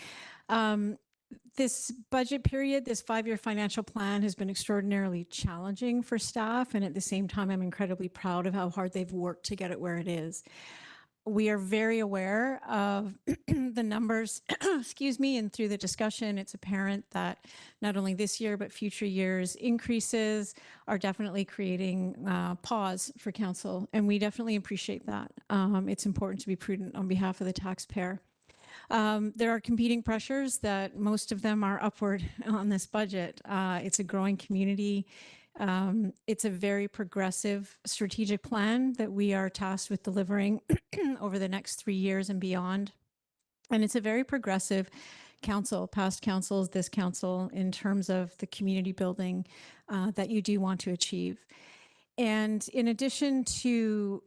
This budget period, this 5-year financial plan has been extraordinarily challenging for staff, and at the same time, I'm incredibly proud of how hard they've worked to get it where it is. We are very aware of the numbers, excuse me, and through the discussion, it's apparent that not only this year, but future years increases are definitely creating pause for council, and we definitely appreciate that. It's important to be prudent on behalf of the taxpayer. There are competing pressures that most of them are upward on this budget. It's a growing community. It's a very progressive strategic plan that we are tasked with delivering over the next 3 years and beyond. And it's a very progressive council, past councils, this council, in terms of the community building that you do want to achieve. And in addition to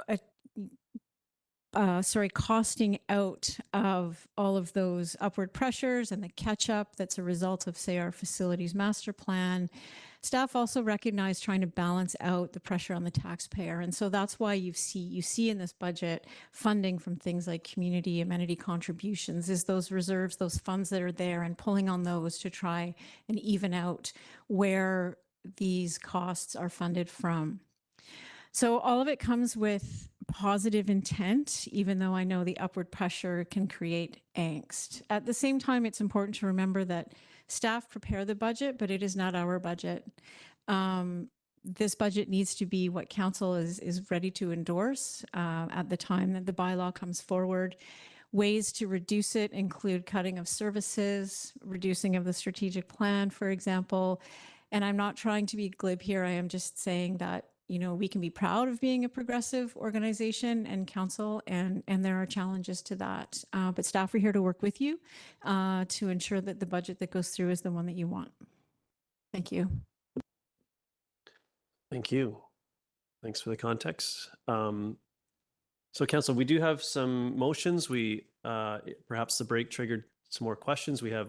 costing out of all of those upward pressures and the catch up that's a result of, say, our facilities master plan, staff also recognize trying to balance out the pressure on the taxpayer. And so that's why you see in this budget funding from things like community amenity contributions, is those reserves, those funds that are there, and pulling on those to try and even out where these costs are funded from. So all of it comes with positive intent, even though I know the upward pressure can create angst. At the same time, it's important to remember that staff prepare the budget, but it is not our budget. This budget needs to be what council is ready to endorse at the time that the bylaw comes forward. Ways to reduce it include cutting of services, reducing of the strategic plan, for example. And I'm not trying to be glib here. I am just saying that, you know, we can be proud of being a progressive organization and council, and there are challenges to that. But staff are here to work with you to ensure that the budget that goes through is the one that you want. Thank you. Thank you. Thanks for the context. So council, we do have some motions. Perhaps the break triggered some more questions. We have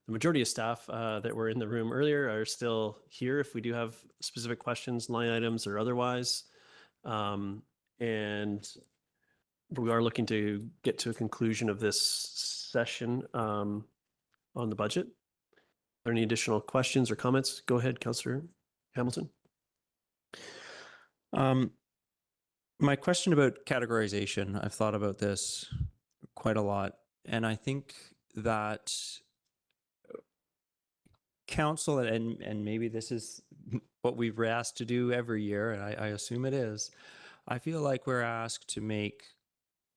the majority of staff that were in the room earlier are still here if we do have specific questions, line items or otherwise. And we are looking to get to a conclusion of this session on the budget. Are there any additional questions or comments? Go ahead, Councillor Hamilton. My question about categorization, I've thought about this quite a lot, and I think that council, and maybe this is what we've asked to do every year, and I assume it is, I feel like we're asked to make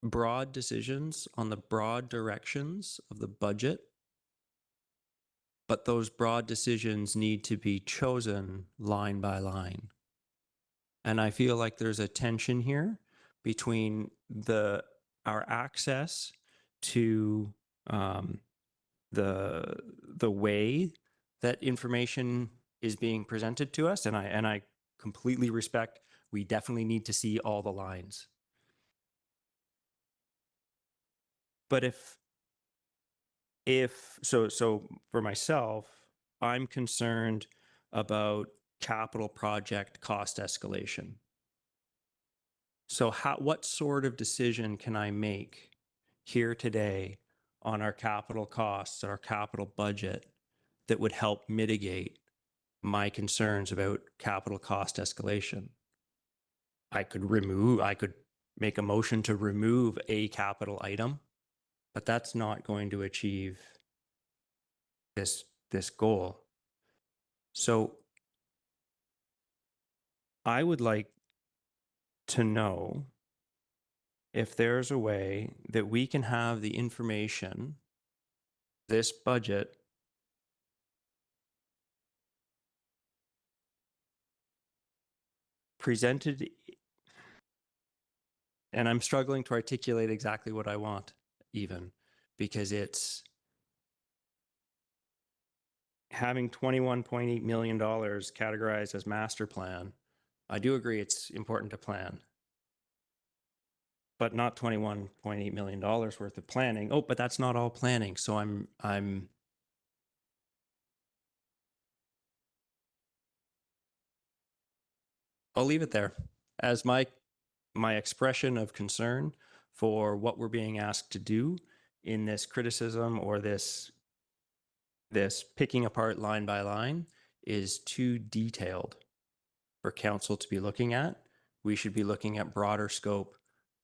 broad decisions on the broad directions of the budget, but those broad decisions need to be chosen line by line. And I feel like there's a tension here between our access to the way that information is being presented to us, and I completely respect. We definitely need to see all the lines. But so for myself, I'm concerned about capital project cost escalation. So what sort of decision can I make here today on our capital costs, our capital budget, that would help mitigate my concerns about capital cost escalation? I could make a motion to remove a capital item, but that's not going to achieve this goal. So I would like to know if there's a way that we can have the information, this budget, presented, and I'm struggling to articulate exactly what I want, even, because it's having $21.8 million categorized as master plan. I do agree it's important to plan, but not $21.8 million worth of planning. Oh, but that's not all planning. So I'll leave it there as my expression of concern for what we're being asked to do in this criticism or this picking apart line by line is too detailed for council to be looking at. We should be looking at broader scope,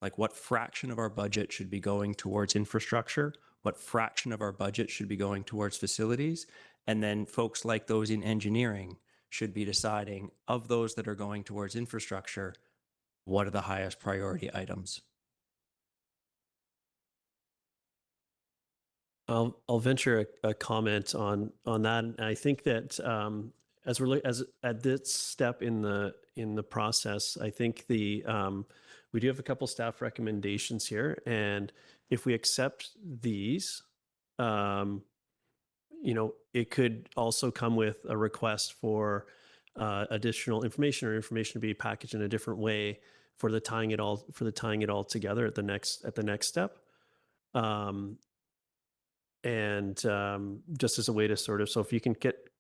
like what fraction of our budget should be going towards infrastructure, what fraction of our budget should be going towards facilities, and then folks like those in engineering should be deciding, of those that are going towards infrastructure, what are the highest priority items? I'll venture a comment on that. And I think that as at this step in the process, I think we do have a couple staff recommendations here, and if we accept these, it could also come with a request for additional information or information to be packaged in a different way for the tying it all together at the next step. And just as a way to sort of, so if you can get,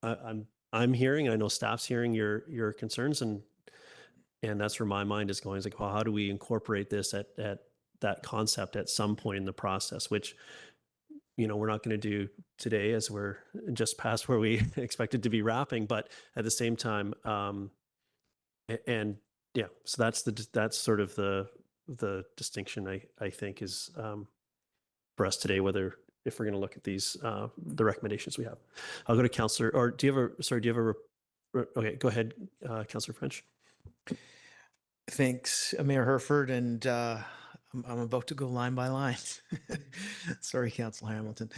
I'm hearing, I know staff's hearing your concerns, and that's where my mind is going. Is like, well, how do we incorporate this at that concept at some point in the process, which we're not going to do today, as we're just past where we expected to be wrapping. But at the same time, and yeah, so that's sort of the distinction I think is for us today, whether if we're going to look at these the recommendations we have. I'll go to Councillor, or do you have a okay, go ahead, Councillor French. Thanks, Mayor Herford, and I'm about to go line by line. Sorry, Councillor Hamilton.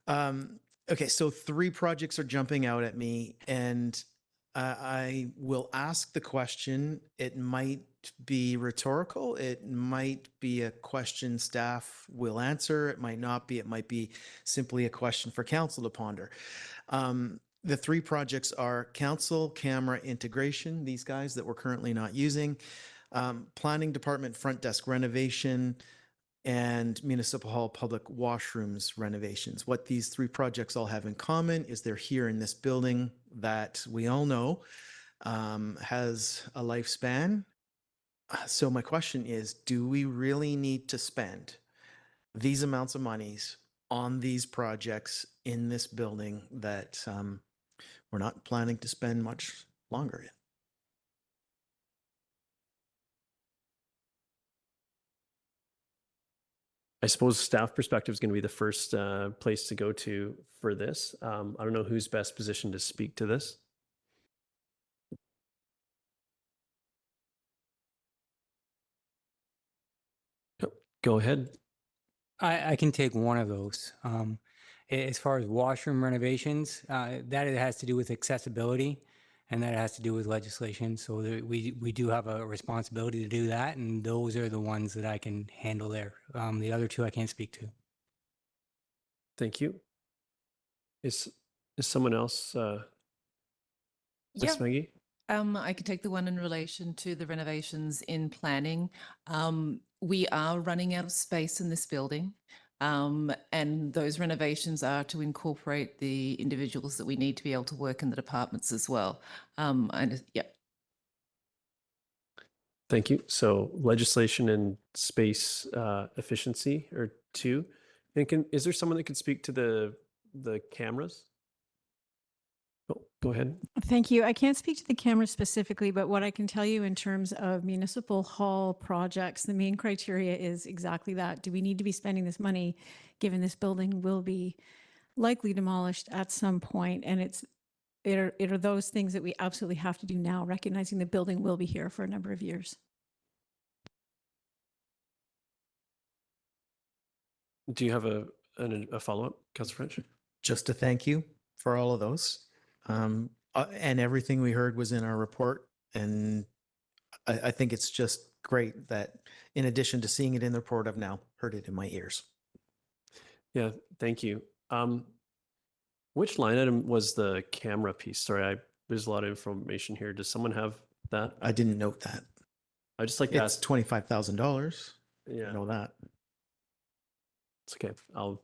Okay, so 3 projects are jumping out at me, and I will ask the question. It might be rhetorical. It might be a question staff will answer. It might not be. It might be simply a question for council to ponder. The 3 projects are council camera integration, these guys that we're currently not using, planning department front desk renovation, and municipal hall public washrooms renovations. What these 3 projects all have in common is they're here in this building that we all know has a lifespan. So my question is, do we really need to spend these amounts of monies on these projects in this building that we're not planning to spend much longer in? I suppose staff perspective is going to be the first place to go to for this. I don't know who's best positioned to speak to this. Go ahead. I can take one of those. As far as washroom renovations, that it has to do with accessibility, and that has to do with legislation. So we do have a responsibility to do that, and those are the ones that I can handle there. The other 2 I can't speak to. Thank you. Is someone else? Ms. Maggie? I can take the one in relation to the renovations in planning. We are running out of space in this building, and those renovations are to incorporate the individuals that we need to be able to work in the departments as well. Yeah. Thank you. So legislation and space efficiency are 2. And is there someone that could speak to the cameras? Oh, go ahead. Thank you. I can't speak to the camera specifically, but what I can tell you in terms of municipal hall projects, the main criteria is exactly that. Do we need to be spending this money, given this building will be likely demolished at some point? And it are those things that we absolutely have to do now, recognizing the building will be here for a number of years. Do you have a follow-up, Councillor French? Just to thank you for all of those. And everything we heard was in our report, and I think it's just great that in addition to seeing it in the report, I've now heard it in my ears. Yeah, thank you. Which line item was the camera piece? Sorry, there's a lot of information here. Does someone have that? I didn't note that. I just like to It's ask. $25,000. Yeah, I know that. it's okay. I'll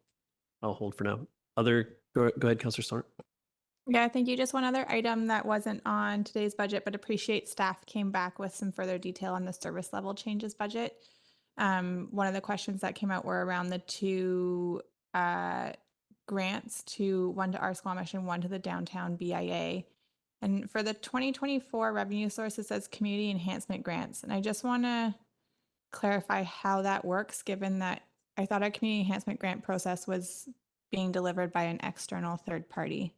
hold for now. Go ahead, Councillor Storm. Yeah, thank you. Just one other item that wasn't on today's budget, but appreciate staff came back with some further detail on the service level changes budget. One of the questions that came out were around the two grants, one to Squamish and one to the downtown BIA. And for the 2024 revenue source, it says community enhancement grants. And I just want to clarify how that works, given that I thought our community enhancement grant process was being delivered by an external third party.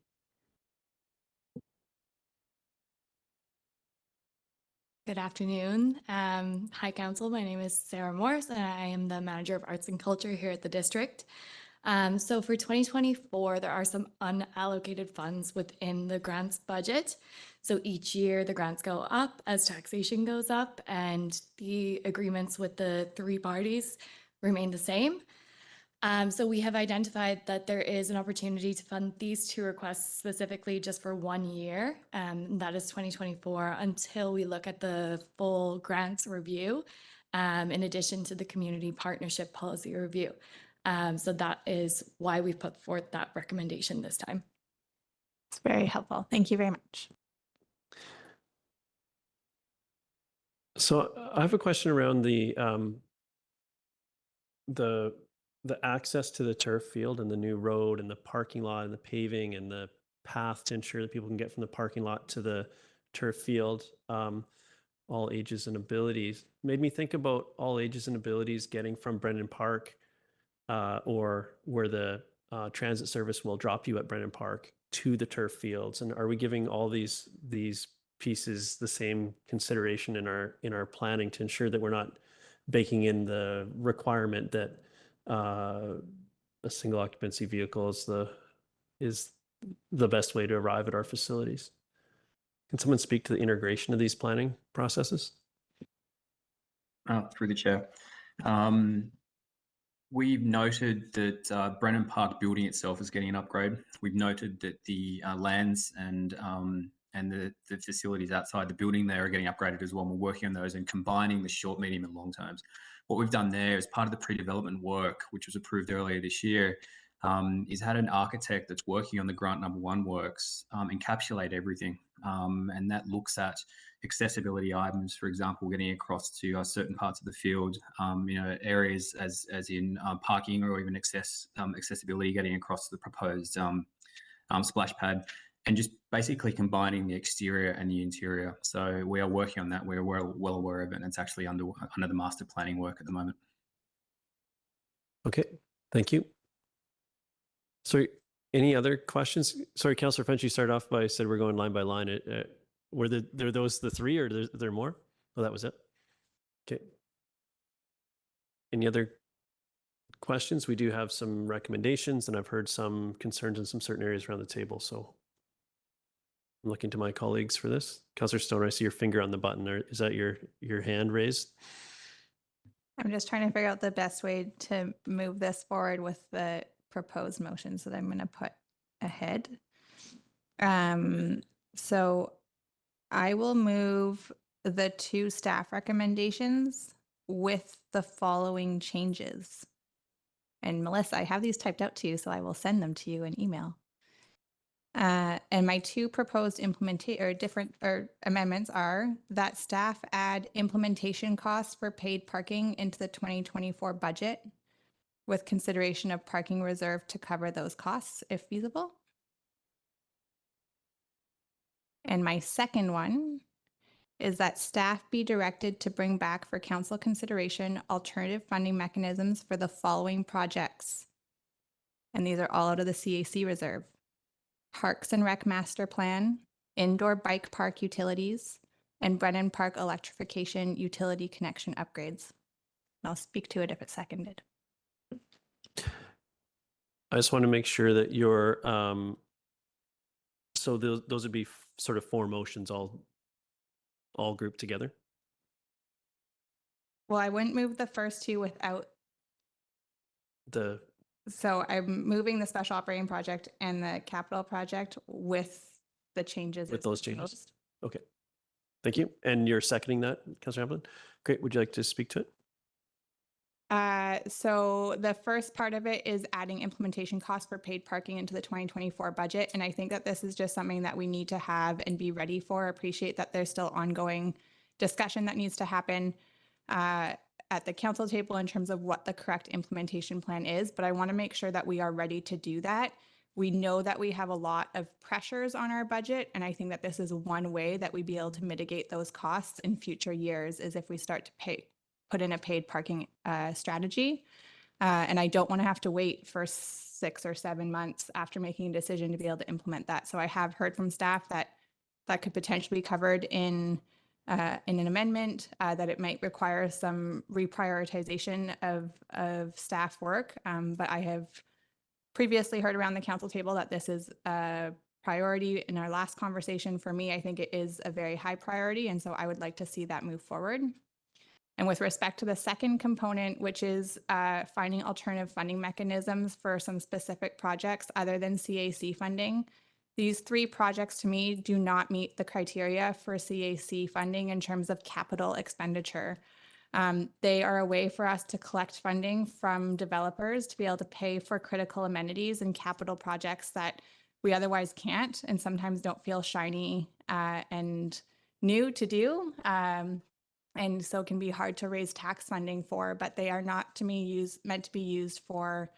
Good afternoon. Hi, Council. My name is Sarah Morris, and I am the Manager of Arts and Culture here at the district. So for 2024, there are some unallocated funds within the grants budget. So each year, the grants go up as taxation goes up, and the agreements with the three parties remain the same. So we have identified that there is an opportunity to fund these two requests specifically just for 1 year, that is 2024, until we look at the full grants review, in addition to the community partnership policy review. So that is why we put forth that recommendation this time. It's very helpful. Thank you very much. So I have a question around the access to the turf field and the new road and the parking lot and the paving and the path to ensure that people can get from the parking lot to the turf field, all ages and abilities. Made me think about all ages and abilities getting from Brendan Park, or where the transit service will drop you at Brendan Park to the turf fields. And are we giving all these pieces the same consideration in our planning to ensure that we're not baking in the requirement that a single occupancy vehicle is the best way to arrive at our facilities? Can someone speak to the integration of these planning processes? Through the chair. We've noted that Brennan Park building itself is getting an upgrade. We've noted that the lands and the facilities outside the building there are getting upgraded as well. And we're working on those and combining the short, medium, and long terms. What we've done there as part of the pre-development work, which was approved earlier this year, is had an architect that's working on the grant number 1 works encapsulate everything. And that looks at accessibility items, for example, getting across to certain parts of the field, areas as in parking or even accessibility, getting across to the proposed splash pad, and just basically combining the exterior and the interior. So we are working on that. We're well aware of it, and it's actually under the master planning work at the moment. Okay, thank you. So any other questions? Sorry, Councillor French, you started off by said we're going line by line. Were those the three, or are there more? Oh, that was it. Okay. Any other questions? We do have some recommendations, and I've heard some concerns in some certain areas around the table. So I'm looking to my colleagues for this. Councillor Stone, I see your finger on the button. Is that your hand raised? I'm just trying to figure out the best way to move this forward with the proposed motions that I'm going to put ahead. So I will move the 2 staff recommendations with the following changes. And Melissa, I have these typed out to you, so I will send them to you in email. And my 2 proposed amendments are that staff add implementation costs for paid parking into the 2024 budget with consideration of parking reserve to cover those costs if feasible. And my second one is that staff be directed to bring back for council consideration alternative funding mechanisms for the following projects. And these are all out of the CAC reserve: Parks and Rec Master Plan, indoor bike park utilities, and Brennan Park electrification utility connection upgrades. And I'll speak to it if it's seconded. I just want to make sure that you're, so those would be sort of 4 motions all grouped together. Well, I wouldn't move the first two without, The, so I'm moving the special operating project and the capital project with the changes. with as those changes? proposed. Okay. Thank you. And you're seconding that, Councillor Hamblin? Great. Would you like to speak to it? So the first part of it is adding implementation costs for paid parking into the 2024 budget. And I think that this is just something that we need to have and be ready for. Appreciate that there's still ongoing discussion that needs to happen at the council table in terms of what the correct implementation plan is. But I want to make sure that we are ready to do that. We know that we have a lot of pressures on our budget. And I think that this is one way that we'd be able to mitigate those costs in future years is if we start to put in a paid parking strategy. And I don't want to have to wait for 6 or 7 months after making a decision to be able to implement that. So I have heard from staff that that could potentially be covered in an amendment, that it might require some reprioritization of staff work. But I have previously heard around the council table that this is a priority. In our last conversation, for me, I think it is a very high priority. And so I would like to see that move forward. And with respect to the second component, which is finding alternative funding mechanisms for some specific projects other than CAC funding, these 3 projects to me do not meet the criteria for CAC funding in terms of capital expenditure. They are a way for us to collect funding from developers to be able to pay for critical amenities and capital projects that we otherwise can't and sometimes don't feel shiny and new to do. And so can be hard to raise tax funding for, but they are not to me meant to be used for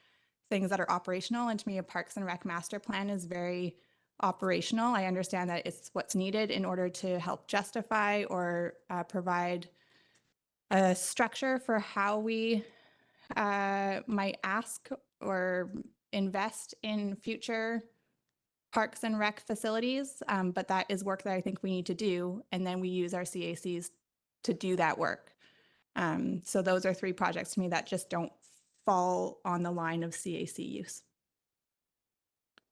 things that are operational. And to me, a Parks and Rec master plan is very operational. I understand that it's what's needed in order to help justify or provide a structure for how we might ask or invest in future Parks and Rec facilities. But that is work that I think we need to do. And then we use our CACs to do that work. So those are 3 projects to me that just don't fall on the line of CAC use.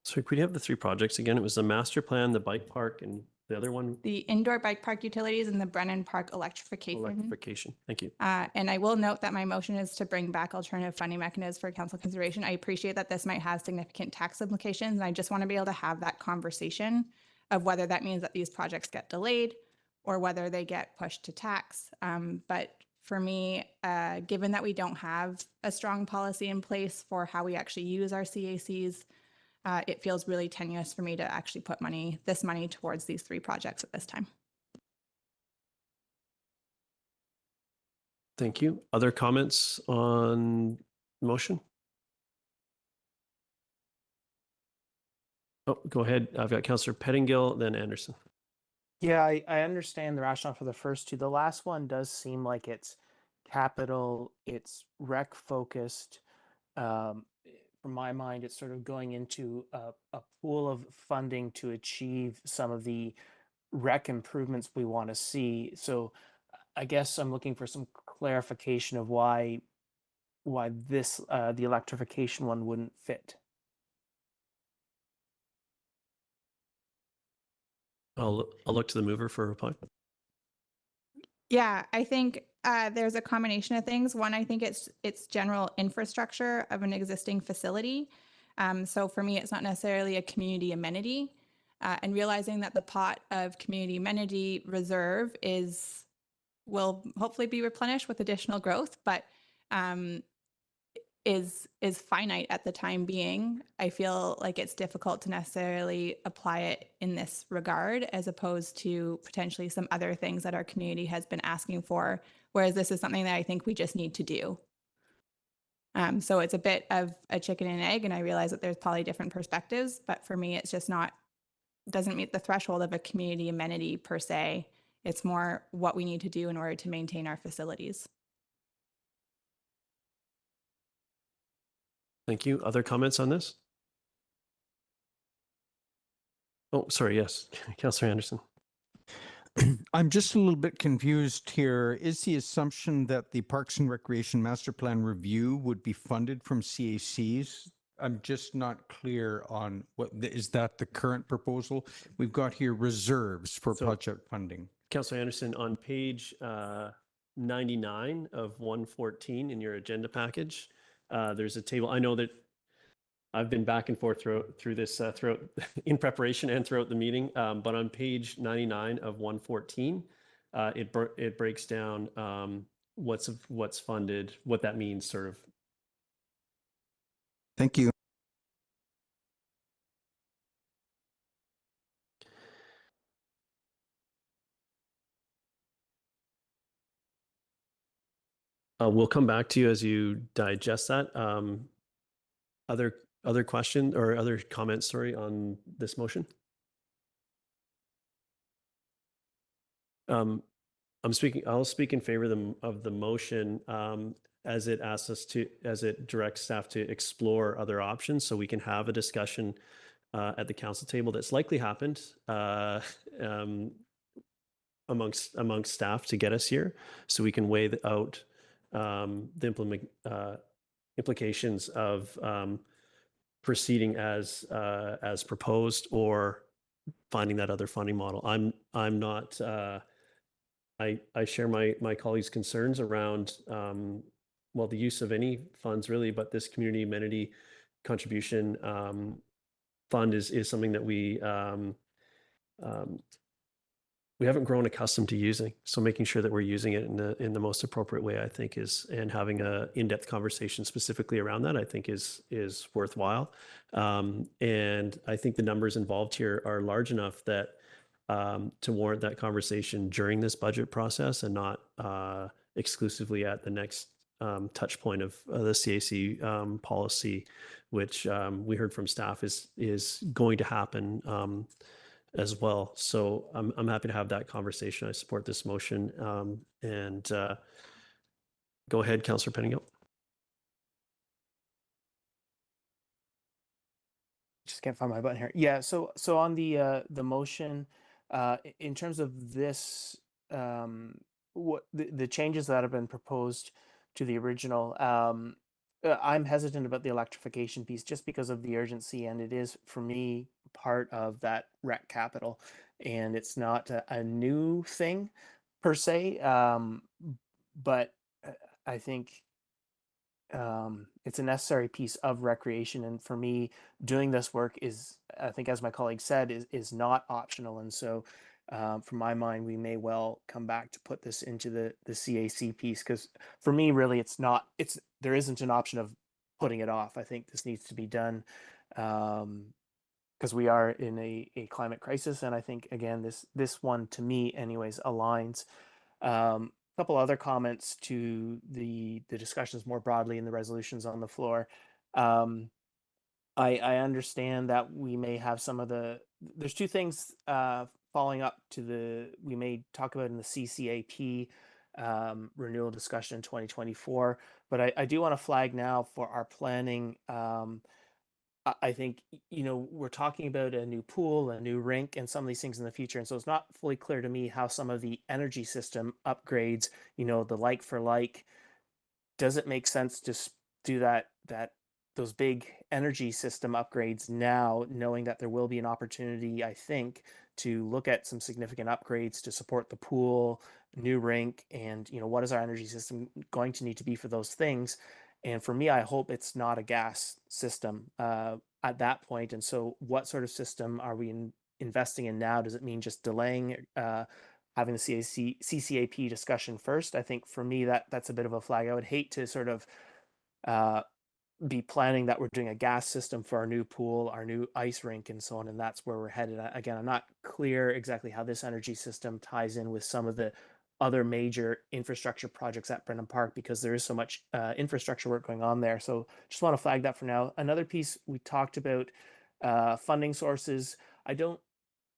So could we have the 3 projects again? It was the master plan, the bike park, and the other one? The indoor bike park utilities and the Brennan Park electrification. Electrification. Thank you. And I will note that my motion is to bring back alternative funding mechanisms for council consideration. I appreciate that this might have significant tax implications, and I just want to be able to have that conversation of whether that means that these projects get delayed or whether they get pushed to tax. But for me, given that we don't have a strong policy in place for how we actually use our CACs, it feels really tenuous for me to actually put this money towards these 3 projects at this time. Thank you. Other comments on motion? Oh, go ahead. I've got Councillor Pettingill, then Anderson. Yeah, I understand the rationale for the first 2. The last one does seem like it's capital, it's rec focused. From my mind, it's sort of going into a pool of funding to achieve some of the rec improvements we want to see. So I guess I'm looking for some clarification of why this the electrification one wouldn't fit. I'll look to the mover for a reply. Yeah, I think there's a combination of things. One, I think it's general infrastructure of an existing facility. So for me, it's not necessarily a community amenity. And realizing that the pot of community amenity reserve will hopefully be replenished with additional growth, but is finite at the time being. I feel like it's difficult to necessarily apply it in this regard as opposed to potentially some other things that our community has been asking for, whereas this is something that I think we just need to do. So it's a bit of a chicken and egg, and I realize that there's probably different perspectives, but for me, it's just doesn't meet the threshold of a community amenity per se. It's more what we need to do in order to maintain our facilities. Thank you. Other comments on this? Oh, sorry. Yes. Councillor Anderson. I'm just a little bit confused here. Is the assumption that the Parks and Recreation Master Plan review would be funded from CACs? I'm just not clear on is that the current proposal? We've got here reserves for project funding. Councillor Anderson, on page 99 of 114 in your agenda package. There's a table. I know that I've been back and forth through this throughout in preparation and throughout the meeting, but on page 99 of 114, it breaks down what's funded, what that means, sort of. Thank you. We'll come back to you as you digest that. Other question or other comments, sorry, on this motion? I'll speak in favor of the motion as it asks us to, as it directs staff to explore other options so we can have a discussion at the council table that's likely happened amongst staff to get us here, so we can weigh out the implications of proceeding as proposed or finding that other funding model. I'm not. I share my colleagues' concerns around well, the use of any funds really, but this community amenity contribution fund is something that we haven't grown accustomed to using. So making sure that we're using it in the most appropriate way, I think, and having a in-depth conversation specifically around that, I think is worthwhile. And I think the numbers involved here are large enough that to warrant that conversation during this budget process and not exclusively at the next touch point of the CAC policy, which we heard from staff is going to happen as well. So I'm happy to have that conversation. I support this motion. And go ahead, Councillor Penningill. Just can't find my button here. Yeah. So on the motion, in terms of this, what the changes that have been proposed to the original, I'm hesitant about the electrification piece just because of the urgency, and it is for me part of that rec capital, and it's not a new thing per se, but I think it's a necessary piece of recreation, and for me, doing this work is, I think, as my colleague said, is not optional, and so. From my mind, we may well come back to put this into the CAC piece, because for me, really, there isn't an option of putting it off. I think this needs to be done because we are in a climate crisis, and I think again this one, to me anyways, aligns. Couple other comments to the discussions more broadly in the resolutions on the floor. I understand that we may have there's two things following up to we may talk about in the CCAP renewal discussion in 2024, but I do want to flag now for our planning. I think, we're talking about a new pool, a new rink, and some of these things in the future. And so it's not fully clear to me how some of the energy system upgrades, the like for like, does it make sense to do those big energy system upgrades now, knowing that there will be an opportunity, I think, to look at some significant upgrades to support the pool, new rink, and what is our energy system going to need to be for those things? And for me, I hope it's not a gas system at that point. And so what sort of system are we investing in now? Does it mean just delaying having the CCAP discussion first? I think for me, that's a bit of a flag. I would hate to sort of be planning that we're doing a gas system for our new pool, our new ice rink, and so on, and that's where we're headed. Again, I'm not clear exactly how this energy system ties in with some of the other major infrastructure projects at Brenham Park, because there is so much infrastructure work going on there. So just want to flag that for now. Another piece we talked about, funding sources.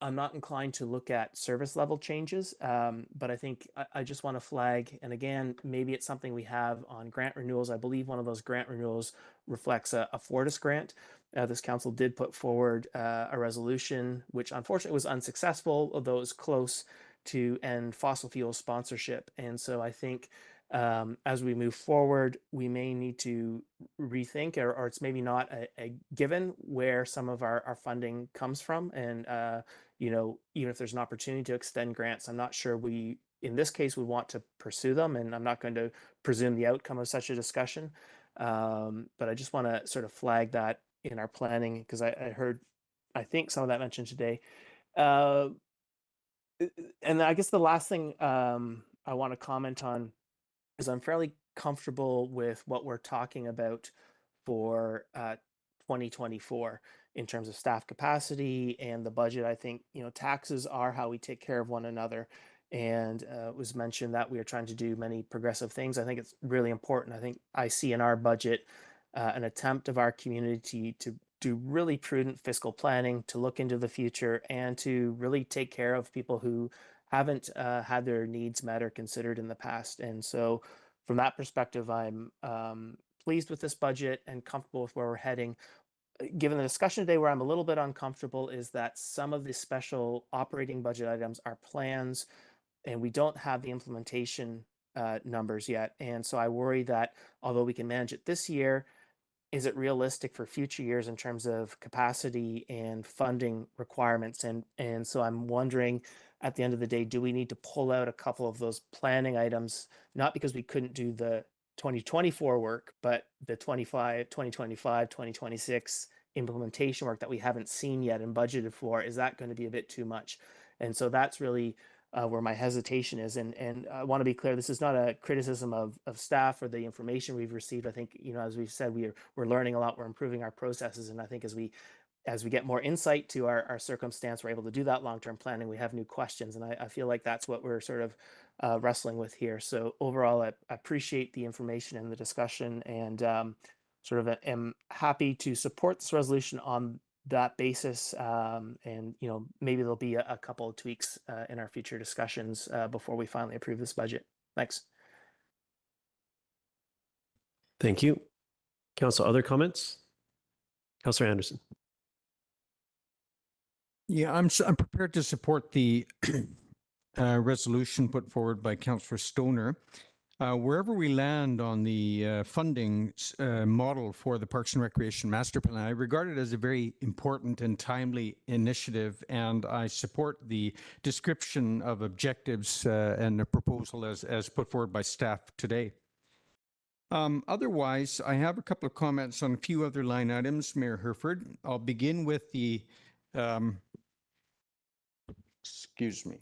I'm not inclined to look at service level changes, but I think I just want to flag, and again, maybe it's something we have on grant renewals. I believe one of those grant renewals reflects a Fortis grant. This council did put forward a resolution, which unfortunately was unsuccessful, although it was close to end fossil fuel sponsorship. And so I think as we move forward, we may need to rethink, or it's maybe not a given where some of our funding comes from. And even if there's an opportunity to extend grants, I'm not sure we in this case, we want to pursue them, and I'm not going to presume the outcome of such a discussion. But I just want to sort of flag that in our planning, because I heard, I think some of that mentioned today. And I guess the last thing I want to comment on is I'm fairly comfortable with what we're talking about for 2024 in terms of staff capacity and the budget. I think, you know, taxes are how we take care of one another. And it was mentioned that we are trying to do many progressive things. I think it's really important. I think I see in our budget an attempt of our community to do really prudent fiscal planning, to look into the future, and to really take care of people who haven't had their needs met or considered in the past. And so from that perspective, I'm pleased with this budget and comfortable with where we're heading. Given the discussion today, where I'm a little bit uncomfortable is that some of the special operating budget items are plans, and we don't have the implementation numbers yet. And so I worry that although we can manage it this year, is it realistic for future years in terms of capacity and funding requirements? And so I'm wondering, at the end of the day, do we need to pull out a couple of those planning items, not because we couldn't do the 2024 work, but the 2025, 2026 implementation work that we haven't seen yet and budgeted for? Is that going to be a bit too much? And so that's really where my hesitation is. And I want to be clear, this is not a criticism of staff or the information we've received. I think, you know, as we've said, we're learning a lot, we're improving our processes. And I think as we get more insight to our circumstance, we're able to do that long-term planning. We have new questions. And I feel like that's what we're sort of wrestling with here. So overall, I appreciate the information and the discussion, and sort of am happy to support this resolution on that basis. And, you know, maybe there'll be a couple of tweaks in our future discussions before we finally approve this budget. Thanks. Thank you. Council, other comments? Councillor Anderson. Yeah, I'm prepared to support the resolution put forward by Councillor Stoner. Wherever we land on the funding model for the Parks and Recreation Master Plan, I regard it as a very important and timely initiative, and I support the description of objectives and the proposal as put forward by staff today. Otherwise, I have a couple of comments on a few other line items, Mayor Herford. I'll begin with the, excuse me,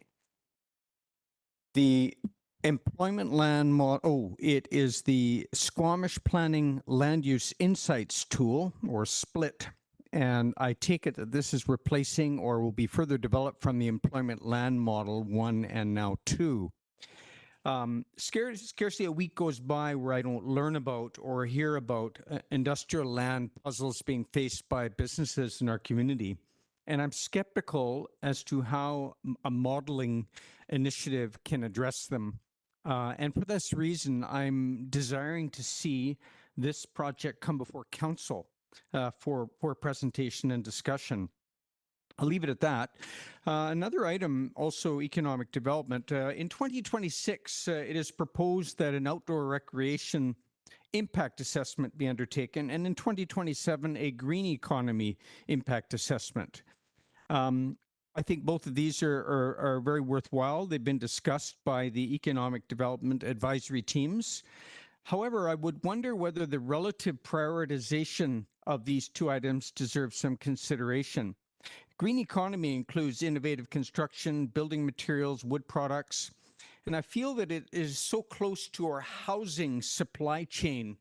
the employment land model. It is the Squamish Planning Land Use Insights Tool, or SPLIT. And I take it that this is replacing or will be further developed from the Employment Land Model 1 and now 2. Scarcely a week goes by where I don't learn about or hear about industrial land puzzles being faced by businesses in our community. And I'm skeptical as to how a modeling initiative can address them. And for this reason, I'm desiring to see this project come before council for presentation and discussion. I'll leave it at that. Another item, also economic development. In 2026, it is proposed that an outdoor recreation impact assessment be undertaken, and in 2027, a green economy impact assessment. I think both of these are very worthwhile. They've been discussed by the economic development advisory teams. However, I would wonder whether the relative prioritization of these two items deserves some consideration. Green economy includes innovative construction, building materials, wood products, and I feel that it is so close to our housing supply chain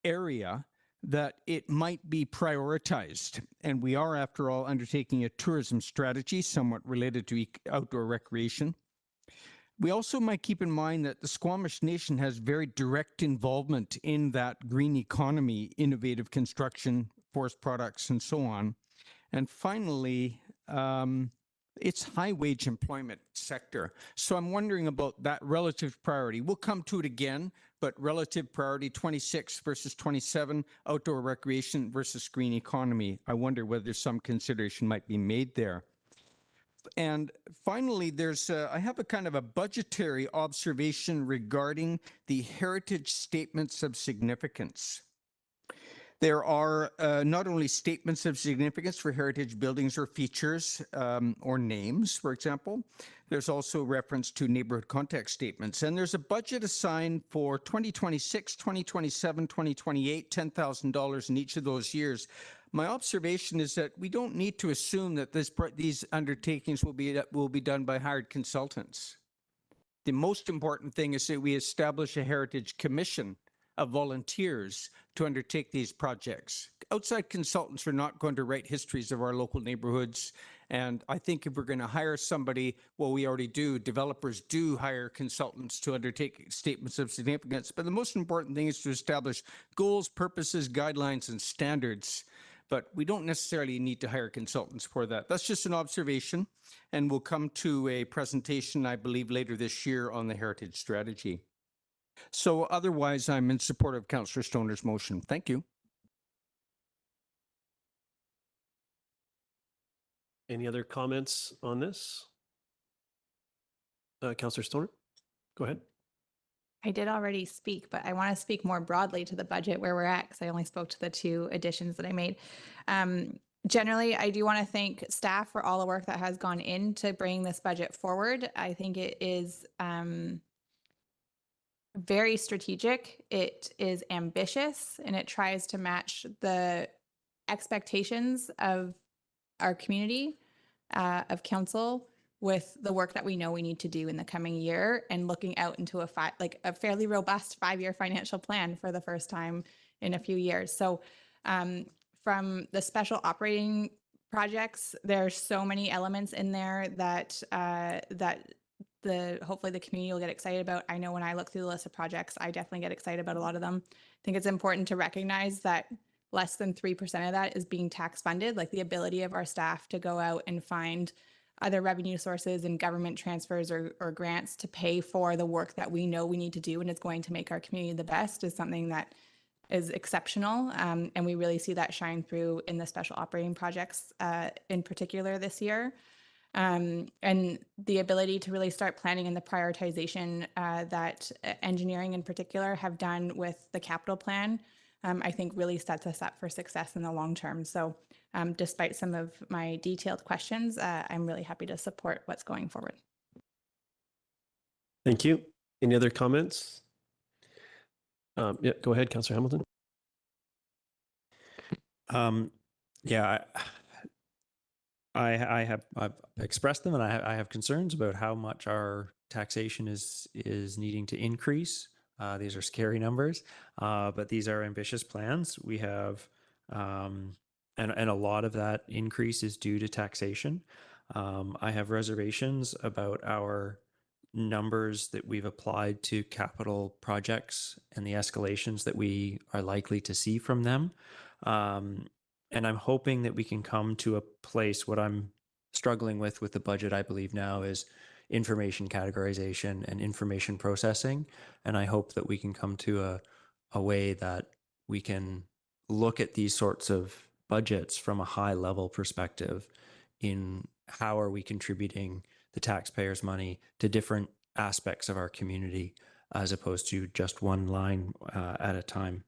area that it might be prioritized. And we are, after all, undertaking a tourism strategy somewhat related to outdoor recreation. We also might keep in mind that the Squamish Nation has very direct involvement in that green economy, innovative construction, forest products, and so on. And finally, it's high-wage employment sector. So I'm wondering about that relative priority. We'll come to it again, but relative priority 26 versus 27, outdoor recreation versus green economy. I wonder whether some consideration might be made there. And finally, I have a kind of a budgetary observation regarding the heritage statements of significance. There are not only statements of significance for heritage buildings or features or names, for example. There's also reference to neighborhood context statements, and there's a budget assigned for 2026, 2027, 2028, $10,000 in each of those years. My observation is that we don't need to assume that these undertakings will be done by hired consultants. The most important thing is that we establish a heritage commission of volunteers to undertake these projects. Outside consultants are not going to write histories of our local neighborhoods. And I think if we're going to hire somebody, well, we already do. Developers do hire consultants to undertake statements of significance. But the most important thing is to establish goals, purposes, guidelines, and standards. But we don't necessarily need to hire consultants for that. That's just an observation. And we'll come to a presentation, I believe, later this year on the heritage strategy. So otherwise, I'm in support of Councillor Stoner's motion. Thank you. Any other comments on this? Councillor Stoner, go ahead. I did already speak, but I want to speak more broadly to the budget where we're at, because I only spoke to the 2 additions that I made. Generally, I do want to thank staff for all the work that has gone into bringing this budget forward. I think it is very strategic. It is ambitious, and it tries to match the expectations of our community, of council, with the work that we know we need to do in the coming year, and looking out into a fairly robust 5-year financial plan for the first time in a few years. So from the special operating projects, there's so many elements in there that hopefully the community will get excited about. I know when I look through the list of projects, I definitely get excited about a lot of them. I think it's important to recognize that less than 3% of that is being tax funded, like the ability of our staff to go out and find other revenue sources and government transfers or grants to pay for the work that we know we need to do and it's going to make our community the best, is something that is exceptional. And we really see that shine through in the special operating projects in particular this year. And the ability to really start planning in the prioritization that engineering in particular have done with the capital plan, I think really sets us up for success in the long term. So despite some of my detailed questions, I'm really happy to support what's going forward. Thank you. Any other comments? Yeah, go ahead, Councillor Hamilton. Yeah, I've expressed them, and I have concerns about how much our taxation is needing to increase. These are scary numbers, but these are ambitious plans. We have, and a lot of that increase is due to taxation. I have reservations about our numbers that we've applied to capital projects and the escalations that we are likely to see from them. And I'm hoping that we can come to a place. What I'm struggling with the budget, I believe now, is information categorization and information processing. And I hope that we can come to a way that we can look at these sorts of budgets from a high level perspective in how are we contributing the taxpayers' money to different aspects of our community, as opposed to just one line at a time.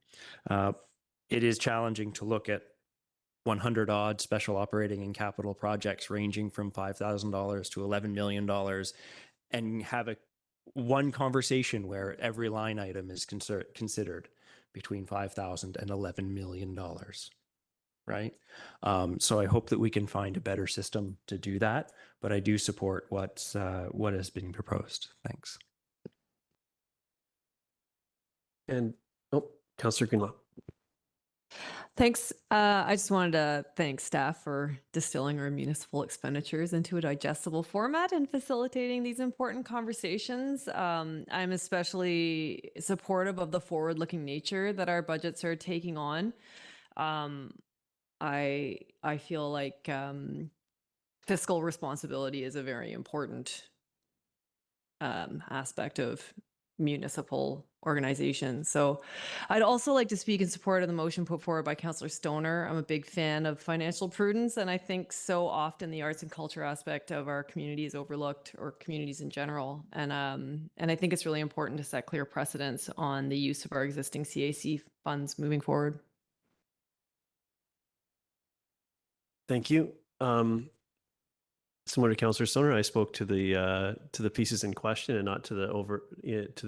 It is challenging to look at 100 odd special operating and capital projects ranging from $5,000 to $11 million and have one conversation where every line item is considered between $5,000 and $11 million, right? So I hope that we can find a better system to do that, but I do support what has been proposed. Thanks. And, Councillor Greenlaw. Thanks. I just wanted to thank staff for distilling our municipal expenditures into a digestible format and facilitating these important conversations. I'm especially supportive of the forward-looking nature that our budgets are taking on. I feel like fiscal responsibility is a very important aspect of municipal organizations. So I'd also like to speak in support of the motion put forward by Councillor Stoner. I'm a big fan of financial prudence, and I think so often the arts and culture aspect of our community is overlooked, or communities in general. And I think it's really important to set clear precedents on the use of our existing CAC funds moving forward. Thank you. similar to Councillor Stoner, I spoke to the pieces in question and not to the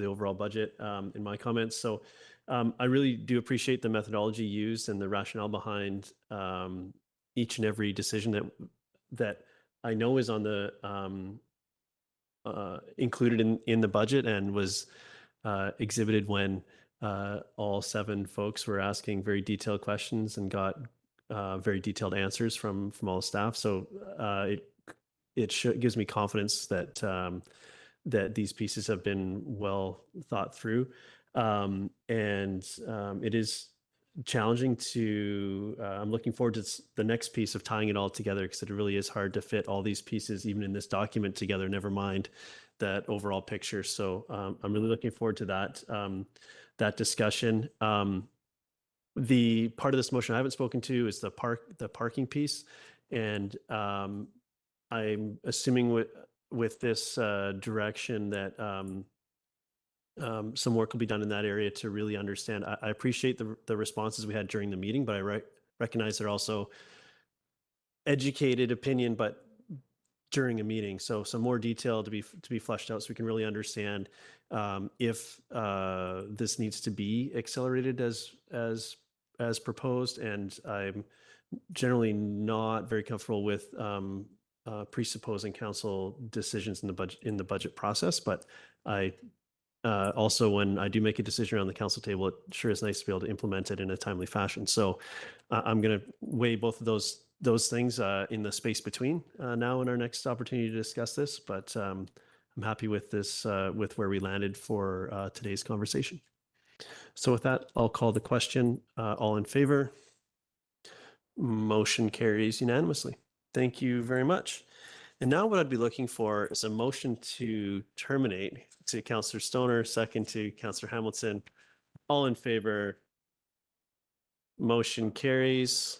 overall budget in my comments. So I really do appreciate the methodology used and the rationale behind each and every decision that I know is on the included in the budget and was exhibited when all 7 folks were asking very detailed questions and got very detailed answers from all staff. So it gives me confidence that that these pieces have been well thought through, and it is challenging to. I'm looking forward to the next piece of tying it all together, because it really is hard to fit all these pieces, even in this document, together. Never mind that overall picture. So I'm really looking forward to that discussion. The part of this motion I haven't spoken to is the parking piece, and I'm assuming with this direction that some work will be done in that area to really understand. I appreciate the responses we had during the meeting, but I recognize they're also educated opinion, but during a meeting. So some more detail to be fleshed out, so we can really understand if this needs to be accelerated as proposed. And I'm generally not very comfortable with presupposing council decisions in the budget process, but I also, when I do make a decision around the council table, it sure is nice to be able to implement it in a timely fashion. So I'm going to weigh both of those things in the space between now and our next opportunity to discuss this. But I'm happy with this, with where we landed for today's conversation. So with that, I'll call the question. All in favor? Motion carries unanimously. Thank you very much. And now what I'd be looking for is a motion to terminate, to Councillor Stoner, second to Councillor Hamilton. All in favor? Motion carries.